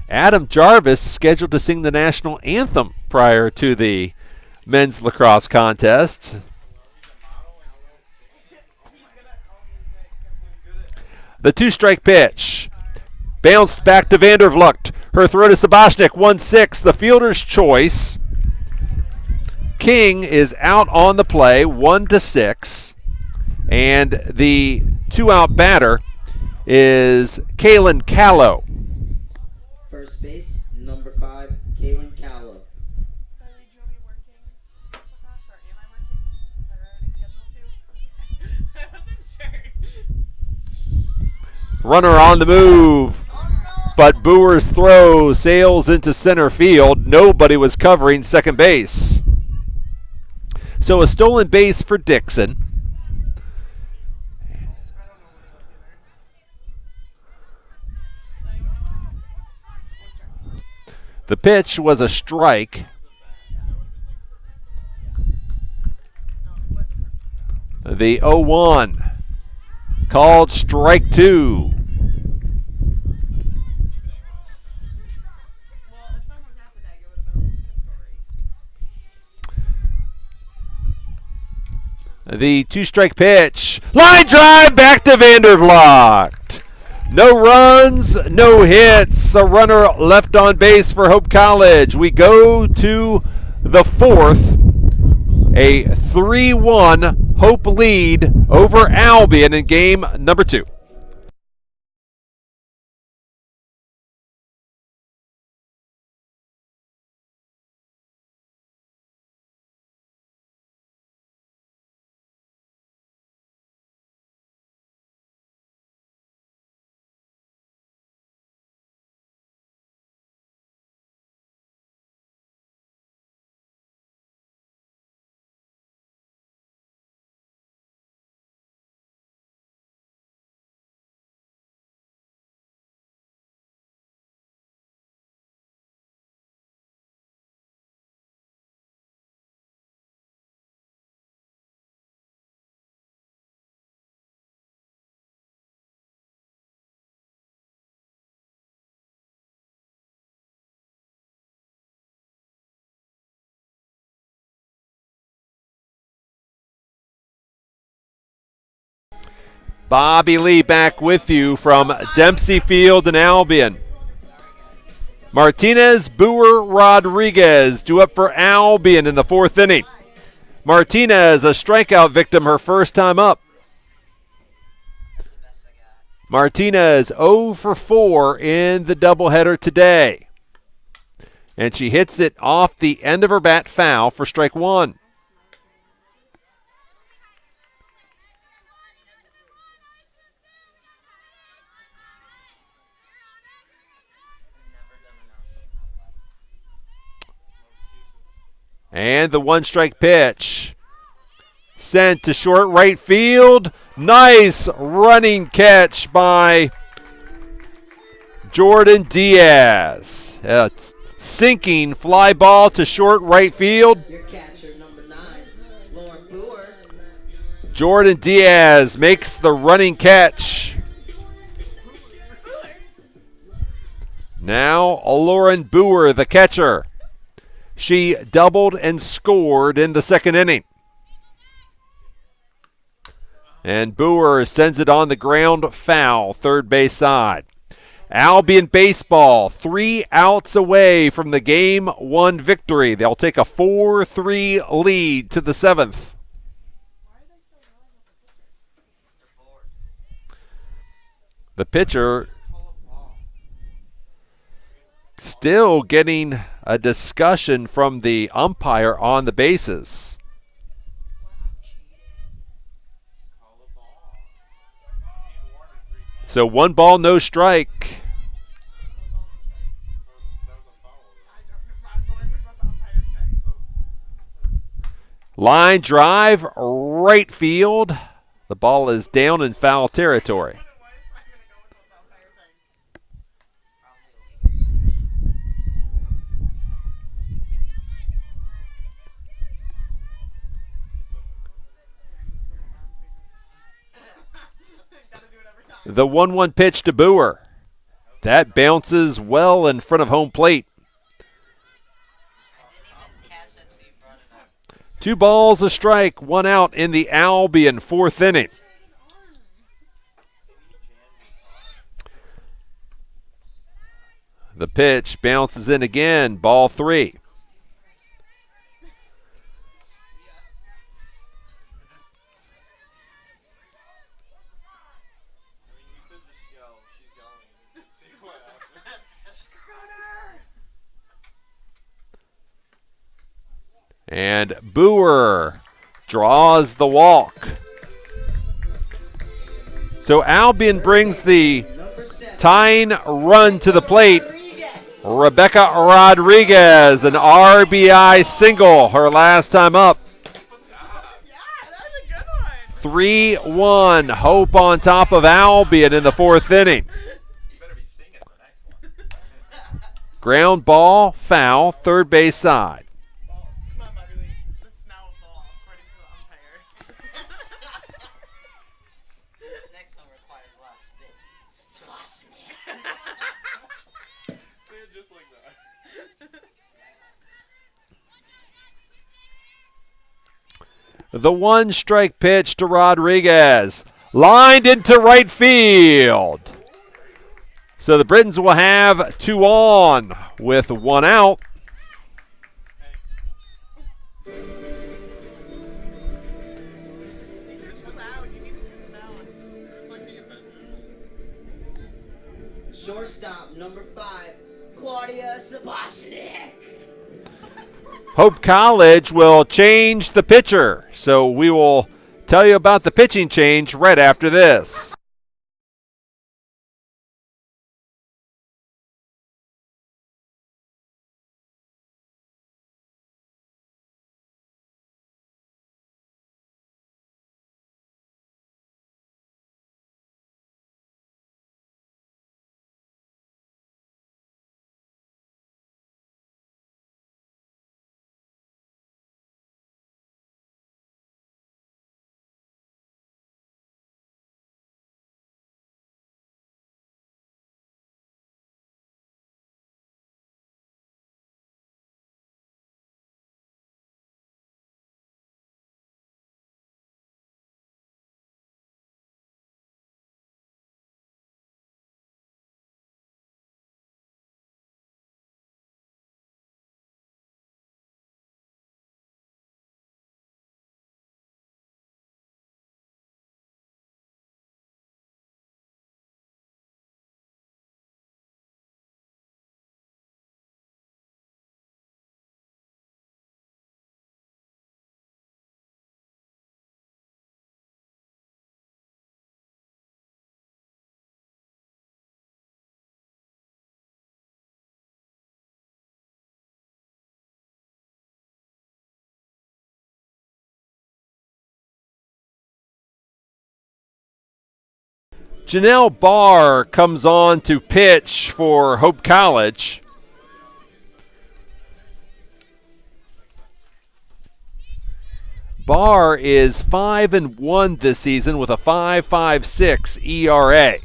Adam Jarvis scheduled to sing the national anthem prior to the men's lacrosse contest. The 2-strike pitch bounced back to Vandervlucht. Her throw to Sabashnik, 1-6, the fielder's choice. King is out on the play, 1-6. And the 2-out batter is Kaylin Callow. First base, number 5, Kaylin Callow. Are you working? Or am I working? Is that already scheduled too? I wasn't sure. Runner on the move. But Boer's throw sails into center field. Nobody was covering second base. So a stolen base for Dixon. The pitch was a strike. No, it wasn't her The 0-1. Called strike 2. Well, if someone was at the bag, it would have been a different story. The 2-strike pitch. Line drive back to Vandervlogt. No runs, no hits. A runner left on base for Hope College. We go to the 4th. A 3-1 Hope lead over Albion in game number 2. Bobby Lee back with you from Dempsey Field in Albion. Martinez, Boer, Rodriguez due up for Albion in the 4th inning. Martinez, a strikeout victim her first time up. Martinez 0 for 4 in the doubleheader today. And she hits it off the end of her bat foul for strike 1. And the 1-strike pitch. Sent to short right field. Nice running catch by Jordan Diaz. Sinking fly ball to short right field. Your catcher, number 9, Lauren Boer. Jordan Diaz makes the running catch. Now Lauren Boer, the catcher. She doubled and scored in the 2nd inning. And Boer sends it on the ground foul, third base side. Albion baseball 3 outs away from the game 1 victory. They'll take a 4-3 lead to the 7th. The pitcher still getting a discussion from the umpire on the bases. So 1 ball, no strike. Line drive, right field. The ball is down in foul territory. The 1-1 pitch to Boer. That bounces well in front of home plate. 2 balls, a strike, 1 out in the Albion 4th inning. The pitch bounces in again, ball 3. And Boer draws the walk. So Albion brings the tying run to the plate. Rebecca Rodriguez, an RBI single, her last time up. Yeah, that was a good one. 3-1, Hope on top of Albion in the 4th inning. Ground ball, foul, third base side. Come on, Bobby Lee. That's now a ball, according to the umpire. The one strike pitch to Rodriguez. Lined into right field. So the Britons will have 2 on with 1 out. These are so loud. You need to turn them down. It's like the Avengers. Shortstop number 5, Claudia Saboshnik. Hope College will change the pitcher. So we will tell you about the pitching change right after this. Janelle Barr comes on to pitch for Hope College. Barr is 5-1 this season with a 5.56 ERA.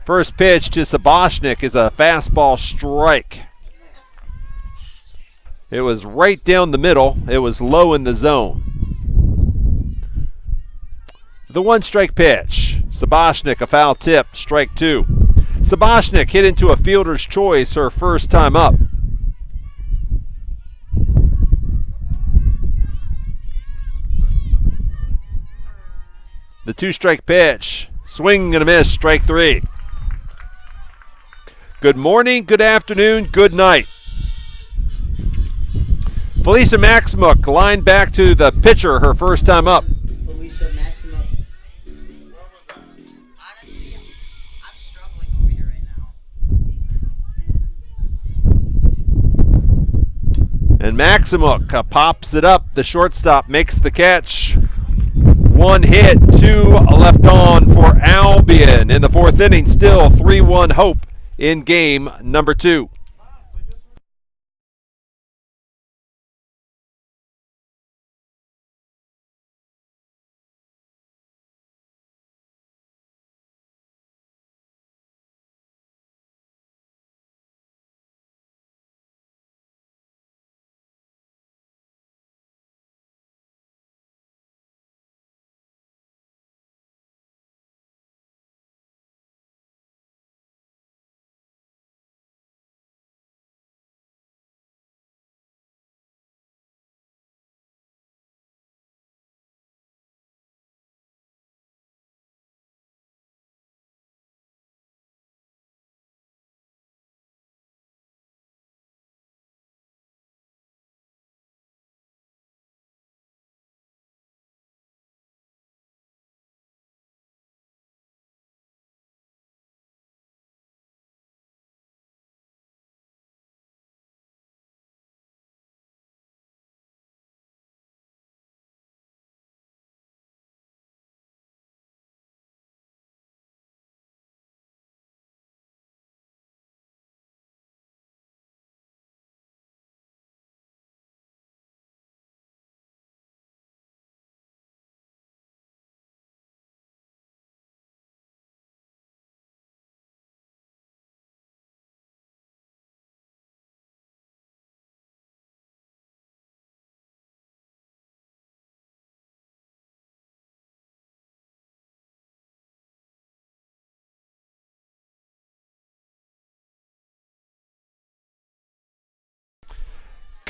First pitch to Saboshnik is a fastball strike. It was right down the middle. It was low in the zone. The one strike pitch. Saboshnik, a foul tip, strike 2. Saboshnik hit into a fielder's choice her first time up. The 2-strike pitch. Swing and a miss, strike 3. Good morning, good afternoon, good night. Felicia Maximuk lined back to the pitcher her first time up. Felicia Maximum. Honestly, I'm struggling over here right now. And Maximuk pops it up. The shortstop makes the catch. 1 hit, 2 left on for Albion in the 4th inning. Still 3-1 Hope in game number 2.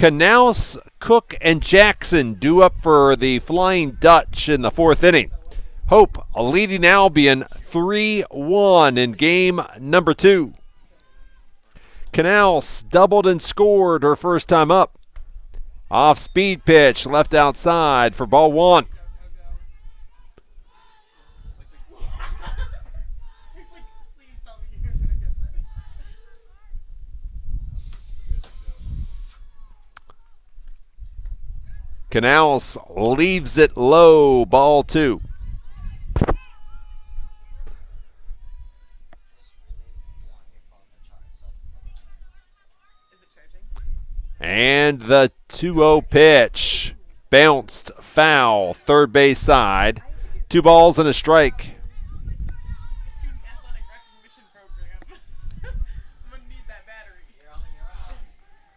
Knaus, Cook, and Jackson due up for the Flying Dutch in the 4th inning. Hope leading Albion 3-1 in game number 2. Knaus doubled and scored her first time up. Off-speed pitch left outside for ball 1. Please tell me you're gonna get this. Knaus leaves it low, ball 2. Is it charging? And the 2-0 pitch. Bounced foul, third base side. 2 balls and a strike. Student athletic recognition program. I'm gonna need that battery.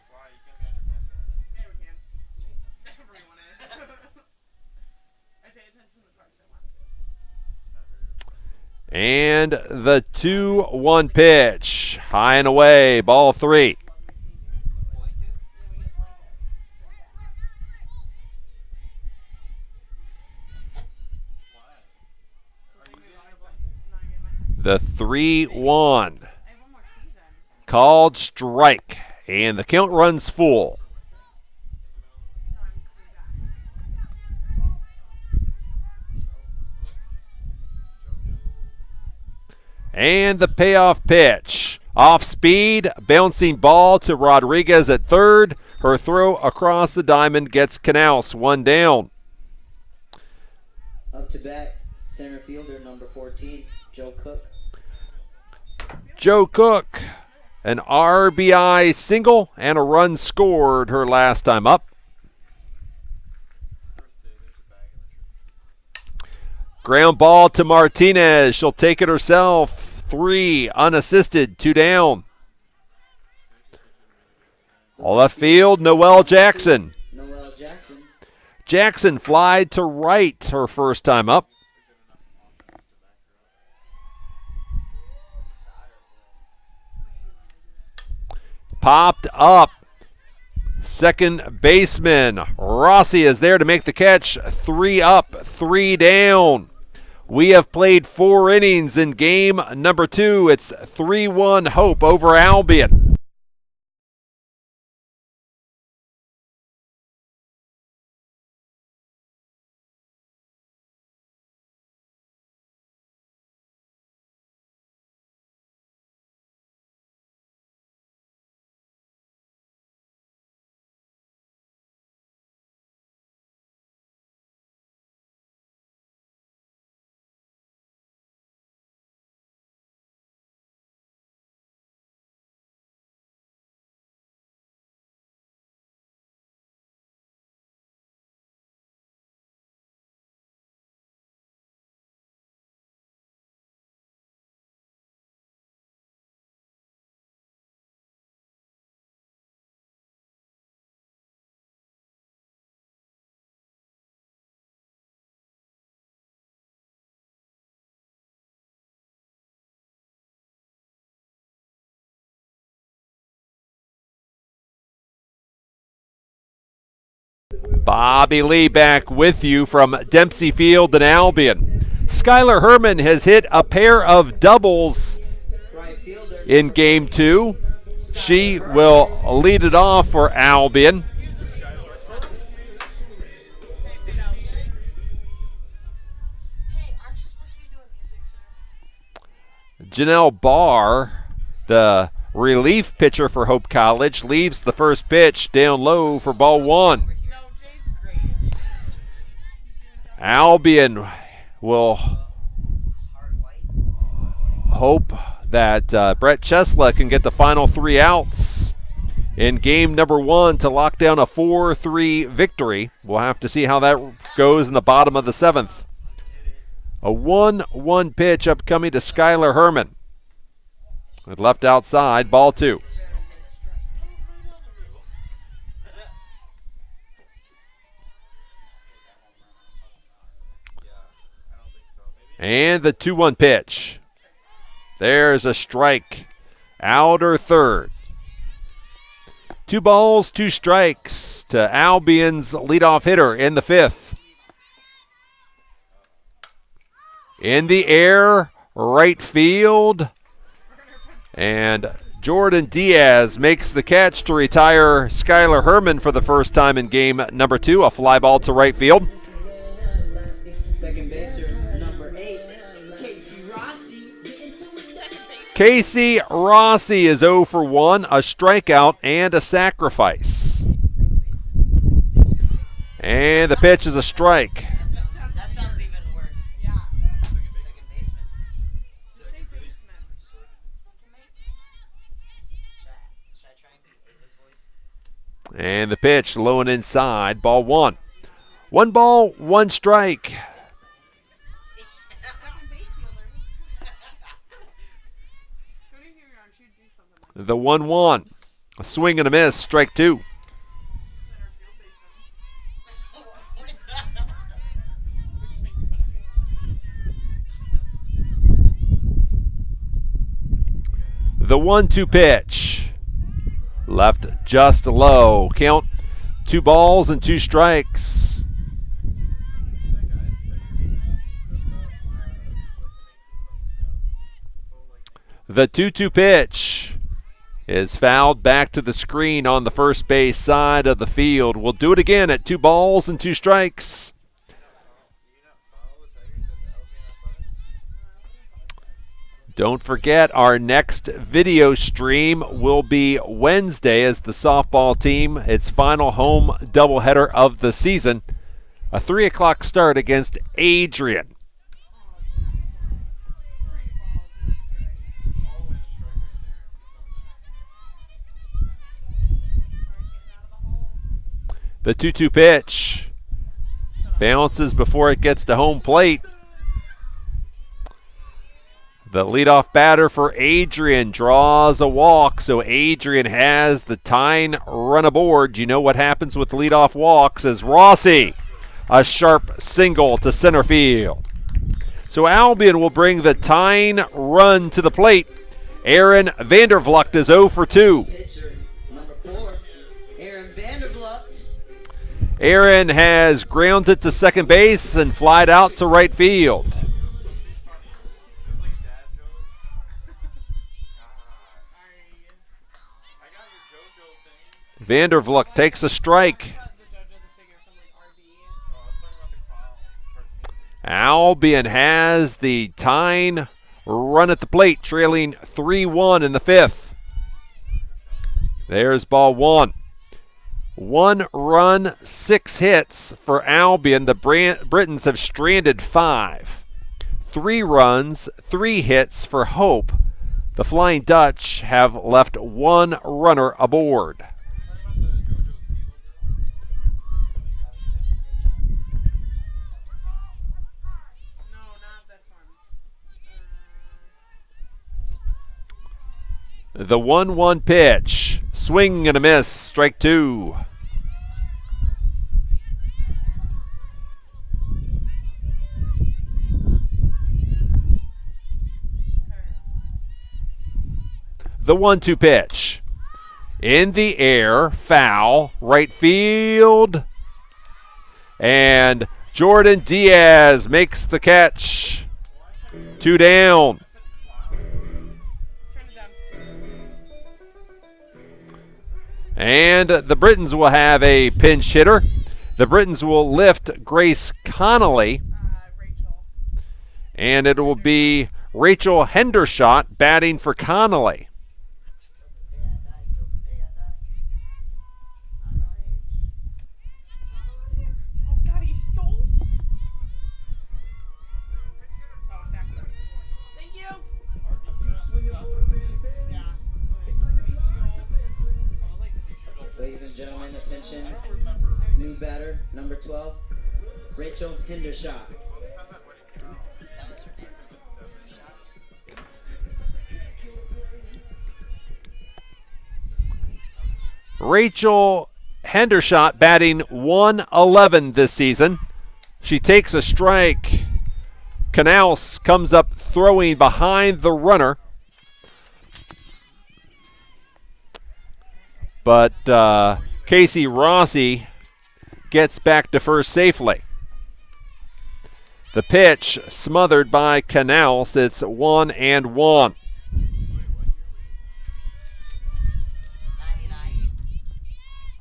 Why? You can be on your phone doing Yeah, we can. Everyone is. I pay attention to the parts I want to. And the 2-1 pitch. High and away, ball 3. The 3-1. I have one more season. Called strike. And the count runs full. No, I'm coming back. And the payoff pitch. Off speed, bouncing ball to Rodriguez at third. Her throw across the diamond gets Knaus 1 down. Up to bat, center fielder number 14, Joe Cook. Joe Cook, an RBI single and a run scored her last time up. Ground ball to Martinez. She'll take it herself. 3 unassisted, 2 down. Left field, Noel Jackson. Noel Jackson. Jackson flied to right her first time up. Popped up. Second baseman Rossi is there to make the catch. 3 up, 3 down. We have played 4 innings in game number 2. It's 3-1 Hope over Albion. Bobby Lee back with you from Dempsey Field in Albion. Skylar Herman has hit a pair of doubles Right fielder. in game 2. She will lead it off for Albion. Hey, aren't you supposed to be doing music, sir? Janelle Barr, the relief pitcher for Hope College, leaves the first pitch down low for ball 1. You know, Jay's great. He's doing Albion will hope that Brett Chesla can get the final 3 outs in game number 1 to lock down a 4-3 victory. We'll have to see how that goes in the bottom of the 7th. A 1-1 pitch upcoming to Skylar Herman. It left outside, ball 2. And the 2-1 pitch. There's a strike. Outer third. 2 balls, 2 strikes to Albion's leadoff hitter in the 5th. In the air, right field. And Jordan Diaz makes the catch to retire Skylar Herman for the first time in game number 2. A fly ball to right field. Second baser, number 8, Casey Rossi. Casey Rossi is 0 for 1, a strikeout and a sacrifice. And the pitch is a strike. That sounds even worse. Yeah. Second baseman. Second baseman. Should I try and be Ava's voice? And the pitch low and inside, ball 1. 1 ball, 1 strike. Second base fielder. Go to here, aren't you? Do something like The 1-1. A swing and a miss, strike 2. center field baseman. We're just making fun of you. The 1-2 pitch. Left just low. Count 2 balls and 2 strikes. The 2-2 pitch is fouled back to the screen on the first base side of the field. We'll do it again at 2 balls and 2 strikes. Don't forget, our next video stream will be Wednesday as the softball team, its final home doubleheader of the season. A 3 o'clock start against Adrian. The 2-2 pitch bounces before it gets to home plate. The leadoff batter for Adrian draws a walk, so Adrian has the tying run aboard. You know what happens with leadoff walks as Rossi, a sharp single to center field. So Albion will bring the tying run to the plate. Aaron Vandervlucht is 0 for 2. Pitcher, number 4, Aaron Vandervlucht. Aaron has grounded to second base and flied out to right field. Vandervlucht takes a strike. Albion has the tying run at the plate, trailing 3-1 in the 5th. There's ball 1. 1 run, 6 hits for Albion. The Britons have stranded 5. 3 runs, 3 hits for Hope. The Flying Dutch have left 1 runner aboard. The 1-1 pitch. Swing and a miss. Strike 2. The 1-2 pitch. In the air. Foul. Right field. And Jordan Diaz makes the catch. 2 down. And the Britons will have a pinch hitter. The Britons will lift Grace Connolly. Rachel. And it will be Rachel Hendershot batting for Connolly. Oh God, he stole. Oh, exactly. Thank you. Ladies and gentlemen, attention. New batter, number 12, Rachel Hendershot. That was her name. Shot. Rachel Hendershot batting 111 this season. She takes a strike. Canals comes up throwing behind the runner. But Casey Rossi gets back to first safely. The pitch smothered by Canals. It's 1-1. 99.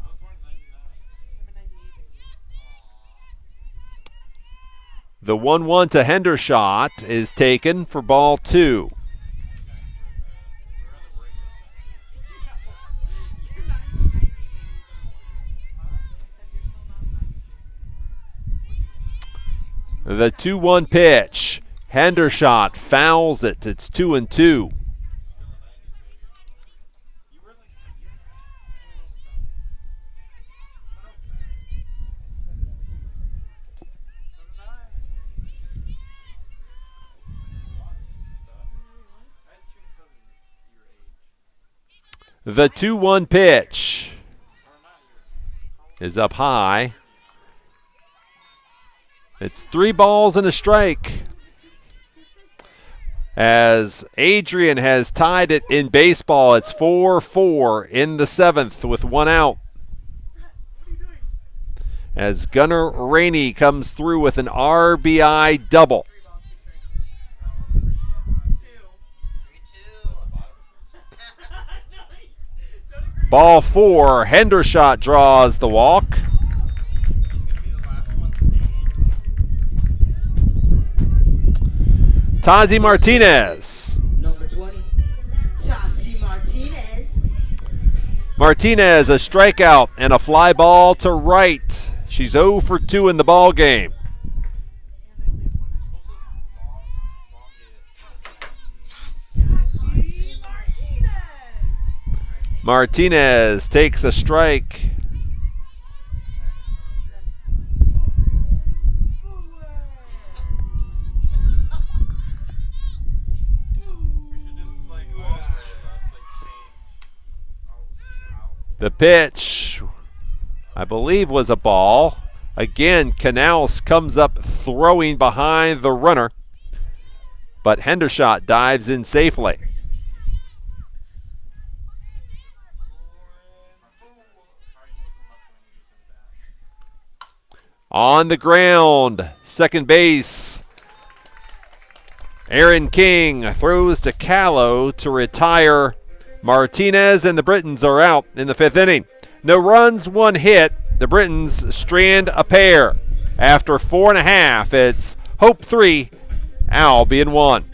I was born in 99. Number 98, baby. The 1-1 to Hendershot is taken for ball 2. We're on the break You're not even 90, baby. I said you're still not 90. The 2-1 pitch. Hendershot fouls it. It's 2-2. You were like a year and a half. So did I. I had two cousins your age. The 2-1 pitch Or not your is up high. It's 3 balls and a strike. As Adrian has tied it in baseball, it's 4-4 in the 7th with 1 out. What are you doing? As Gunnar Rainey comes through with an RBI double. 3 balls, 2. 3-2. Ball 4, Hendershot draws the walk. This is gonna be the last one staying. Tazi Martinez. Number 20, Tassi Martinez. Martinez, a strikeout and a fly ball to right. She's 0 for 2 in the ball game. Martinez takes a strike. We should just like all three of us like change out. The pitch, I believe, was a ball. Again, Canals comes up throwing behind the runner, but Hendershot dives in safely. On the ground, second base. Aaron King throws to Callow to retire Martinez, and the Britons are out in the 5th inning. No runs, 1 hit. The Britons strand a pair. After 4.5, it's Hope 3, Albion 1.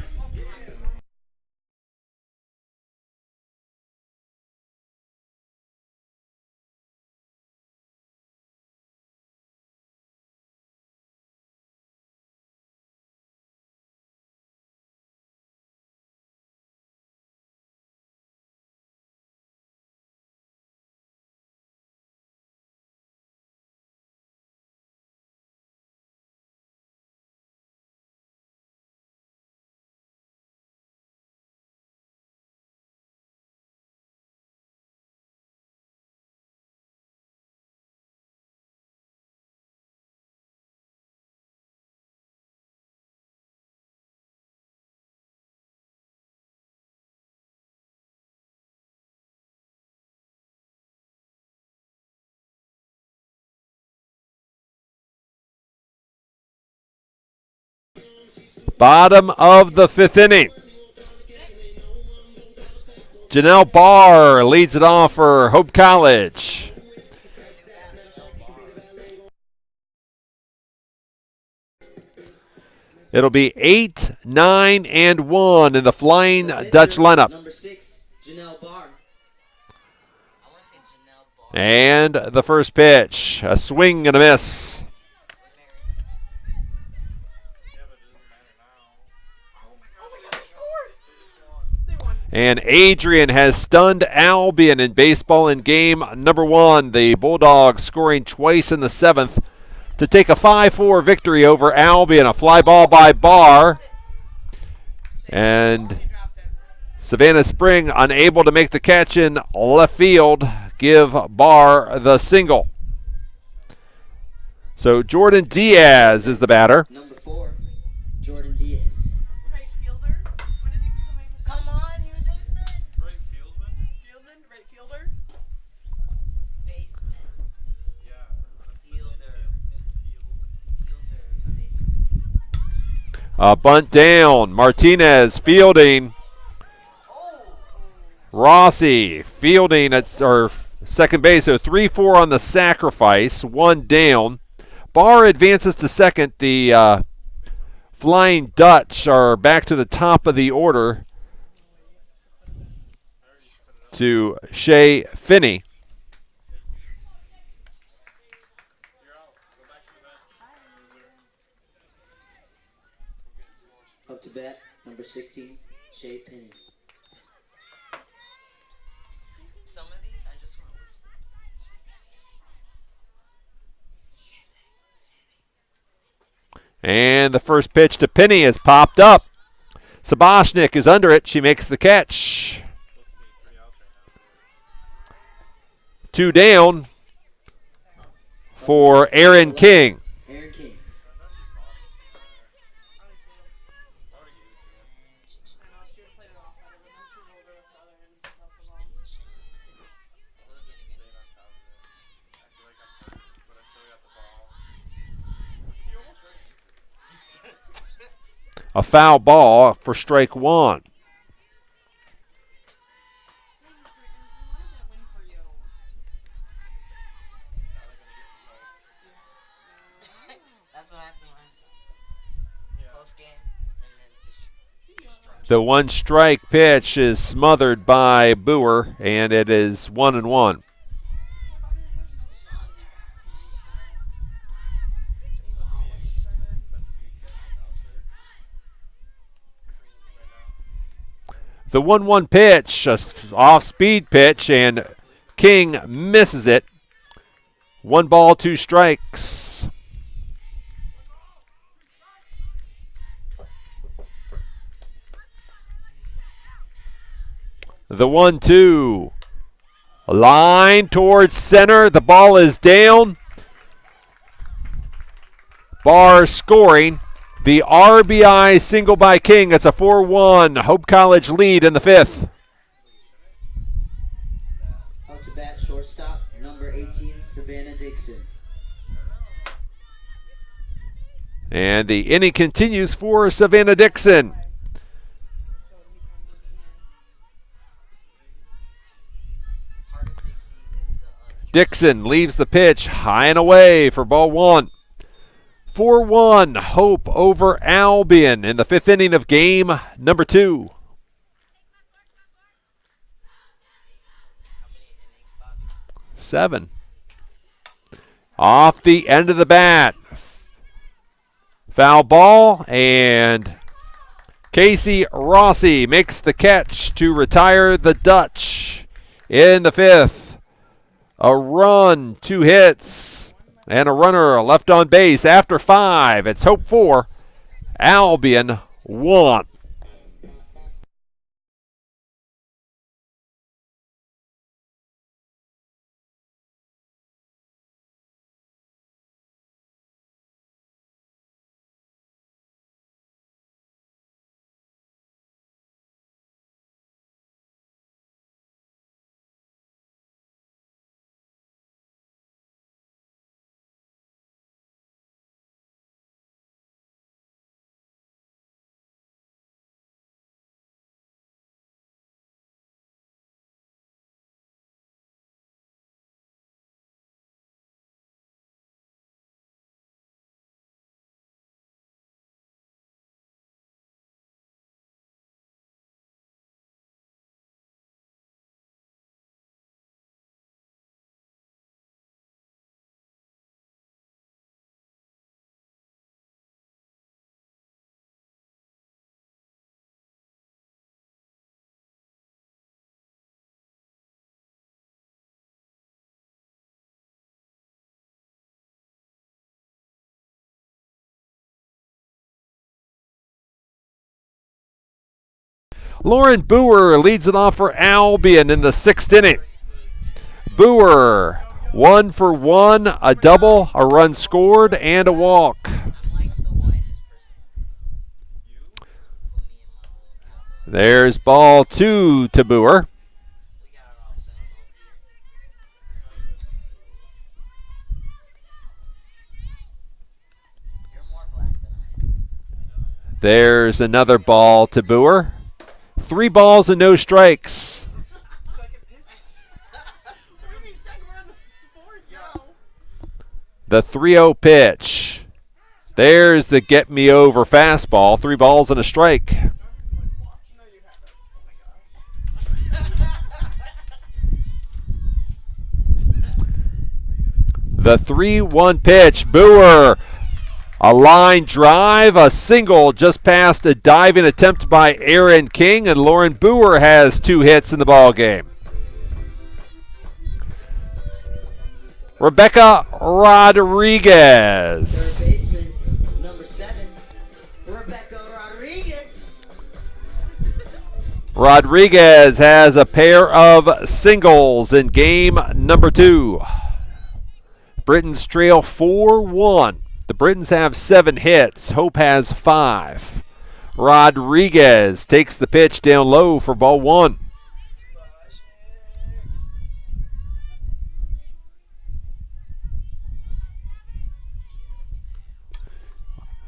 Bottom of the 5th inning. Janelle Barr leads it off for Hope College. It'll be 8, 9, and 1 in the Flying Dutch lineup. Number 6, Janelle Barr. I want to say Janelle Ball. And the first pitch, a swing and a miss. Yeah, but it doesn't matter now. Oh my god, they scored! They won. And Adrian has stunned Albion in baseball in game number 1. The Bulldogs scoring twice in the 7th to take a 5-4 victory over Albion. A fly ball by Barr. And They dropped it. Savannah Spring unable to make the catch in left field. Give Barr the single. So Jordan Diaz is the batter. Number 4, Jordan Diaz. Right fielder. When did you become a Come on, you just said. Right fieldman? Fieldman? Right fielder? Bunt down. Martinez fielding. Rossi fielding at second base. So 3-4 on the sacrifice. One down. Barr advances to second. The Flying Dutch are back to the top of the order to Shea Finney. Up to bat, number 16, Shea Penny. Some of these I just want to whisper. And the first pitch to Penny has popped up. Saboshnik is under it. She makes the catch. 2 down for Aaron King. Aaron King. A foul ball for strike one. That's what happened last time. Close game, and then destruction. The one strike pitch is smothered by Boer, and it is 1-1. The 1-1 pitch, a off-speed pitch, and King misses it. 1 ball, 2 strikes. The 1-2. Line towards center. The ball is down. Barr scoring. The RBI single by King. That's a 4-1 Hope College lead in the 5th. Up to bat, shortstop, number 18, Savannah Dixon. And the inning continues for Savannah Dixon. Dixon leaves the pitch high and away for ball 1. 4-1 Hope over Albion in the 5th inning of game number 2. Seven. Off the end of the bat. Foul ball, and Casey Rossi makes the catch to retire the Dutch in the 5th. A run, 2 hits, and a runner left on base after 5. It's Hope 4, Albion 1. Lauren Boer leads it off for Albion in the 6th inning. Boer, 1 for 1, a double, a run scored, and a walk. I'm like the whitest person. Put me in my little cowboy. There's ball 2 to Boer. We got it all set up over here. You're more black than I am. There's another ball to Boer. 3 balls and no strikes. Second pitch. What do you mean second? We're on the fourth now. The 3-0 pitch. There's the get me over fastball. 3 balls and a strike. No, you haven't. Oh my gosh. The 3-1 pitch. Boer. A line drive, a single just past a diving attempt by Aaron King, and Lauren Boer has 2 hits in the ball game. Rebecca Rodriguez. Third baseman, number 7, Rebecca Rodriguez. Rodriguez has a pair of singles in game number 2. Britons trail 4-1. The Britons have 7 hits. Hope has 5. Rodriguez takes the pitch down low for ball 1.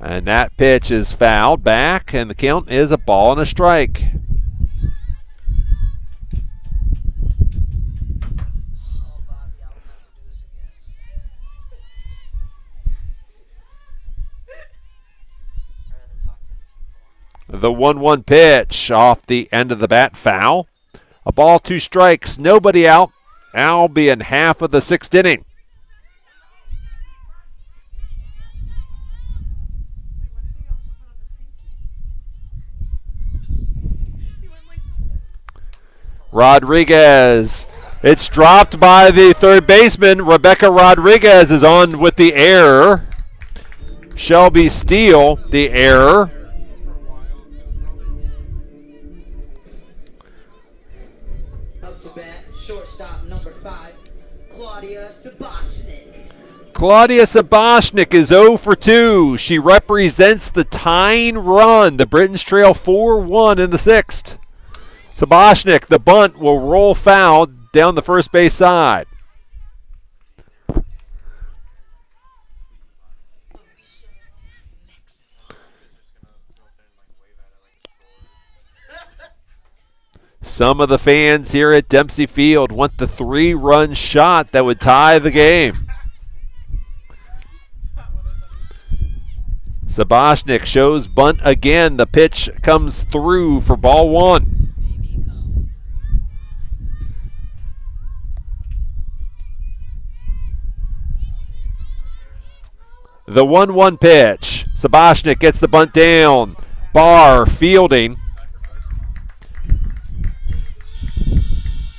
And that pitch is fouled back, and the count is a ball and a strike. Oh, Bobby, I'll never do this again. I'd rather talk to the people. The 1-1 pitch off the end of the bat, foul. A ball, 2 strikes, nobody out. Albion half of the 6th inning. Wait, when did he also put up his pinky? He went like this. Rodriguez. It's dropped by the third baseman. Rebecca Rodriguez is on with the error. Shelby Steele, the error. Up to bat, shortstop number 5, Claudia Saboshnik. Claudia Saboshnik is 0 for 2. She represents the tying run. The Britons trail 4-1 in the 6th. Saboshnik, the bunt, will roll foul down the first base side. Some of the fans here at Dempsey Field want the 3-run shot that would tie the game. Saboshnik shows bunt again. The pitch comes through for ball 1. Baby, come. The 1-1 pitch. Saboshnik gets the bunt down. Barr fielding.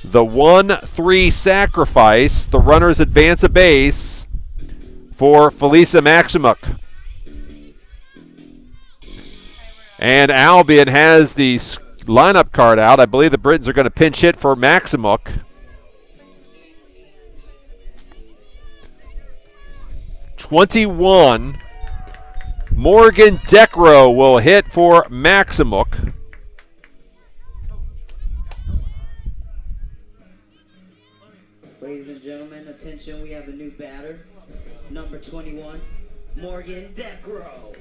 The 1-3 sacrifice. The runners advance a base for Felisa Maximuk. And Albion has the lineup card out. I believe the Britons are going to pinch hit for Maximuk. 21. Morgan Decro will hit for Maximuk. Ladies and gentlemen, attention, we have a new batter. Number 21, Morgan Decro.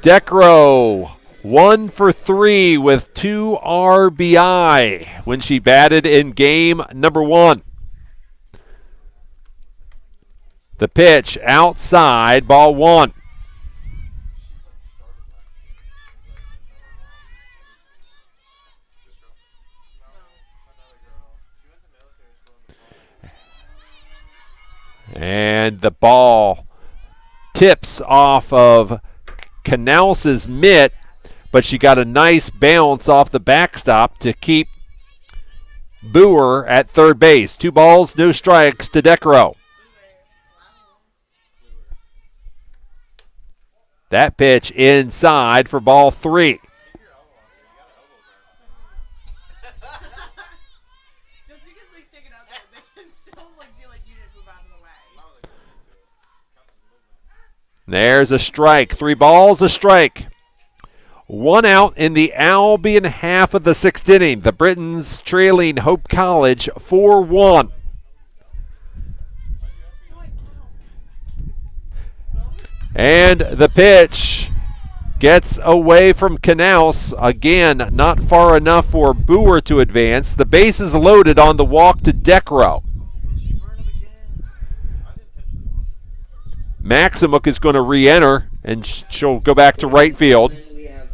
Decro, 1 for 3 with 2 RBI when she batted in game number 1. The pitch outside, ball 1. And the ball tips off of Canals's mitt, but she got a nice bounce off the backstop to keep Boer at third base. 2 balls, no strikes to Decro. That pitch inside for ball 3. Just because they stick it out there, they can still like be like, you didn't move out of the way. There's a strike. 3 balls, a strike. 1 out in the Albion half of the 6th inning. The Britons trailing Hope College 4-1. And the pitch gets away from Canals. Again, not far enough for Boer to advance. The base is loaded on the walk to deck row. Maximuk is going to re-enter, and she'll go back to right field. We have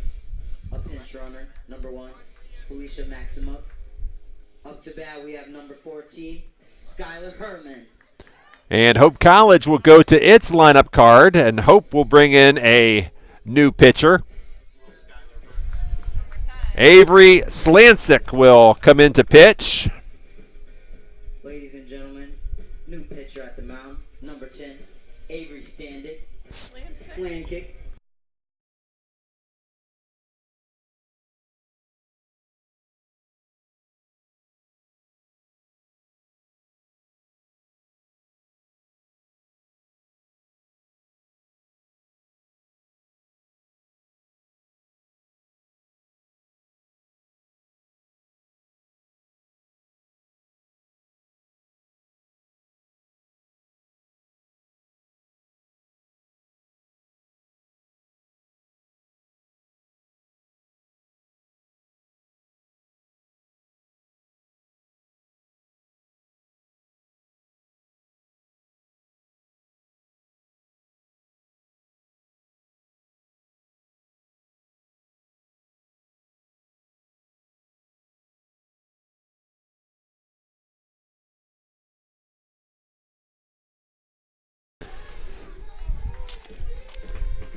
a pinch runner, number 1, Felicia Maximuk. Up to bat, we have number 14, Skylar Herman. And Hope College will go to its lineup card, and Hope will bring in a new pitcher. Avery Slancic will come in to pitch. Ladies and gentlemen, new pitcher at the mound, number 10, Avery Standick. Slant kick.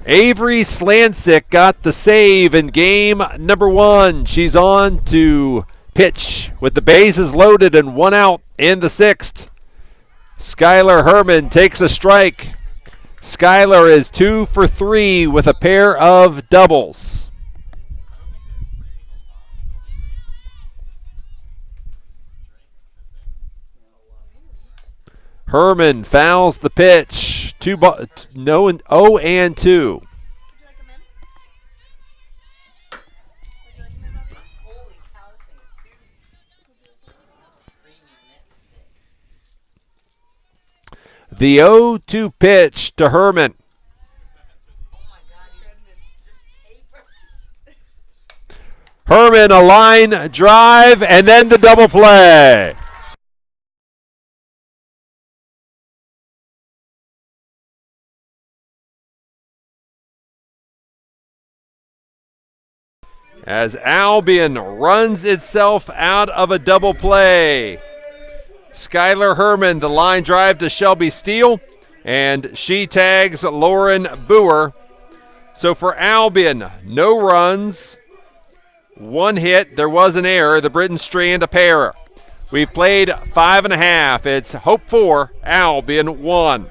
Avery Slancic got the save in game number 1. She's on to pitch with the bases loaded and 1 out in the 6th. Skylar Herman takes a strike. Skylar is 2 for 3 with a pair of doubles. Herman fouls the pitch. 0 and 2. Would you like him in? Would you like him in, Bobby? Holy cow, this thing is huge. Premium net stick. The 0-2 pitch to Herman. Oh my god, is this paper? Herman, a line drive, and then the double play. As Albion runs itself out of a double play. Skylar Herman, the line drive to Shelby Steele, and she tags Lauren Boer. So for Albion, no runs, 1 hit. There was an error. The Britton Strand a pair. We've played 5.5. It's Hope 4, Albion 1.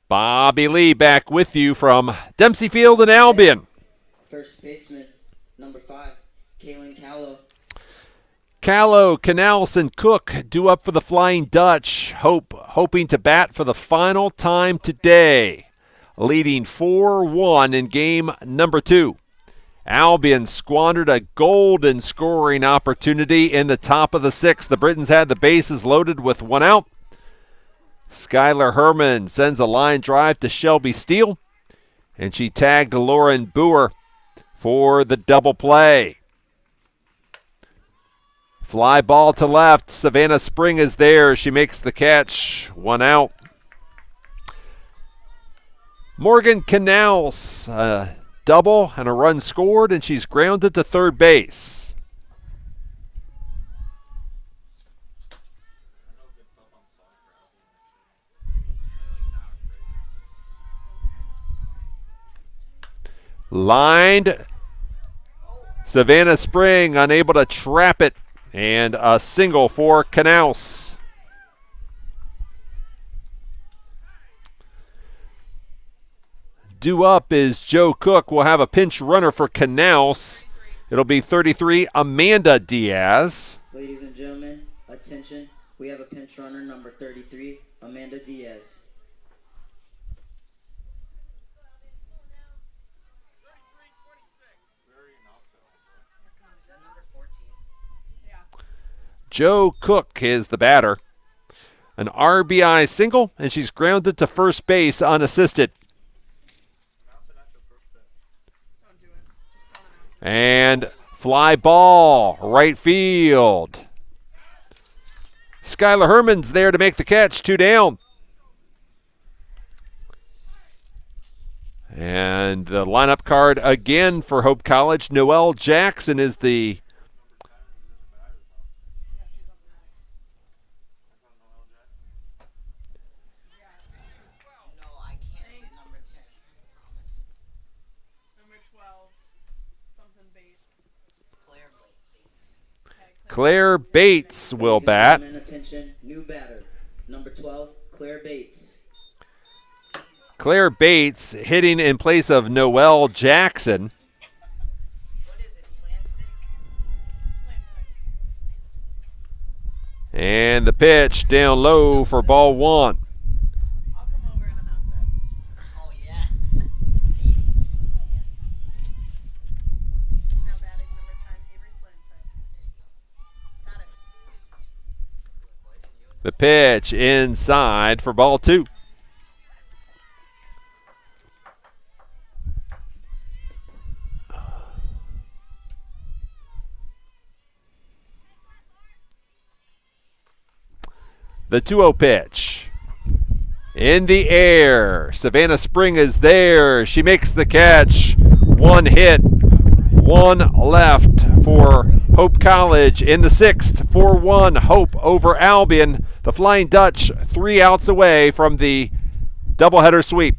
Bobby Lee back with you from Dempsey Field in Albion. First baseman, number 5, Kaylin Callow. Callow, Canals, and Cook due up for the Flying Dutch. Hoping to bat for the final time today. Leading 4-1 in game number 2. Albion squandered a golden scoring opportunity in the top of the 6th. The Britons had the bases loaded with 1 out. Skylar Herman sends a line drive to Shelby Steele, and she tagged Lauren Boer for the double play. Fly ball to left. Savannah Spring is there. She makes the catch. 1 out. Morgan Canals, double and a run scored, and she's grounded to third base. Lined. Savannah Spring unable to trap it, and a single for Canals. Due up is Joe Cook. We'll have a pinch runner for Canals. It'll be 33, Amanda Diaz. Ladies and gentlemen, attention. We have a pinch runner, number 33, Amanda Diaz. Is that number 14? Yeah. Joe Cook is the batter. An RBI single, and she's grounded to first base unassisted. Don't do it. Just don't announce it. And fly ball, right field. Skylar Herman's there to make the catch, 2 down. And the lineup card again for Hope College. Noelle Jackson is the Yeah, she's up next. No, I can't say number 10. Promise. Number 12. Something base. Claire Bates. Okay. Claire Bates will Ladies and bat. gentlemen, attention, new batter, number 12, Claire Bates. Claire Bates hitting in place of Noelle Jackson. What is it? Slansic? And the pitch down low for ball 1. I'll come over and announce it. Oh, yeah. She's now batting number 10, Avery Slansick. Got it. The pitch inside for ball 2. The 2-0 pitch. In the air. Savannah Spring is there. She makes the catch. 1 hit, 1 left for Hope College in the 6th. 4-1 Hope over Albion. The Flying Dutch 3 outs away from the doubleheader sweep.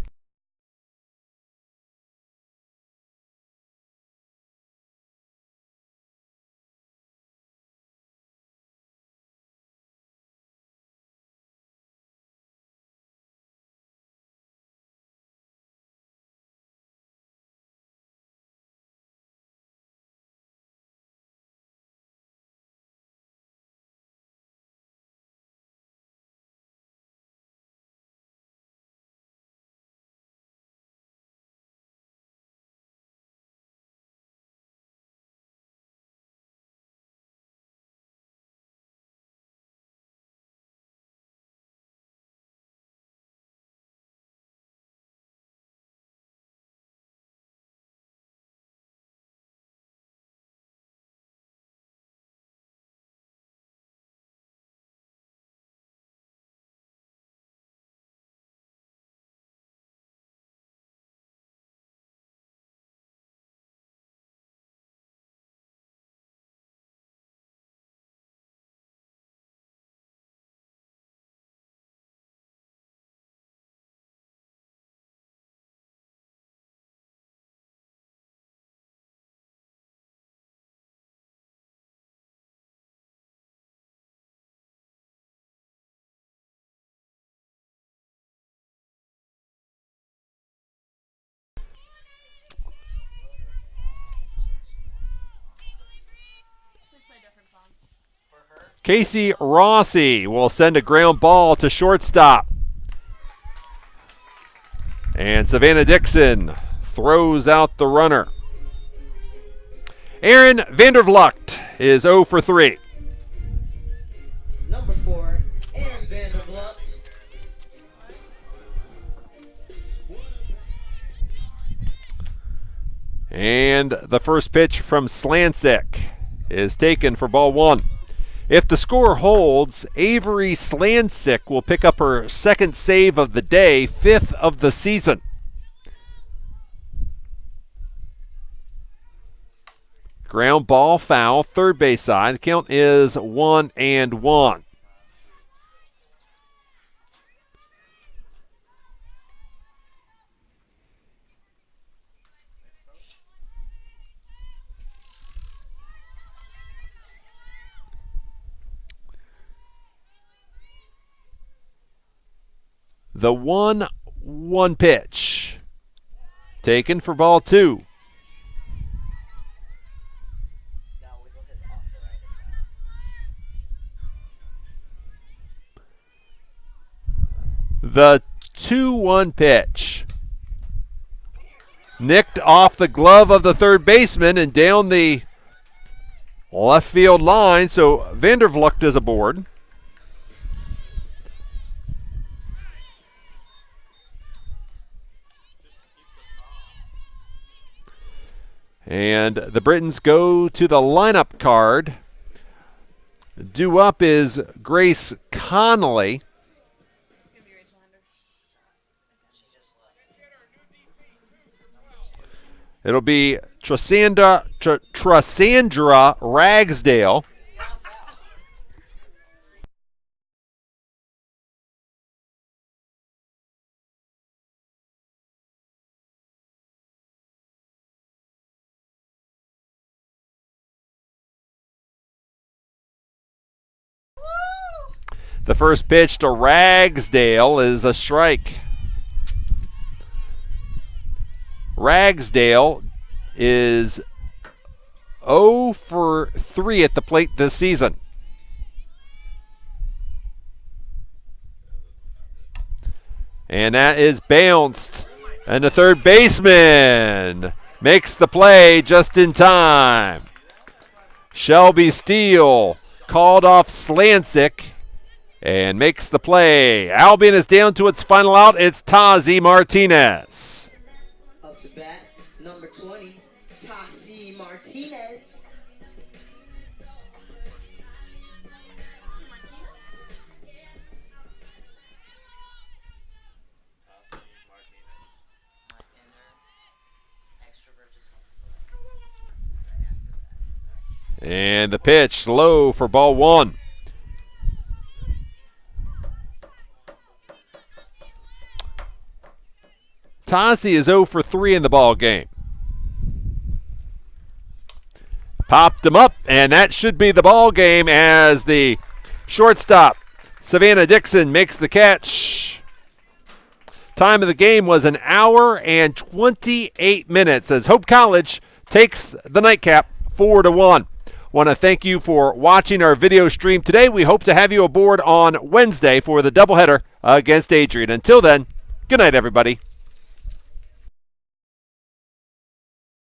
Please play a different song. Casey Rossi will send a ground ball to shortstop. And Savannah Dixon throws out the runner. Aaron Vandervlucht is 0 for 3. Number 4, Aaron Vandervlucht. And the first pitch from Slansick is taken for ball 1. If the score holds, Avery Slancic will pick up her second save of the day, 5th of the season. Ground ball foul, third base side. The count is 1-1. The 1-1 pitch. Taken for ball 2. Now wiggle his off the right side. The 2-1 pitch. Nicked off the glove of the third baseman and down the left field line, so Vandervlucht is aboard. And the Britons go to the lineup card. Due up is Grace Connolly. It's gonna be Rachel Henders. She just left. It'll be Trasandra Ragsdale. The first pitch to Ragsdale is a strike. Ragsdale is 0 for 3 at the plate this season. And that is bounced. And the third baseman makes the play just in time. Shelby Steele called off Slancic and makes the play. Albion is down to its final out. It's Tazi Martinez. Up to bat, number 20, Tassi Martinez. My inner extrovert just wants to go right after that. And the pitch low for ball 1. Tazi is 0 for 3 in the ball game. Popped him up, and that should be the ball game as the shortstop, Savannah Dixon, makes the catch. Time of the game was 1 hour and 28 minutes as Hope College takes the nightcap 4-1. Want to thank you for watching our video stream today. We hope to have you aboard on Wednesday for the doubleheader against Adrian. Until then, good night, everybody.